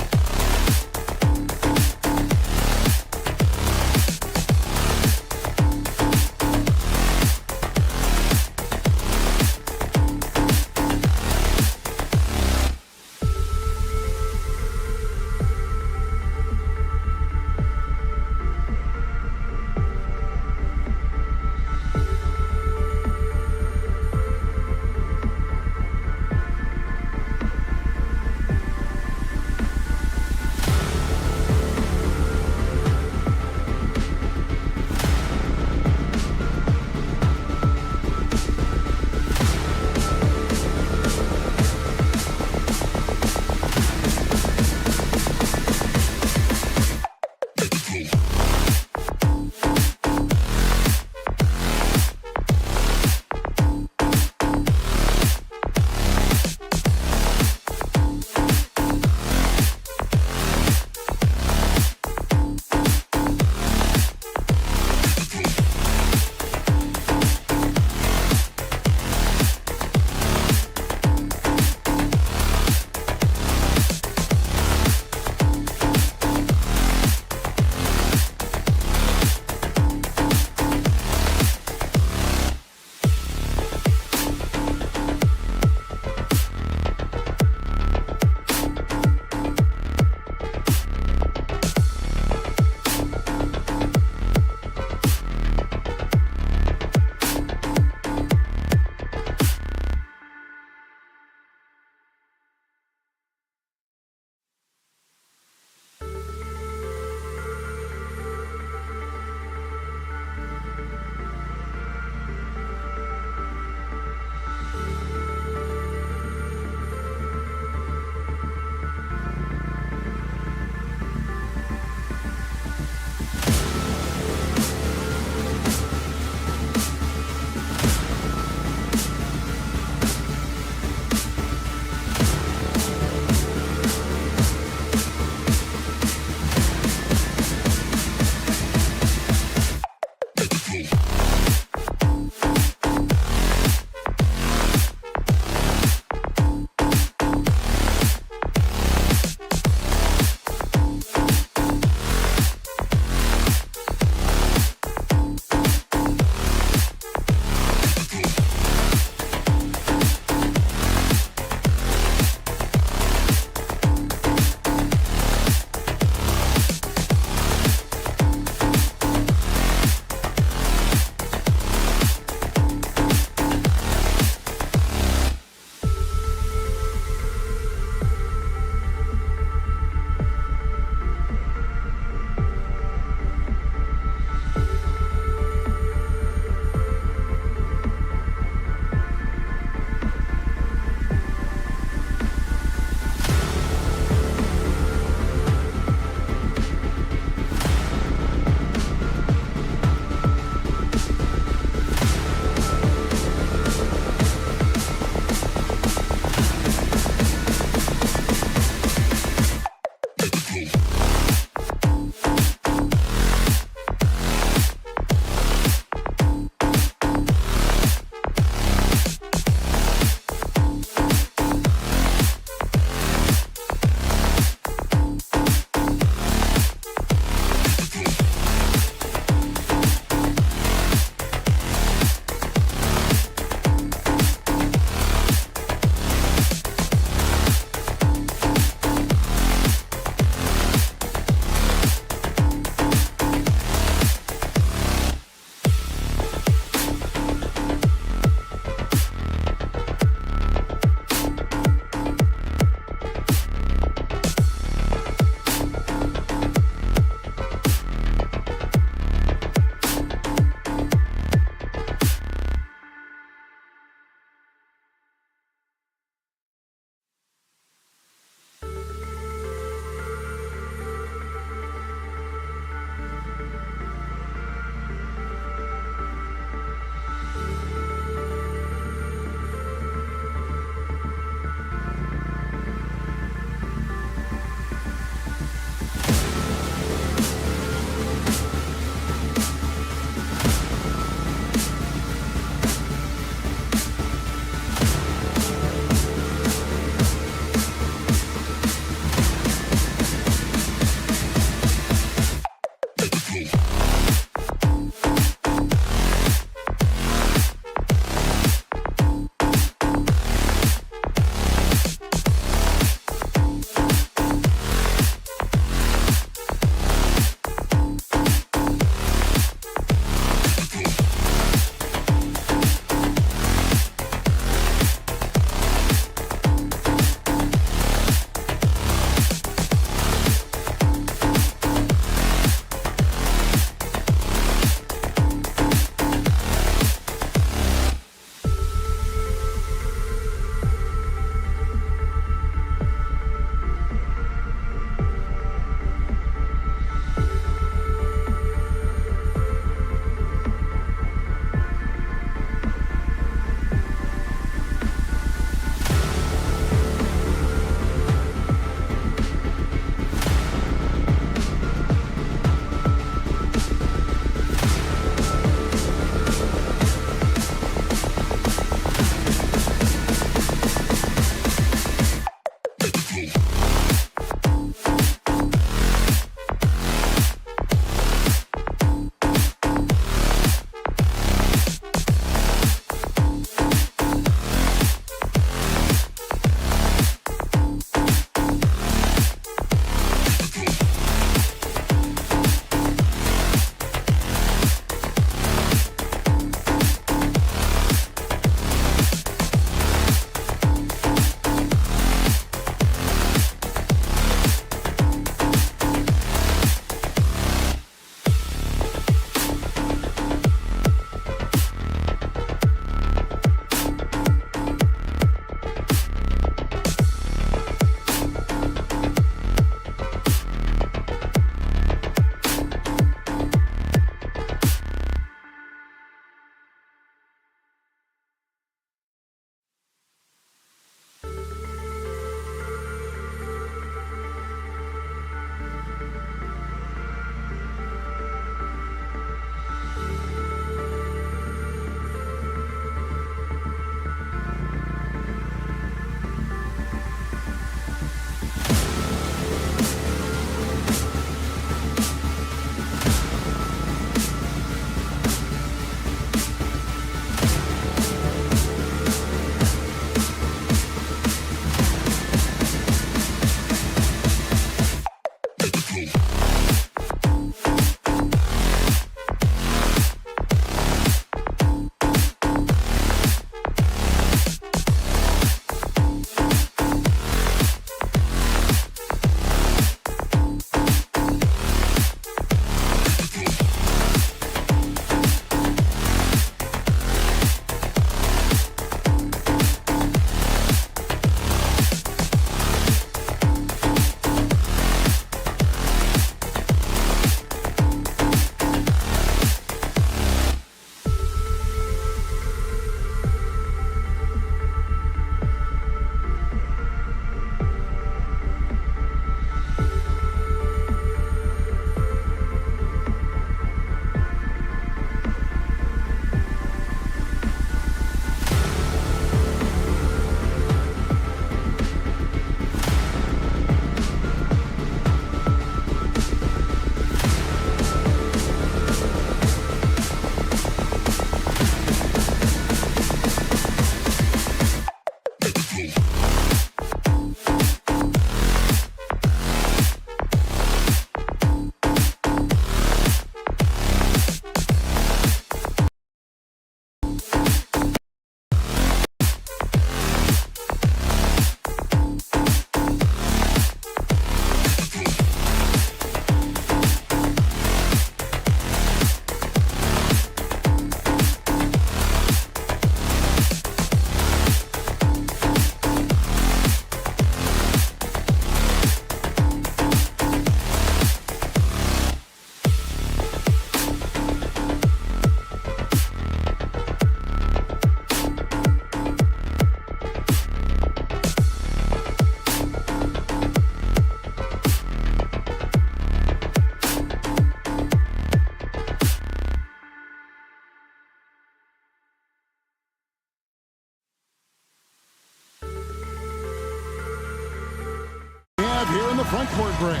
front court, Greg.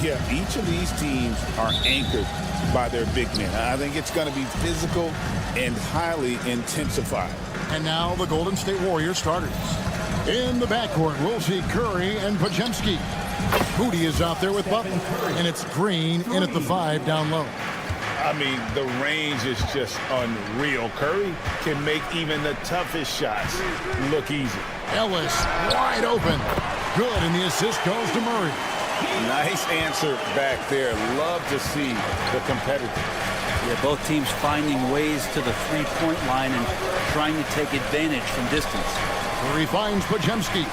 Yeah, each of these teams are anchored by their big men. I think it's going to be physical and highly intensified. And now the Golden State Warriors starters. In the backcourt, we'll see Curry and Podziemski. Moody is out there with Butler, and it's Green in at the 5 down low. I mean, the range is just unreal. Curry can make even the toughest shots look easy. Ellis wide open. Good, and the assist goes to Murray. Nice answer back there. Love to see the competitor. Yeah, both teams finding ways to the three-point line and trying to take advantage from distance. Curry finds Podziemski.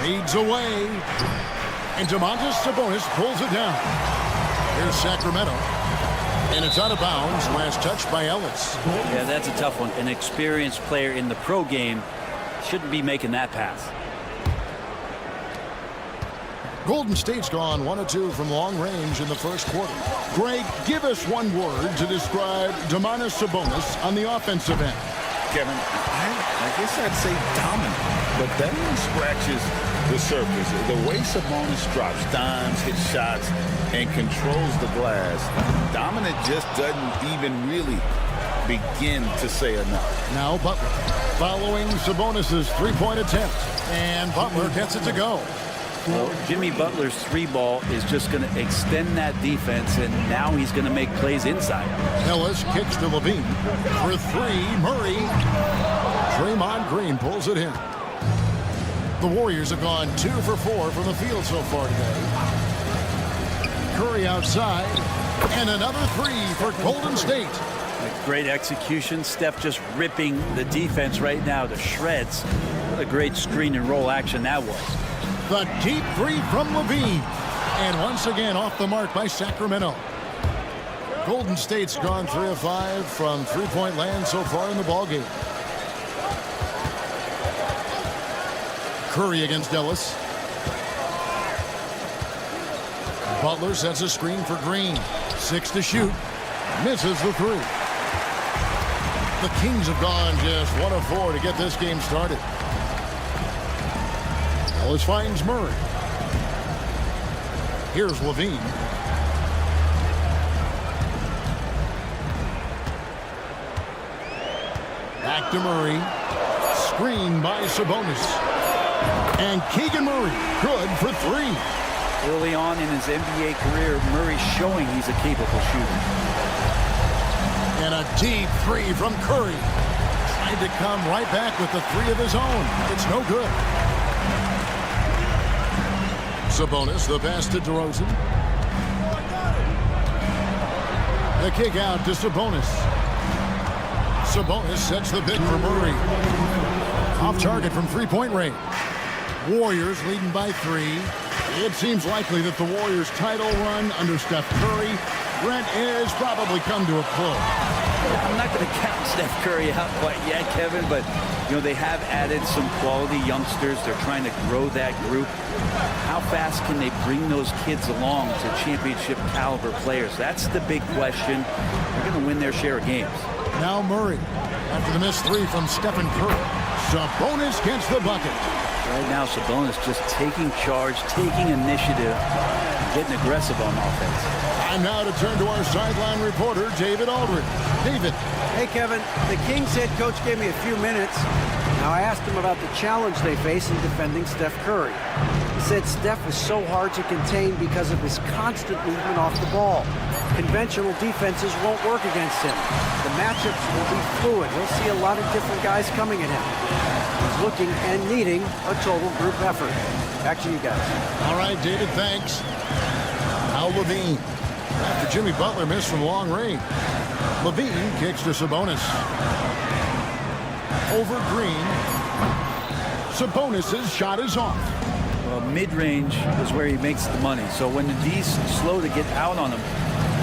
Fades away. And Domantas Sabonis pulls it down. Here's Sacramento. And it's out of bounds. Last touch by Ellis. Yeah, that's a tough one. An experienced player in the pro game shouldn't be making that pass. Golden State's gone 1 of 2 from long range in the first quarter. Greg, give us one word to describe Domantas Sabonis on the offensive end. Kevin, I guess I'd say dominant, but that one scratches the surface. The way Sabonis drops dimes, hits shots, and controls the glass, dominant just doesn't even really begin to say enough. Now Butler following Sabonis' three-point attempt, and Butler gets it to go. Well, Jimmy Butler's three ball is just going to extend that defense, and now he's going to make plays inside. Ellis kicks to Levine for 3. Murray. Draymond Green pulls it in. The Warriors have gone 2 for 4 from the field so far today. Curry outside, and another 3 for Golden State. Great execution. Steph just ripping the defense right now to shreds. What a great screen and roll action that was. The deep 3 from Levine. And once again off the mark by Sacramento. Golden State's gone 3 of 5 from three-point land so far in the ballgame. Curry against Ellis. Butler sets a screen for Green. 6 to shoot. Misses the 3. The Kings have gone just 1 of 4 to get this game started. Ellis finds Murray. Here's Levine. Back to Murray. Screen by Sabonis. And Keegan Murray, good for 3. Early on in his NBA career, Murray's showing he's a capable shooter. And a deep 3 from Curry. Trying to come right back with the 3 of his own. It's no good. Sabonis, the pass to DeRozan. The kick out to Sabonis. Sabonis sets the pick for Murray. Off target from three-point range. Warriors leading by 3. It seems likely that the Warriors' title run under Steph Curry, Brent, is probably come to a close. I'm not going to count Steph Curry out quite yet, Kevin, but you know they have added some quality youngsters. They're trying to grow that group. How fast can they bring those kids along to championship caliber players? That's the big question. They're going to win their share of games. Now Murray, after the missed 3 from Stephen Curry. Sabonis gets the bucket. Right now, Sabonis just taking charge, taking initiative, getting aggressive on offense. Time now to turn to our sideline reporter, David Aldridge. David. Hey, Kevin. The Kings head coach gave me a few minutes. Now, I asked him about the challenge they face in defending Steph Curry. He said Steph is so hard to contain because of his constant movement off the ball. Conventional defenses won't work against him. The matchups will be fluid. He'll see a lot of different guys coming at him. He's looking and needing a total group effort. Back to you guys. All right, David, thanks. Now Levine. After Jimmy Butler missed from long range. Levine kicks to Sabonis. Over Green. Sabonis' shot is off. Well, mid-range is where he makes the money. So when the D's slow to get out on him,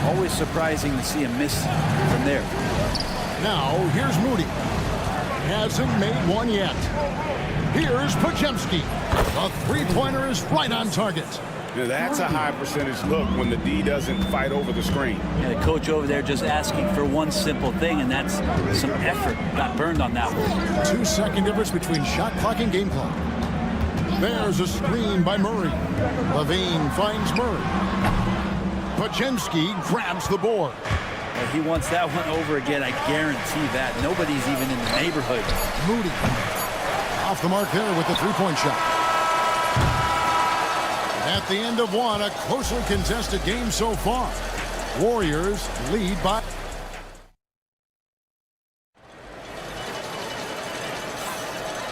always surprising to see him miss from there. Now, here's Moody. Hasn't made one yet. Here's Podziemski. The three-pointer is right on target. That's a high percentage look when the D doesn't fight over the screen. Yeah, the coach over there just asking for one simple thing, and that's some effort. Got burned on that one. 2 second difference between shot clock and game clock. There's a screen by Murray. Levine finds Murray. Pajemski grabs the board. If he wants that one over again, I guarantee that. Nobody's even in the neighborhood. Moody off the mark there with the three-point shot. At the end of one, a closely contested game so far. Warriors lead by...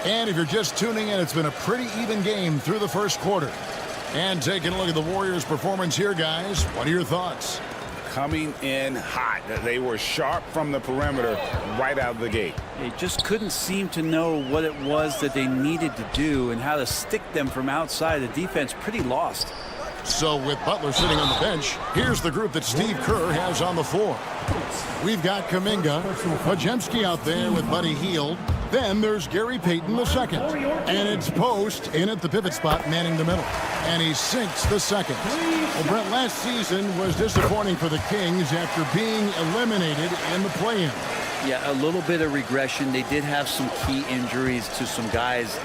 And if you're just tuning in, it's been a pretty even game through the first quarter. And taking a look at the Warriors' performance here, guys, what are your thoughts? Coming in hot. They were sharp from the perimeter right out of the gate. They just couldn't seem to know what it was that they needed to do and how to stick them from outside. The defense pretty lost. So with Butler sitting on the bench, here's the group that Steve Kerr has on the floor. We've got Kuminga, Pajemski out there with Buddy Hield. Then there's Gary Payton the second. And it's Post in at the pivot spot, manning the middle. And he sinks the second. Well, Brett, last season was disappointing for the Kings after being eliminated in the play-in. Yeah, a little bit of regression. They did have some key injuries to some guys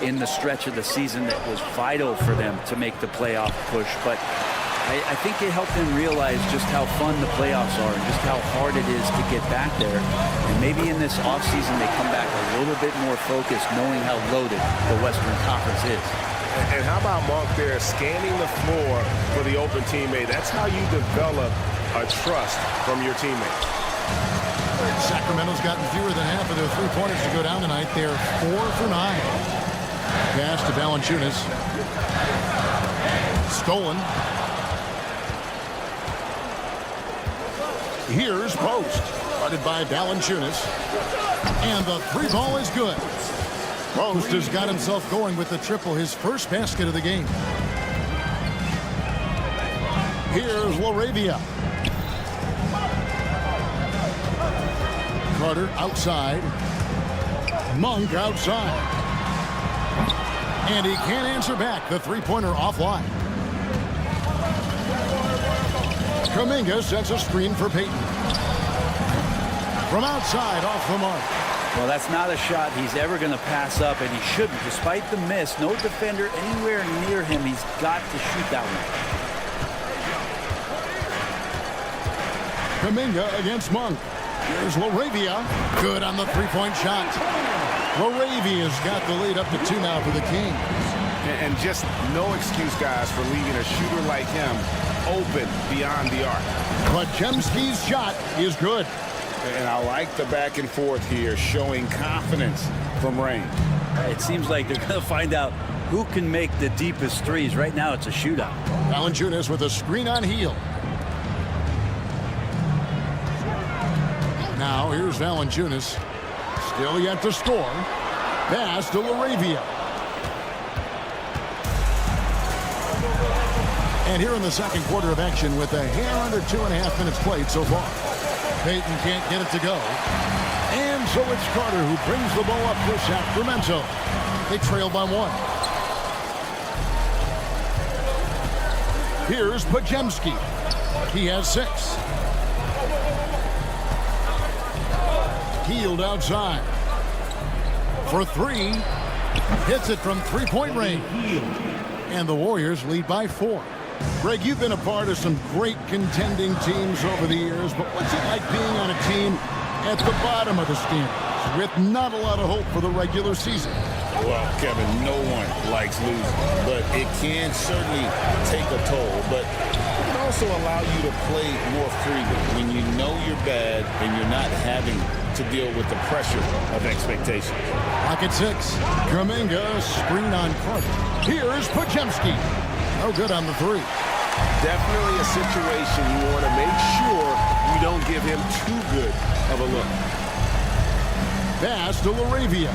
in the stretch of the season that was vital for them to make the playoff push. But I think it helped them realize just how fun the playoffs are and just how hard it is to get back there. And maybe in this offseason they come back a little bit more focused, knowing how loaded the Western Conference is. And how about Monk there scanning the floor for the open teammate? That's how you develop a trust from your teammates. Sacramento's gotten fewer than half of their three-pointers to go down tonight. They're 4 for 9. Pass to Valanciunas. Stolen. Here's Post. Guarded by Valanciunas. And the three ball is good. Post has got himself going with the triple, his first basket of the game. Here's LaRavia. Carter outside. Monk outside. And he can't answer back. The three-pointer offline. Kuminga sets a screen for Payton. From outside, off the mark. Well, that's not a shot he's ever going to pass up, and he shouldn't. Despite the miss, no defender anywhere near him. He's got to shoot that one. Kuminga against Monk. Here's LaRavia. Good on the three-point shot. LaRavia's got the lead up to 2 now for the Kings. And just no excuse, guys, for leaving a shooter like him open beyond the arc. Pajemski's shot is good. And I like the back and forth here, showing confidence from Rain. It seems like they're going to find out who can make the deepest threes. Right now, it's a shootout. Valanciunas with a screen on Hield. Now, here's Valanciunas. Still yet to score. Pass to LaRavia. And here in the second quarter of action with a hair under 2.5 minutes played so far. Payton can't get it to go. And so it's Carter who brings the ball up for Sacramento. They trail by 1. Here's Pajemski. He has 6. Hield outside. For 3. Hits it from three-point range. And the Warriors lead by 4. Greg, you've been a part of some great contending teams over the years, but what's it like being on a team at the bottom of the standings with not a lot of hope for the regular season? Well, Kevin, no one likes losing, but it can certainly take a toll. But it can also allow you to play more freely when you know you're bad and you're not having to deal with the pressure of expectations. Lock at 6. Kuminga, screen on Carter. Here's Pajemski. No good on the 3. Definitely a situation you want to make sure you don't give him too good of a look. Pass to LaRavia.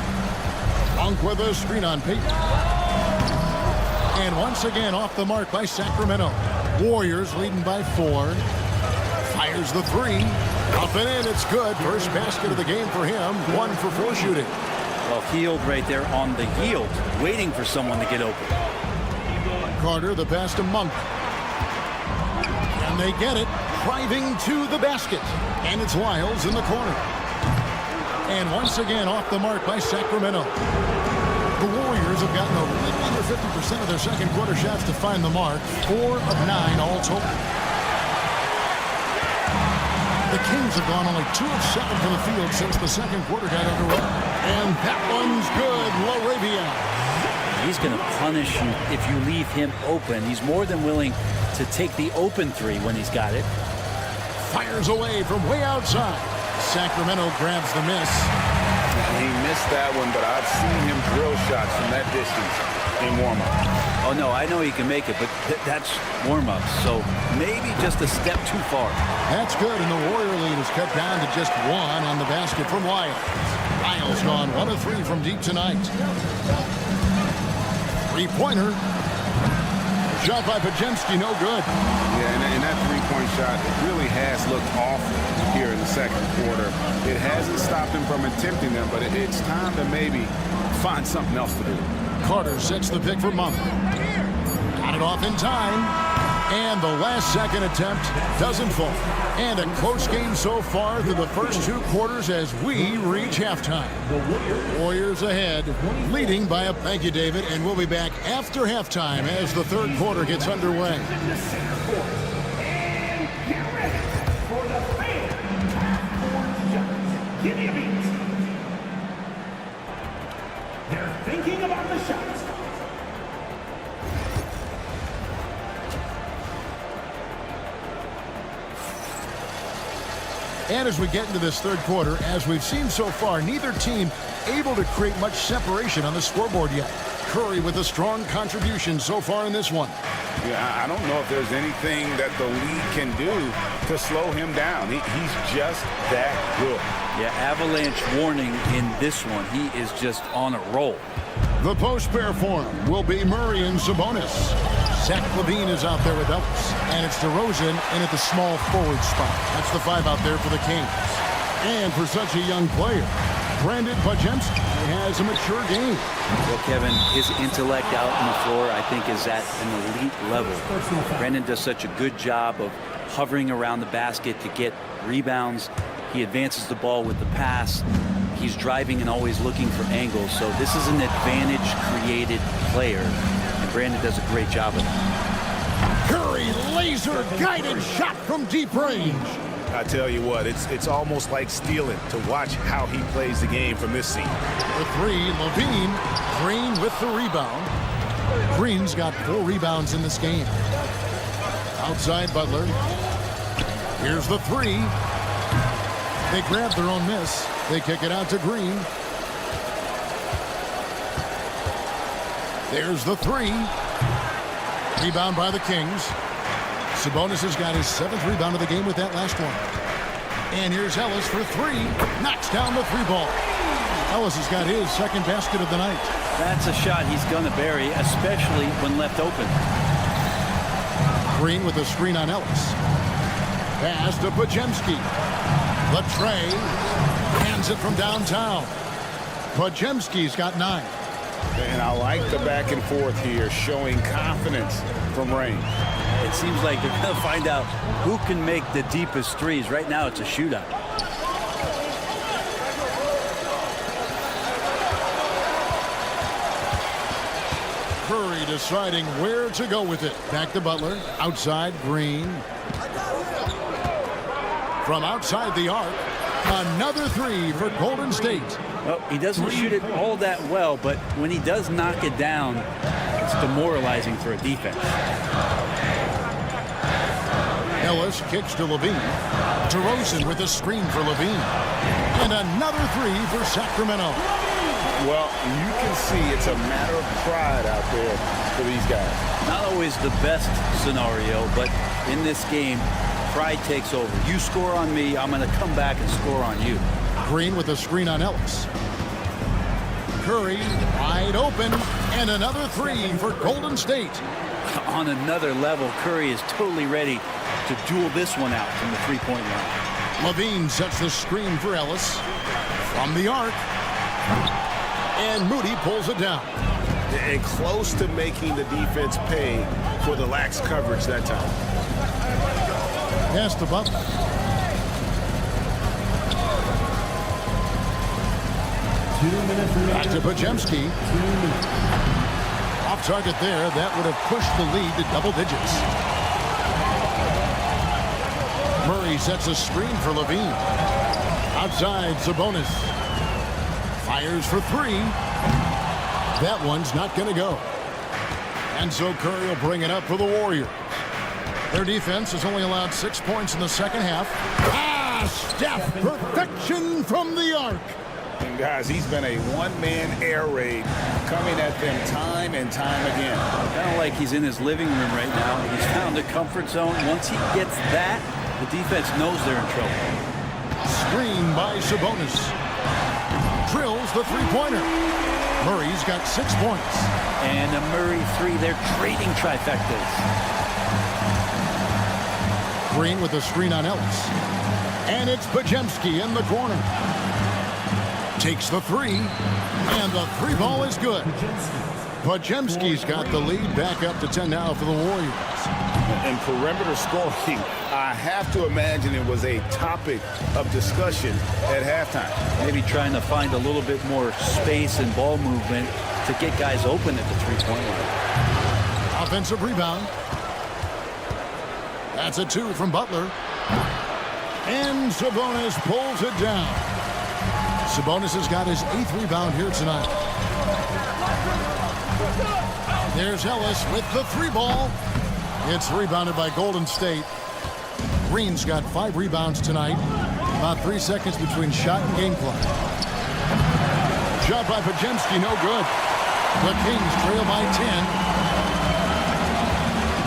Monk with a screen on Payton. And once again off the mark by Sacramento. Warriors leading by 4. Fires the 3. Up and in, it's good. First basket of the game for him. 1 for 4 shooting. Well, Hield right there on the yield, waiting for someone to get open. Carter, the pass to Monk. And they get it, driving to the basket. And it's Lyles in the corner. And once again, off the mark by Sacramento. The Warriors have gotten a little under 50% of their second quarter shots to find the mark. 4 of 9 all total. The Kings have gone only 2 of 7 from the field since the second quarter got underway. And that one's good. LaRavia. He's going to punish you if you leave him open. He's more than willing to take the open three when he's got it. Fires away from way outside. Sacramento grabs the miss. He missed that one, but I've seen him drill shots from that distance in warm-up. Oh, no, I know he can make it, but that's warm-up. So maybe just a step too far. That's good, and the Warrior lead is cut down to just 1 on the basket from Lyles. Lyles gone 1 of 3 from deep tonight. Three-pointer. Shot by Pajemski, no good. Yeah, and that three-point shot really has looked off here in the second quarter. It hasn't stopped him from attempting them, but it's time to maybe find something else to do. Carter sets the pick for Monk. Got it off in time. And the last second attempt doesn't fall. And a close game so far through the first 2 quarters as we reach halftime. Warriors ahead, leading by a thank you, David. And we'll be back after halftime as the third quarter gets underway. They're thinking about the shots. And as we get into this third quarter, as we've seen so far, neither team able to create much separation on the scoreboard yet. Curry with a strong contribution so far in this one. Yeah, I don't know if there's anything that the league can do to slow him down. He's just that good. Yeah, avalanche warning in this one. He is just on a roll. The post pair form will be Murray and Sabonis. Zach LaVine is out there with Ellis. And it's DeRozan in at the small forward spot. That's the 5 out there for the Kings. And for such a young player, Brandon Pajemski has a mature game. Well, Kevin, his intellect out on the floor, I think, is at an elite level. Brandon does such a good job of hovering around the basket to get rebounds. He advances the ball with the pass. He's driving and always looking for angles. So this is an advantage-created player, and Brandon does a great job of it. Curry, laser-guided shot from deep range. I tell you what, it's almost like stealing to watch how he plays the game from this seat. The 3, LaVine. Green with the rebound. Green's got 4 rebounds in this game. Outside Butler. Here's the 3. They grab their own miss. They kick it out to Green. There's the 3. Rebound by the Kings. Sabonis has got his 7th rebound of the game with that last one. And here's Ellis for 3. Knocks down the 3-ball. Ellis has got his 2nd basket of the night. That's a shot he's going to bury, especially when left open. Green with a screen on Ellis. Pass to Pajemski. Latre hands it from downtown. Pajemski's got 9. And I like the back and forth here, showing confidence from range. It seems like they're going to find out who can make the deepest threes. Right now, it's a shootout. Curry deciding where to go with it. Back to Butler. Outside, Green. From outside the arc, another 3 for Golden State. Well, he doesn't shoot it all that well, but when he does knock it down, it's demoralizing for a defense. Ellis kicks to LaVine. DeRozan with a screen for LaVine. And another 3 for Sacramento. Well, you can see it's a matter of pride out there for these guys. Not always the best scenario, but in this game, pride takes over. You score on me, I'm going to come back and score on you. Green with a screen on Ellis. Curry wide open, and another 3 for Golden State. On another level, Curry is totally ready to duel this one out from the three-point line. LaVine sets the screen for Ellis from the arc, and Moody pulls it down. and close to making the defense pay for the lax coverage that time. Pass to Butler. Back to Pajemski. Off target there. That would have pushed the lead to double digits. Murray sets a screen for Levine. Outside, Sabonis. Fires for three. That one's not going to go. And so Curry will bring it up for the Warriors. Their defense has only allowed 6 points in the second half. Steph, perfection from the arc. And guys, he's been a one-man air raid coming at them time and time again. Kind of like he's in his living room right now. He's found a comfort zone. Once he gets that, the defense knows they're in trouble. Screen by Sabonis. Drills the three-pointer. Murray's got 6 points. And a Murray three. They're trading trifectas. Green with a screen on Ellis. And it's Pajemski in the corner. Takes the three. And the three ball is good. Pajemski's got the lead back up to 10 now for the Warriors. And perimeter scoring, I have to imagine it was a topic of discussion at halftime. Maybe trying to find a little bit more space and ball movement to get guys open at the three-point line. Offensive rebound. That's a two from Butler. And Sabonis pulls it down. Sabonis has got his 8th rebound here tonight. There's Ellis with the three ball. It's rebounded by Golden State. Green's got 5 rebounds tonight. About 3 seconds between shot and game clock. Shot by Pajemski, no good. The Kings trail by 10.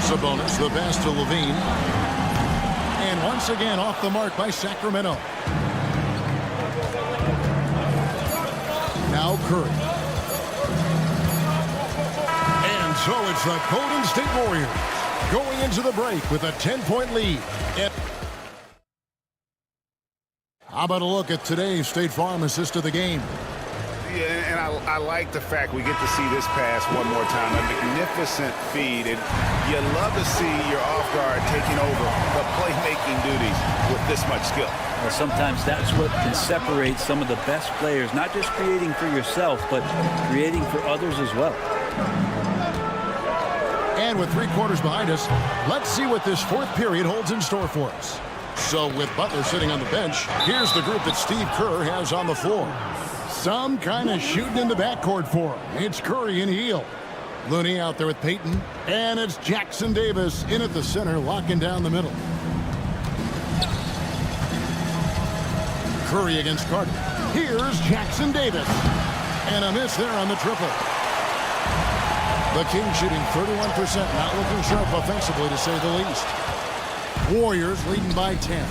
Sabonis, the pass to Levine. And once again off the mark by Sacramento. Now Curry. And so it's the Golden State Warriors going into the break with a 10-point lead. How about a look at today's State Farm assist of the game? Yeah, and I like the fact we get to see this pass one more time. A magnificent feed, and you love to see your off guard taking over the playmaking duties with this much skill. Well, sometimes that's what can separate some of the best players, not just creating for yourself, but creating for others as well. And with 3 quarters behind us, let's see what this 4th period holds in store for us. So with Butler sitting on the bench, here's the group that Steve Kerr has on the floor. Some kind of shooting in the backcourt for him. It's Curry and Hield. Looney out there with Payton. And it's Jackson Davis in at the center, locking down the middle. Curry against Carter. Here's Jackson Davis. And a miss there on the triple. The Kings shooting 31%, not looking sharp offensively to say the least. Warriors leading by 10.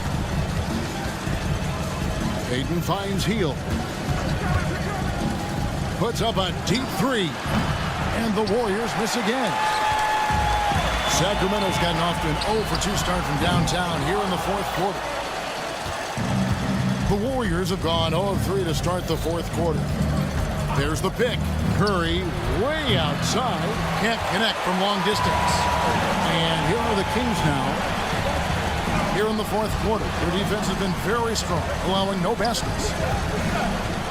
Payton finds Hield. Puts up a deep three. And the Warriors miss again. Sacramento's gotten off to an 0-for-2 start from downtown here in the 4th quarter. The Warriors have gone 0-of-3 to start the 4th quarter. There's the pick. Curry way outside. Can't connect from long distance. And here are the Kings now. Here in the 4th quarter. Their defense has been very strong, allowing no baskets.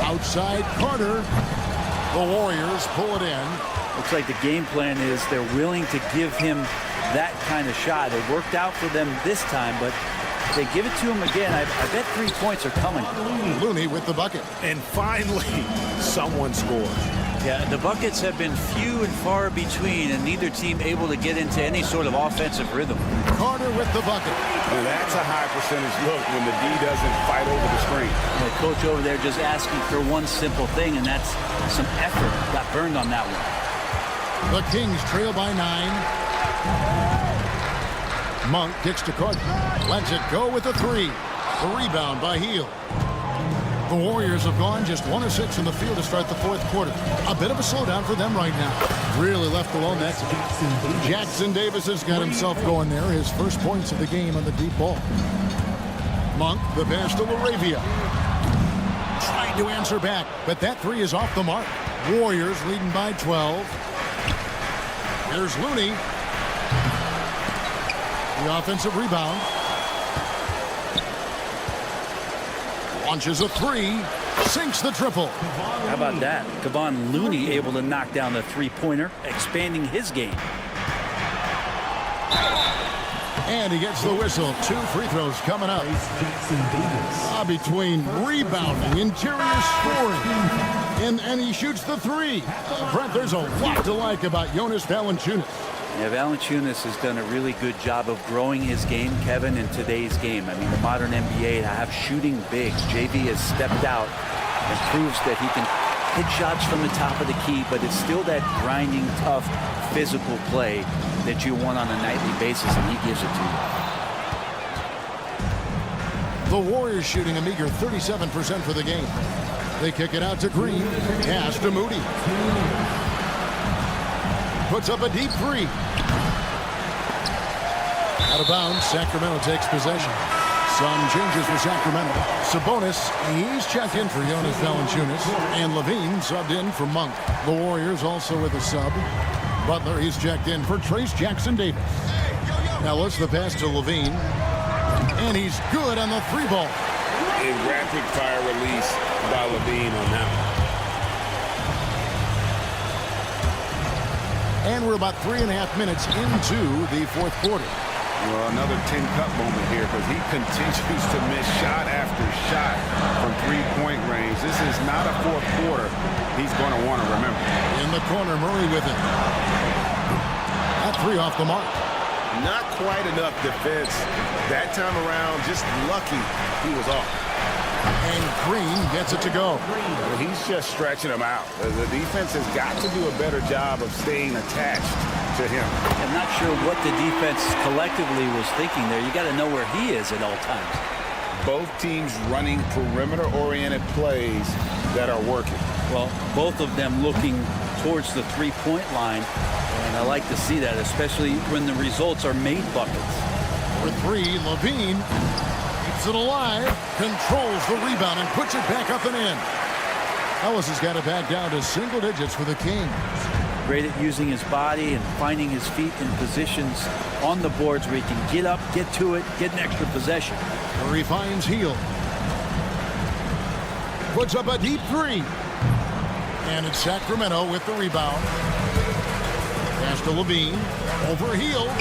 Outside Carter. The Warriors pull it in. Looks like the game plan is they're willing to give him that kind of shot. It worked out for them this time, but if they give it to him again, I bet 3 points are coming. Looney with the bucket. And finally, someone scores. Yeah, the buckets have been few and far between, and neither team able to get into any sort of offensive rhythm. Carter with the bucket. Well, that's a high percentage look when the D doesn't fight over the screen. The coach over there just asking for one simple thing, and that's some effort. Got burned on that one. The Kings trail by 9. Monk kicks to Carter. Lets it go with a 3. The rebound by Hield. The Warriors have gone just 1 of 6 in the field to start the 4th quarter. A bit of a slowdown for them right now. Really left alone next. Jackson Davis has got himself going there. His first points of the game on the deep ball. Monk, the pass to LaRavia. Trying to answer back, but that 3 is off the mark. Warriors leading by 12. Here's Looney. The offensive rebound. Launches a three. Sinks the triple. How about that? Kevon Looney able to knock down the three-pointer, expanding his game. And he gets the whistle. 2 free throws coming up. Between rebounding, interior scoring, and he shoots the three. Brent, there's a lot to like about Jonas Valanciunas. Yeah, Valanciunas has done a really good job of growing his game, Kevin, in today's game. I mean, the modern NBA have shooting bigs. JV has stepped out and proves that he can hit shots from the top of the key, but it's still that grinding, tough, physical play that you want on a nightly basis, and he gives it to you. The Warriors shooting a meager 37% for the game. They kick it out to Green. Pass to Moody. Puts up a deep three. Out of bounds, Sacramento takes possession. Some changes for Sacramento. Sabonis, he's checked in for Jonas Valanciunas. And Levine subbed in for Monk. The Warriors also with a sub. Butler, he's checked in for Trace Jackson-Davis. Now let's the pass to Levine. And he's good on the three ball. A rapid fire release by Levine on that one. And we're about 3.5 minutes into the fourth quarter. Well, another 10-cup moment here because he continues to miss shot after shot from three-point range. This is not a fourth quarter he's going to want to remember. In the corner, Murray with it. That three off the mark. Not quite enough defense that time around. Just lucky he was off. And Green gets it to go. Well, he's just stretching him out. The defense has got to do a better job of staying attached to him. I'm not sure what the defense collectively was thinking there. You got to know where he is at all times. Both teams running perimeter-oriented plays that are working. Well, both of them looking towards the three-point line, and I like to see that, especially when the results are made buckets. For three, Levine keeps it alive, controls the rebound, and puts it back up and in. Ellis has got it back down to single digits for the Kings. Great at using his body and finding his feet in positions on the boards where he can get up, get to it, get an extra possession. Murray finds Hield. Puts up a deep three. And it's Sacramento with the rebound. Pass to Levine. Over Hield.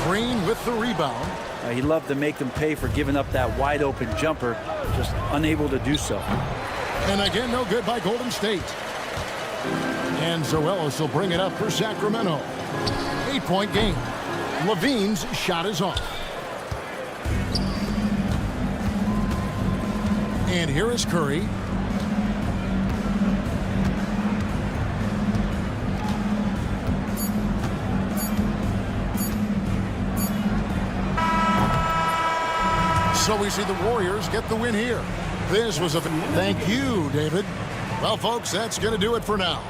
Green with the rebound. He loved to make them pay for giving up that wide open jumper, just unable to do so. And again, no good by Golden State. And Zoelos will bring it up for Sacramento. 8-point game. Levine's shot is off. And here is Curry. So we see the Warriors get the win here. This was a... Thank you, David. Well, folks, that's going to do it for now.